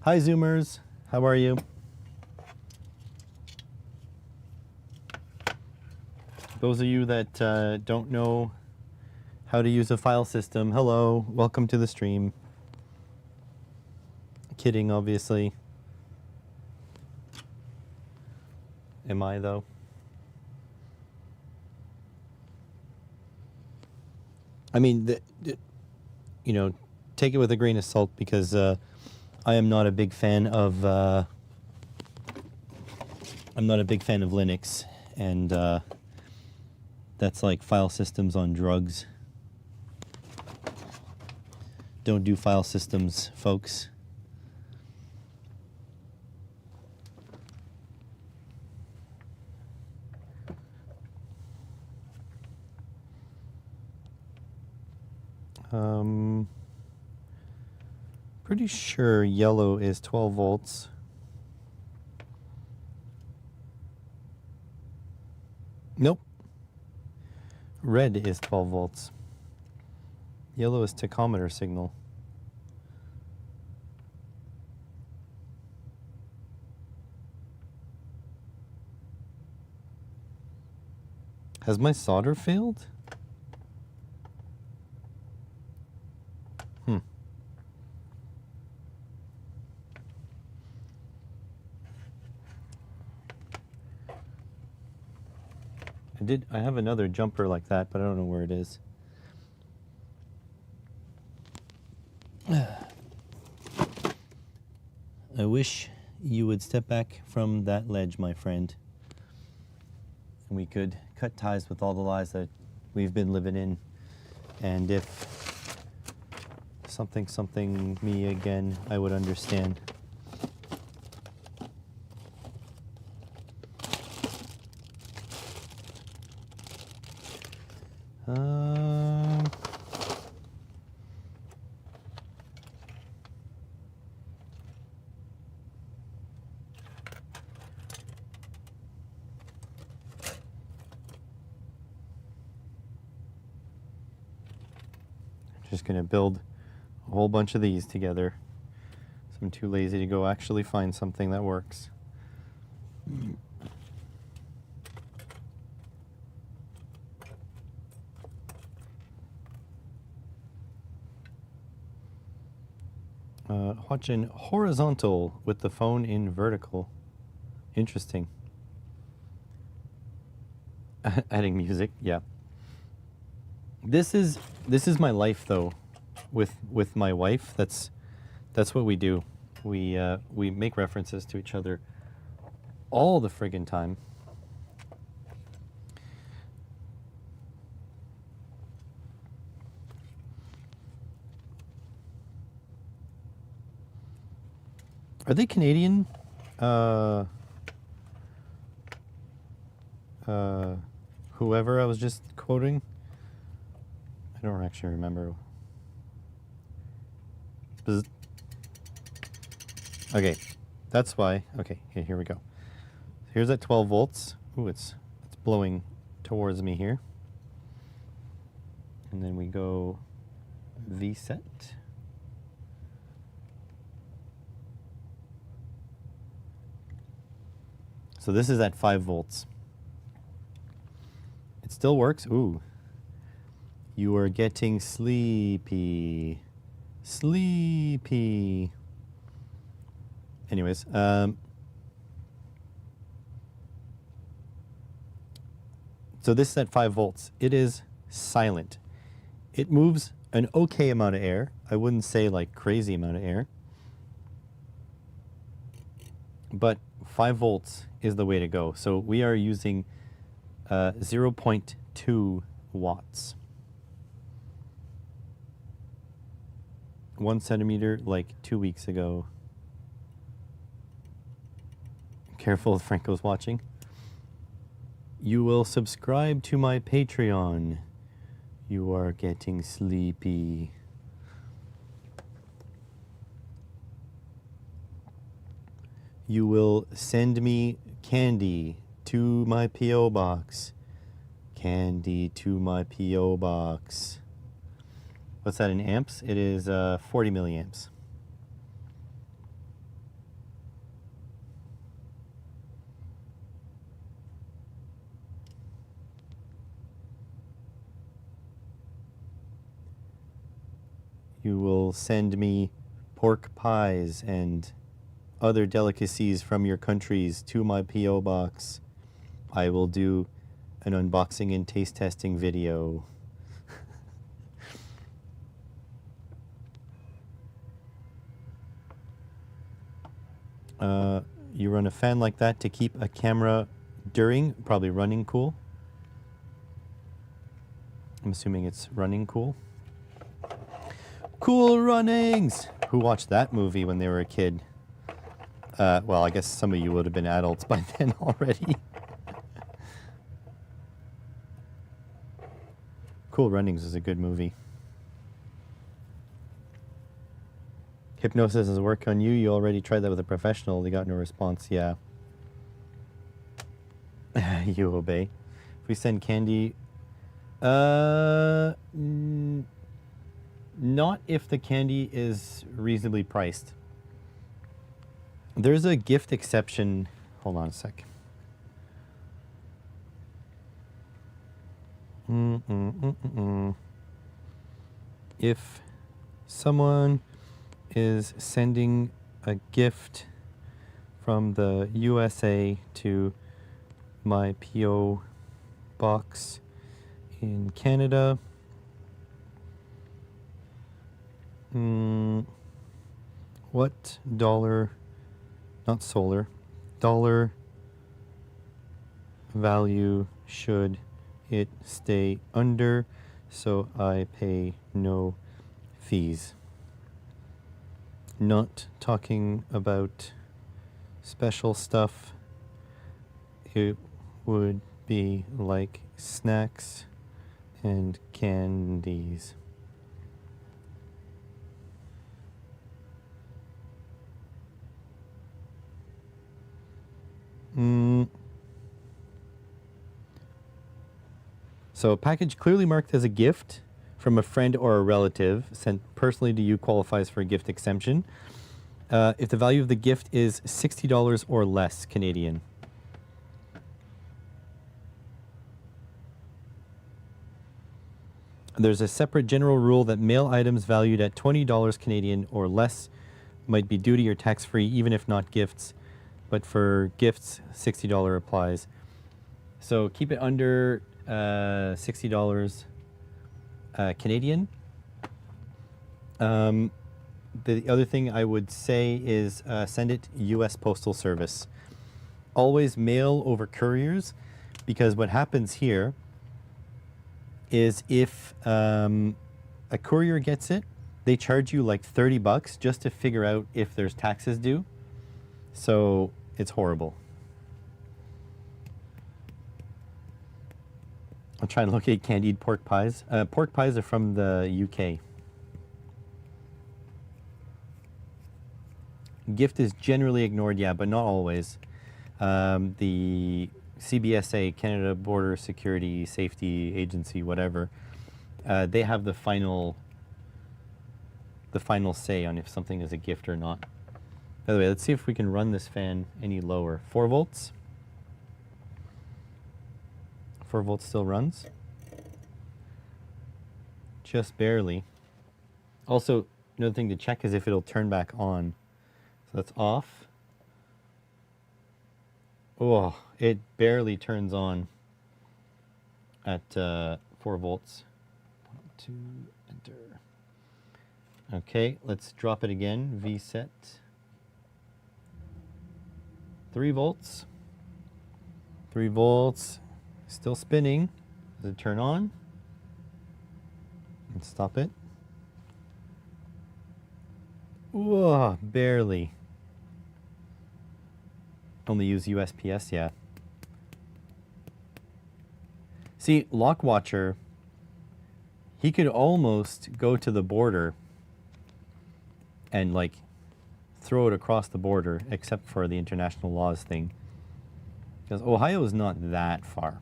Speaker 1: Hi, Zoomers. How are you? Those of you that don't know how to use a file system, hello, welcome to the stream. Kidding, obviously. Am I, though? I mean, you know, take it with a grain of salt because I am not a big fan of Linux, and that's like file systems on drugs. Don't do file systems, folks. Pretty sure yellow is 12 volts. Nope. Red is 12 volts. Yellow is tachometer signal. Has my solder failed? I have another jumper like that, but I don't know where it is. I wish you would step back from that ledge, my friend. And we could cut ties with all the lies that we've been living in. And if something me again, I would understand. Just gonna build a whole bunch of these together. So I'm too lazy to go actually find something that works. Watching horizontal with the phone in vertical. Interesting. Adding music, yeah. This is my life though, with my wife. That's what we do. We make references to each other all the friggin' time. Are they Canadian? Whoever I was just quoting? I don't actually remember. Okay, that's why. Okay, here we go. Here's at 12 volts. Ooh, it's blowing towards me here. And then we go V set. So this is at 5 volts. It still works. Ooh. You are getting sleepy. Sleepy. Anyways, so this is at 5 volts. It is silent. It moves an okay amount of air. I wouldn't say like crazy amount of air. But 5 volts is the way to go. So we are using 0.2 watts. 1 centimeter like 2 weeks ago. Careful, Franco's watching. You will subscribe to my Patreon. You are getting sleepy. You will send me candy to my P.O. box. Candy to my P.O. box. What's that in amps? It is 40 milliamps. You will send me pork pies and other delicacies from your countries to my P.O. box. I will do an unboxing and taste testing video. You run a fan like that to keep a camera during, probably running cool. I'm assuming it's running cool. Cool Runnings! Who watched that movie when they were a kid? Well, I guess some of you would have been adults by then already. Cool Runnings is a good movie. Hypnosis has worked on you. You already tried that with a professional. They got no response. Yeah. You obey. If we send candy... not if the candy is reasonably priced. There's a gift exception. Hold on a sec. If someone is sending a gift from the USA to my P.O. box in Canada, what dollar, not solar, dollar value should it stay under so I pay no fees? Not talking about special stuff. It would be like snacks and candies. So a package clearly marked as a gift from a friend or a relative sent personally to you qualifies for a gift exemption. If the value of the gift is $60 or less Canadian. There's a separate general rule that mail items valued at $20 Canadian or less might be duty or tax-free even if not gifts, but for gifts, $60 applies. So keep it under $60 Canadian. The other thing I would say is send it U.S. Postal Service. always mail over couriers, because what happens here is if a courier gets it, they charge you like $30 just to figure out if there's taxes due. So it's horrible. I'll try and locate candied pork pies. Pork pies are from the UK. Gift is generally ignored, yeah, but not always. The CBSA, Canada Border Security Safety Agency, whatever, they have the final say on if something is a gift or not. By the way, let's see if we can run this fan any lower. 4 volts. 4 volts still runs. Just barely. Also, another thing to check is if it'll turn back on. So that's off. Oh, it barely turns on at 4 volts. 1, 2, enter. Okay, let's drop it again. V set. 3 volts. 3 volts. Still spinning. Does it turn on? Let's stop it. Whoa, barely. Only use USPS, yeah. See, Lockwatcher, he could almost go to the border and like throw it across the border, except for the international laws thing. Because Ohio is not that far.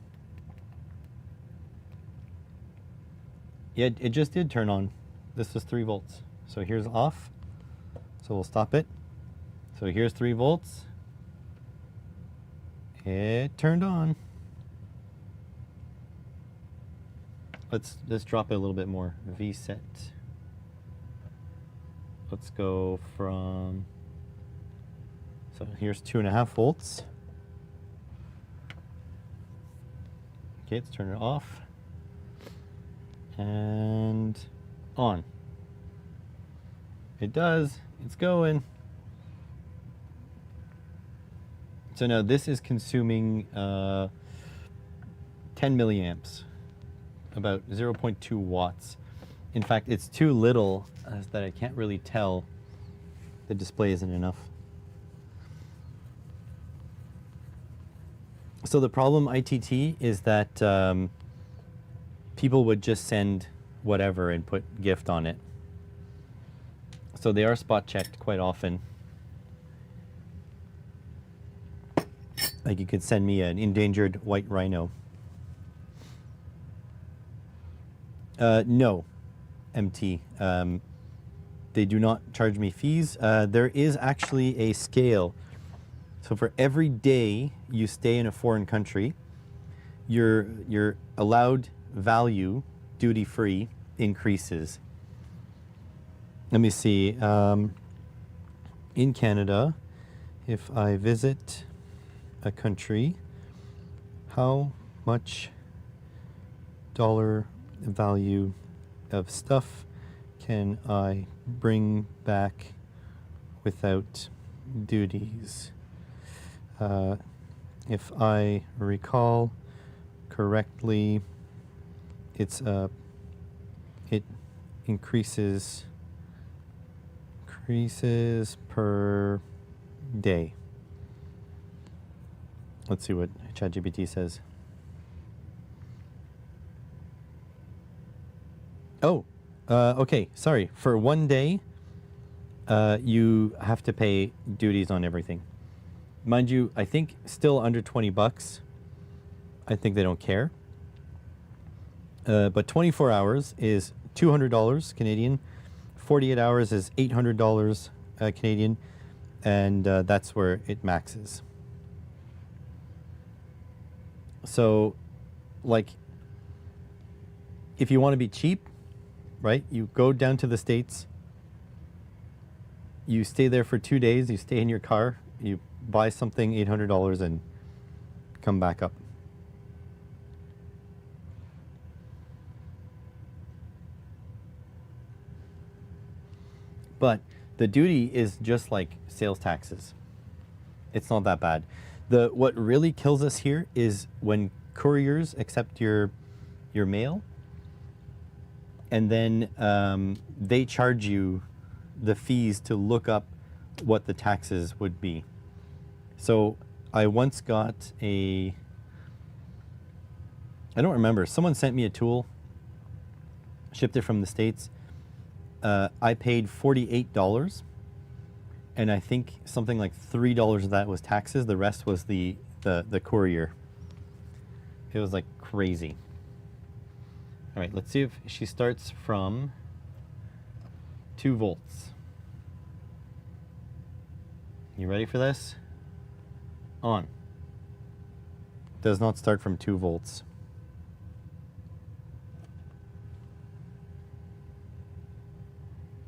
Speaker 1: Yeah, it just did turn on. This was 3 volts. So here's off. So we'll stop it. So here's 3 volts. It turned on. Let's drop it a little bit more. V set. Let's go from, so here's 2.5 volts. Okay, let's turn it off. And on. It does. It's going. So now this is consuming 10 milliamps, about 0.2 watts. In fact, it's too little that I can't really tell. The display isn't enough. So the problem, ITT, is that people would just send whatever and put gift on it. So they are spot checked quite often. Like you could send me an endangered white rhino. No, MT. They do not charge me fees. There is actually a scale. So for every day you stay in a foreign country, your allowed value, duty-free, increases. Let me see. In Canada, if I visit a country, how much dollar value of stuff can I bring back without duties? If I recall correctly, it increases per day. Let's see what ChatGPT says. Oh, okay, sorry. For 1 day, you have to pay duties on everything. Mind you, I think still under $20. I think they don't care. But 24 hours is $200 Canadian. 48 hours is $800 Canadian. And that's where it maxes. So, like, if you want to be cheap, right, you go down to the States, you stay there for 2 days, you stay in your car, you buy something, $800, and come back up. But the duty is just like sales taxes. It's not that bad. What really kills us here is when couriers accept your mail, and then they charge you the fees to look up what the taxes would be. So I once got I don't remember, someone sent me a tool, shipped it from the States. I paid $48, and I think something like $3 of that was taxes. The rest was the courier. It was like crazy. All right, let's see if she starts from 2 volts. You ready for this? On. Does not start from 2 volts.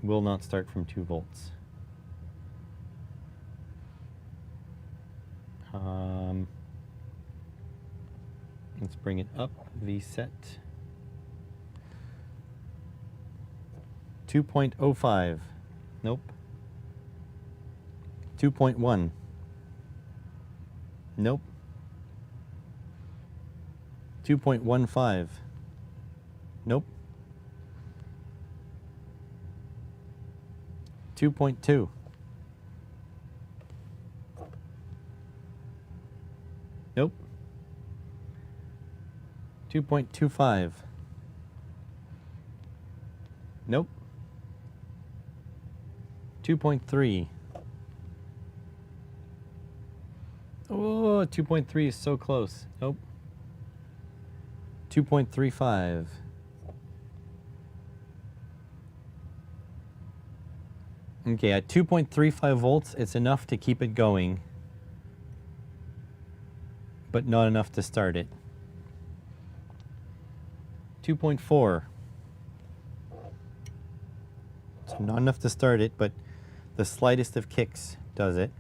Speaker 1: Will not start from 2 volts. Let's bring it up. V-set. 2.05. Nope. 2.1. Nope. 2.15. Nope. 2.2. Nope. 2.25. Nope. 2.3. Oh, 2.3 is so close. Nope. 2.35. Okay, at 2.35 volts, it's enough to keep it going, but not enough to start it. 2.4. So not enough to start it, but the slightest of kicks does it.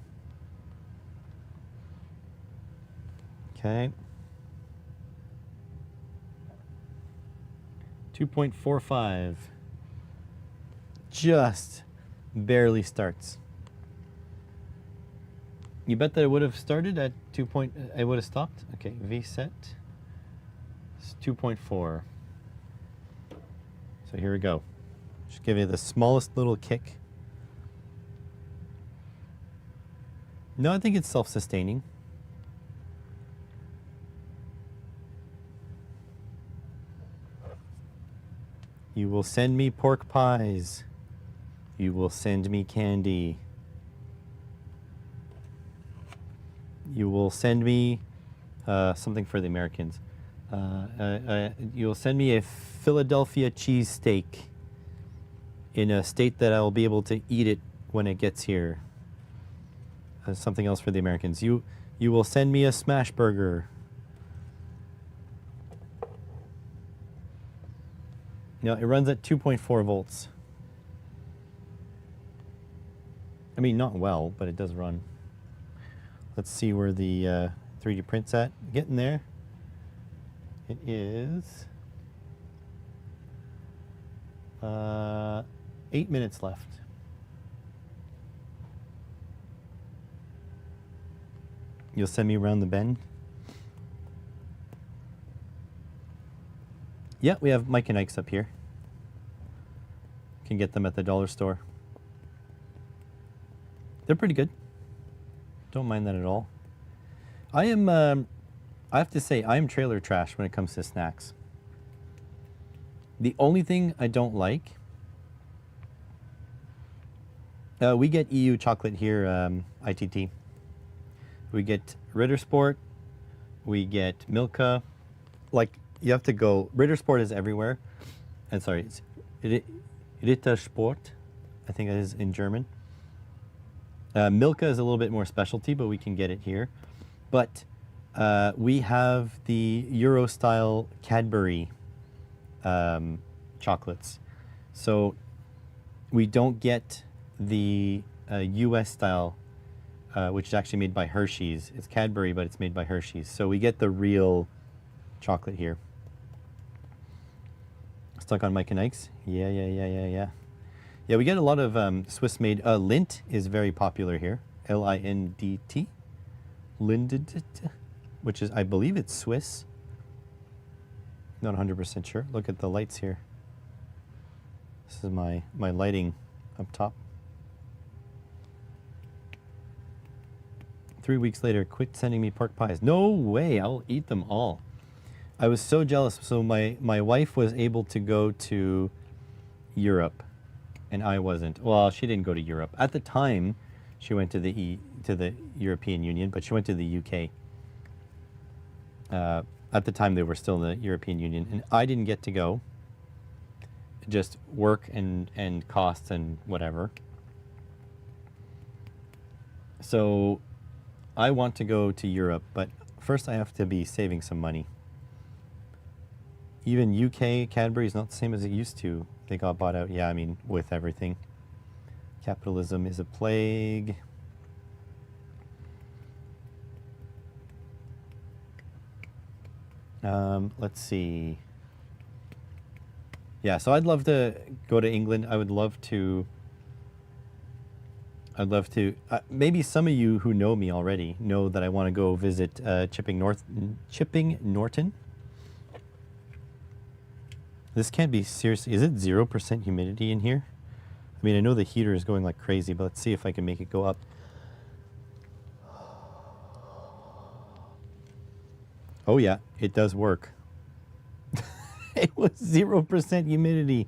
Speaker 1: Okay. 2.45. Just barely starts. You bet that it would have started at 2. It would have stopped? Okay, V set. It's 2.4. So here we go. Just give you the smallest little kick. No, I think it's self-sustaining. You will send me pork pies. You will send me candy. You will send me something for the Americans. You'll send me a Philadelphia cheesesteak in a state that I will be able to eat it when it gets here. Something else for the Americans. You will send me a smash burger. No, it runs at 2.4 volts. I mean, not well, but it does run. Let's see where the 3D print's at. Getting there. It is 8 minutes left. You'll send me around the bend? Yeah, we have Mike and Ike's up here. Can get them at the dollar store. They're pretty good. Don't mind that at all. I have to say, I am trailer trash when it comes to snacks. The only thing I don't like, we get EU chocolate here, ITT. We get Ritter Sport, we get Milka. Like, you have to go, Ritter Sport is everywhere. And sorry, it's Ritter Sport, I think it is in German. Milka is a little bit more specialty, but we can get it here. But we have the Euro-style Cadbury chocolates. So we don't get the US style, which is actually made by Hershey's. It's Cadbury, but it's made by Hershey's. So we get the real chocolate here. Stuck on Mike and Ike's? Yeah. Yeah, we get a lot of Swiss-made. Lindt is very popular here. L-I-N-D-T. Lindt, which is, I believe it's Swiss. Not 100% sure. Look at the lights here. This is my lighting up top. 3 weeks later, quit sending me pork pies. No way, I'll eat them all. I was so jealous. So my wife was able to go to Europe, and I wasn't. Well, she didn't go to Europe. At the time, she went to the European Union, but she went to the UK. At the time, they were still in the European Union, and I didn't get to go. Just work and costs and whatever. So I want to go to Europe, but first I have to be saving some money. Even UK Cadbury is not the same as it used to. They got bought out. Yeah, I mean, with everything. Capitalism is a plague. Let's see. Yeah, so I'd love to go to England. I would love to. I'd love to. Maybe some of you who know me already know that I want to go visit Chipping Norton. This can't be serious. Is it 0% humidity in here? I mean, I know the heater is going like crazy, but let's see if I can make it go up. Oh yeah, it does work. It was 0% humidity.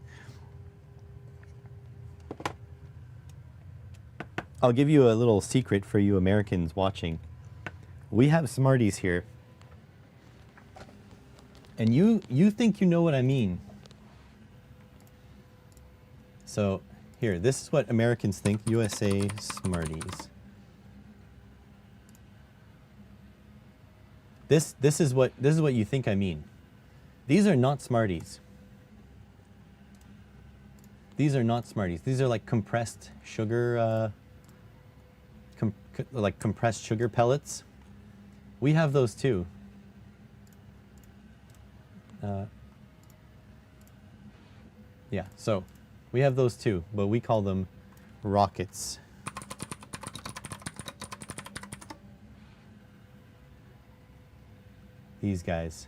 Speaker 1: I'll give you a little secret for you Americans watching. We have Smarties here. And you think you know what I mean. So here, this is what Americans think. USA Smarties. This is what you think I mean. These are not Smarties. These are not Smarties. These are like compressed sugar, like compressed sugar pellets. We have those too. Yeah, so we have those too, but we call them rockets. These guys.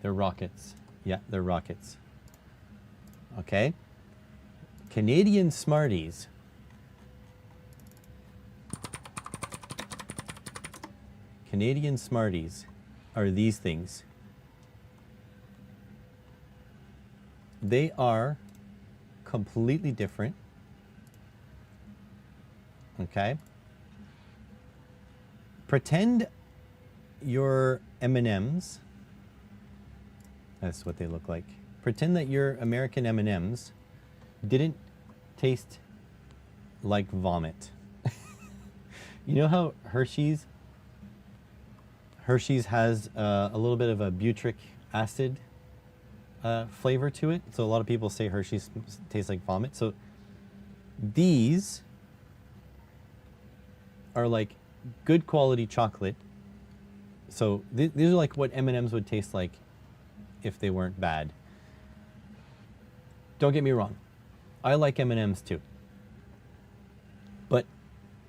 Speaker 1: They're rockets. Yeah, they're rockets. Okay. Canadian Smarties. Canadian Smarties are these things. They are completely different. Okay. Pretend your M&Ms. That's what they look like. Pretend that your American M&Ms didn't taste like vomit. You know how Hershey's has a little bit of a butyric acid flavor to it. So a lot of people say Hershey's tastes like vomit. So these are like good quality chocolate. So these are like what M&Ms would taste like if they weren't bad. Don't get me wrong. I like M&Ms too. But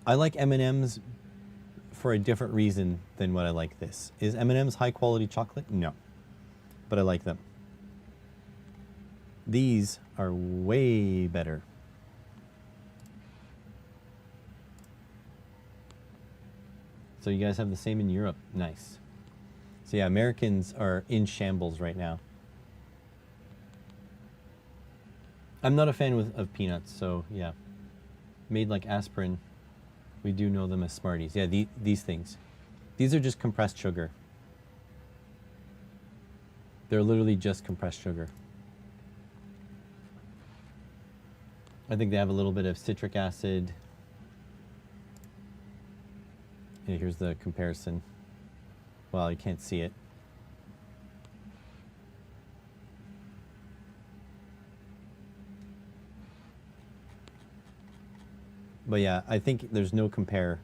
Speaker 1: I like M&Ms for a different reason than what I like this. Is M&M's high quality chocolate? No. But I like them. These are way better. So you guys have the same in Europe. Nice. So yeah, Americans are in shambles right now. I'm not a fan of peanuts, so yeah. Made like aspirin. We do know them as Smarties. Yeah, these things. These are just compressed sugar. They're literally just compressed sugar. I think they have a little bit of citric acid. Yeah, here's the comparison. Well, you can't see it. But yeah, I think there's no compare.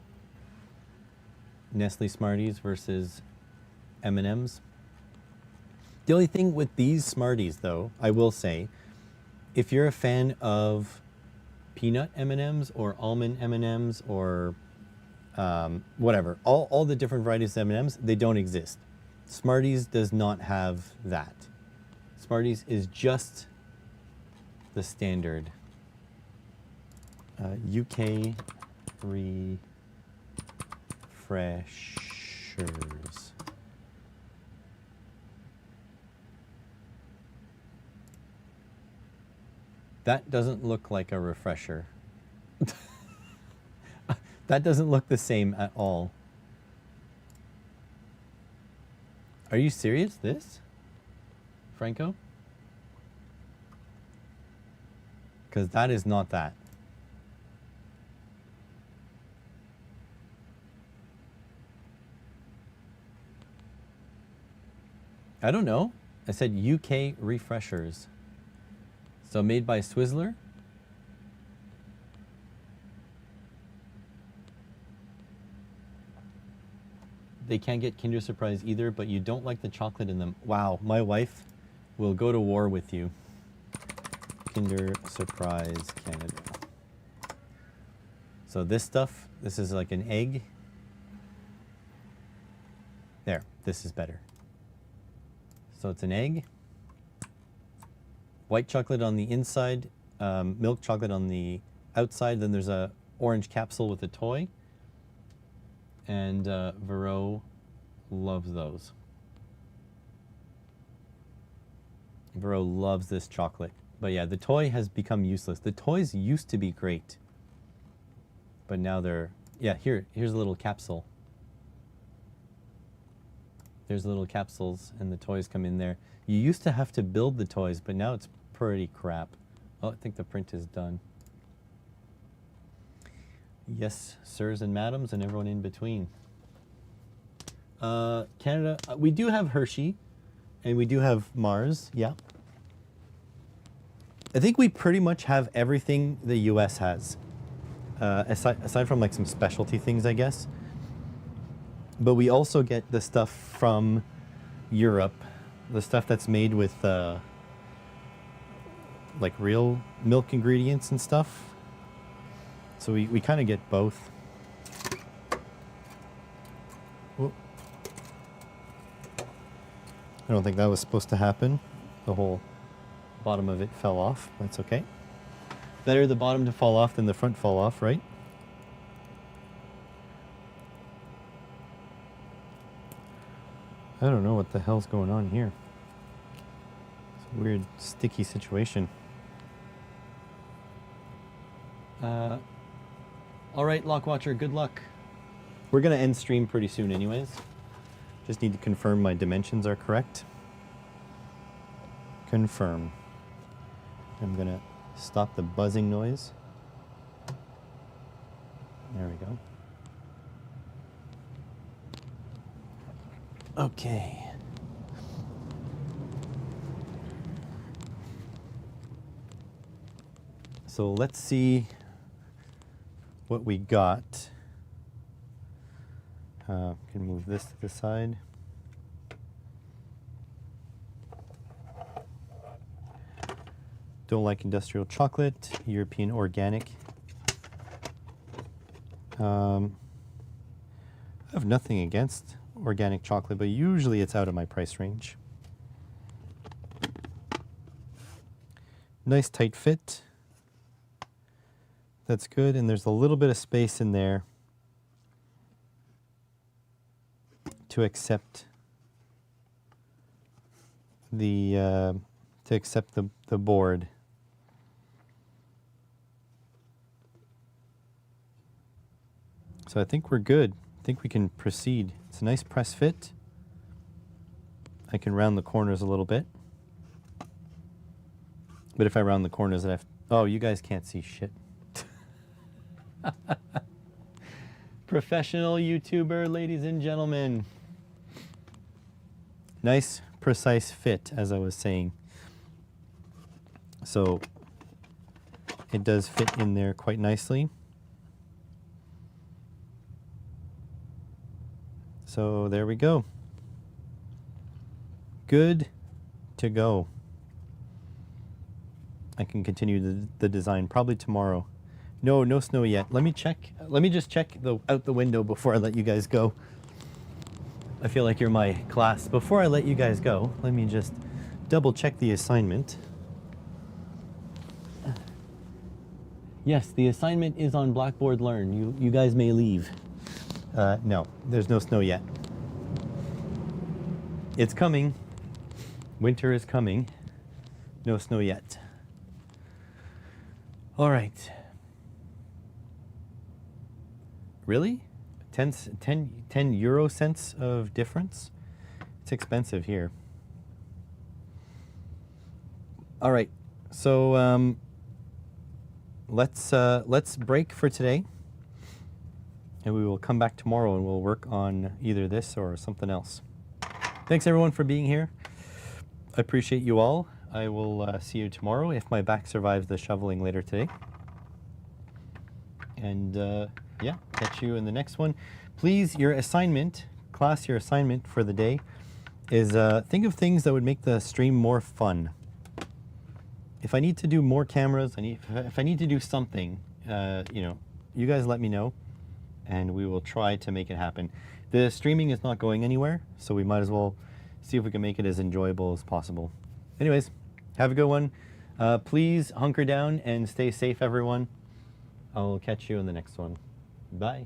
Speaker 1: Nestle Smarties versus M&Ms. The only thing with these Smarties, though, I will say, if you're a fan of peanut M&Ms or almond M&Ms or whatever. All the different varieties of M&Ms, they don't exist. Smarties does not have that. Smarties is just the standard UK refreshers. That doesn't look like a refresher. That doesn't look the same at all. Are you serious? This? Franco? Because that is not that. I don't know. I said UK refreshers. So made by Swizzler? They can't get Kinder Surprise either, but you don't like the chocolate in them. Wow, my wife will go to war with you. Kinder Surprise Canada. So this stuff, this is like an egg. There, this is better. So it's an egg. White chocolate on the inside, milk chocolate on the outside. Then there's a orange capsule with a toy. And Vero loves those. Vero loves this chocolate. But yeah, the toy has become useless. The toys used to be great. But now they're, yeah, here's a little capsule. There's little capsules and the toys come in there. You used to have to build the toys, but now it's pretty crap. Oh, I think the print is done. Yes, sirs and madams and everyone in between. Canada, we do have Hershey and we do have Mars, yeah. I think we pretty much have everything the US has, aside from like some specialty things, I guess. But we also get the stuff from Europe, the stuff that's made with like real milk ingredients and stuff. So we kind of get both. Whoop. I don't think that was supposed to happen. The whole bottom of it fell off. That's okay. Better the bottom to fall off than the front fall off, right? I don't know what the hell's going on here. It's a weird sticky situation. All right, Lockwatcher, good luck. We're gonna end stream pretty soon anyways. Just need to confirm my dimensions are correct. Confirm. I'm gonna stop the buzzing noise. There we go. Okay. So let's see what we got. Can move this to the side. Don't like industrial chocolate, European organic. I have nothing against organic chocolate, but usually it's out of my price range. Nice tight fit. That's good, and there's a little bit of space in there to accept the board. So I think we're good. I think we can proceed. It's a nice press fit. I can round the corners a little bit. But if I round the corners, I have... Oh, you guys can't see shit. Professional YouTuber, ladies and gentlemen. Nice, precise fit, as I was saying. So it does fit in there quite nicely. So there we go. Good to go. I can continue the design probably tomorrow. No, no snow yet. Let me check. Let me just check out the window before I let you guys go. I feel like you're my class. Before I let you guys go, let me just double check the assignment. Yes, the assignment is on Blackboard Learn. You guys may leave. No, there's no snow yet. It's coming. Winter is coming. No snow yet. All right. Really? 10 euro cents of difference? It's expensive here. All right. So let's break for today. And we will come back tomorrow and we'll work on either this or something else. Thanks everyone for being here. I appreciate you all. I will see you tomorrow if my back survives the shoveling later today. And yeah, catch you in the next one. Please, your assignment, class, your assignment for the day is think of things that would make the stream more fun. If I need to do more cameras, if I need to do something, you know, you guys let me know and we will try to make it happen. The streaming is not going anywhere, so we might as well see if we can make it as enjoyable as possible. Anyways, have a good one. Please hunker down and stay safe, everyone. I'll catch you in the next one. Bye.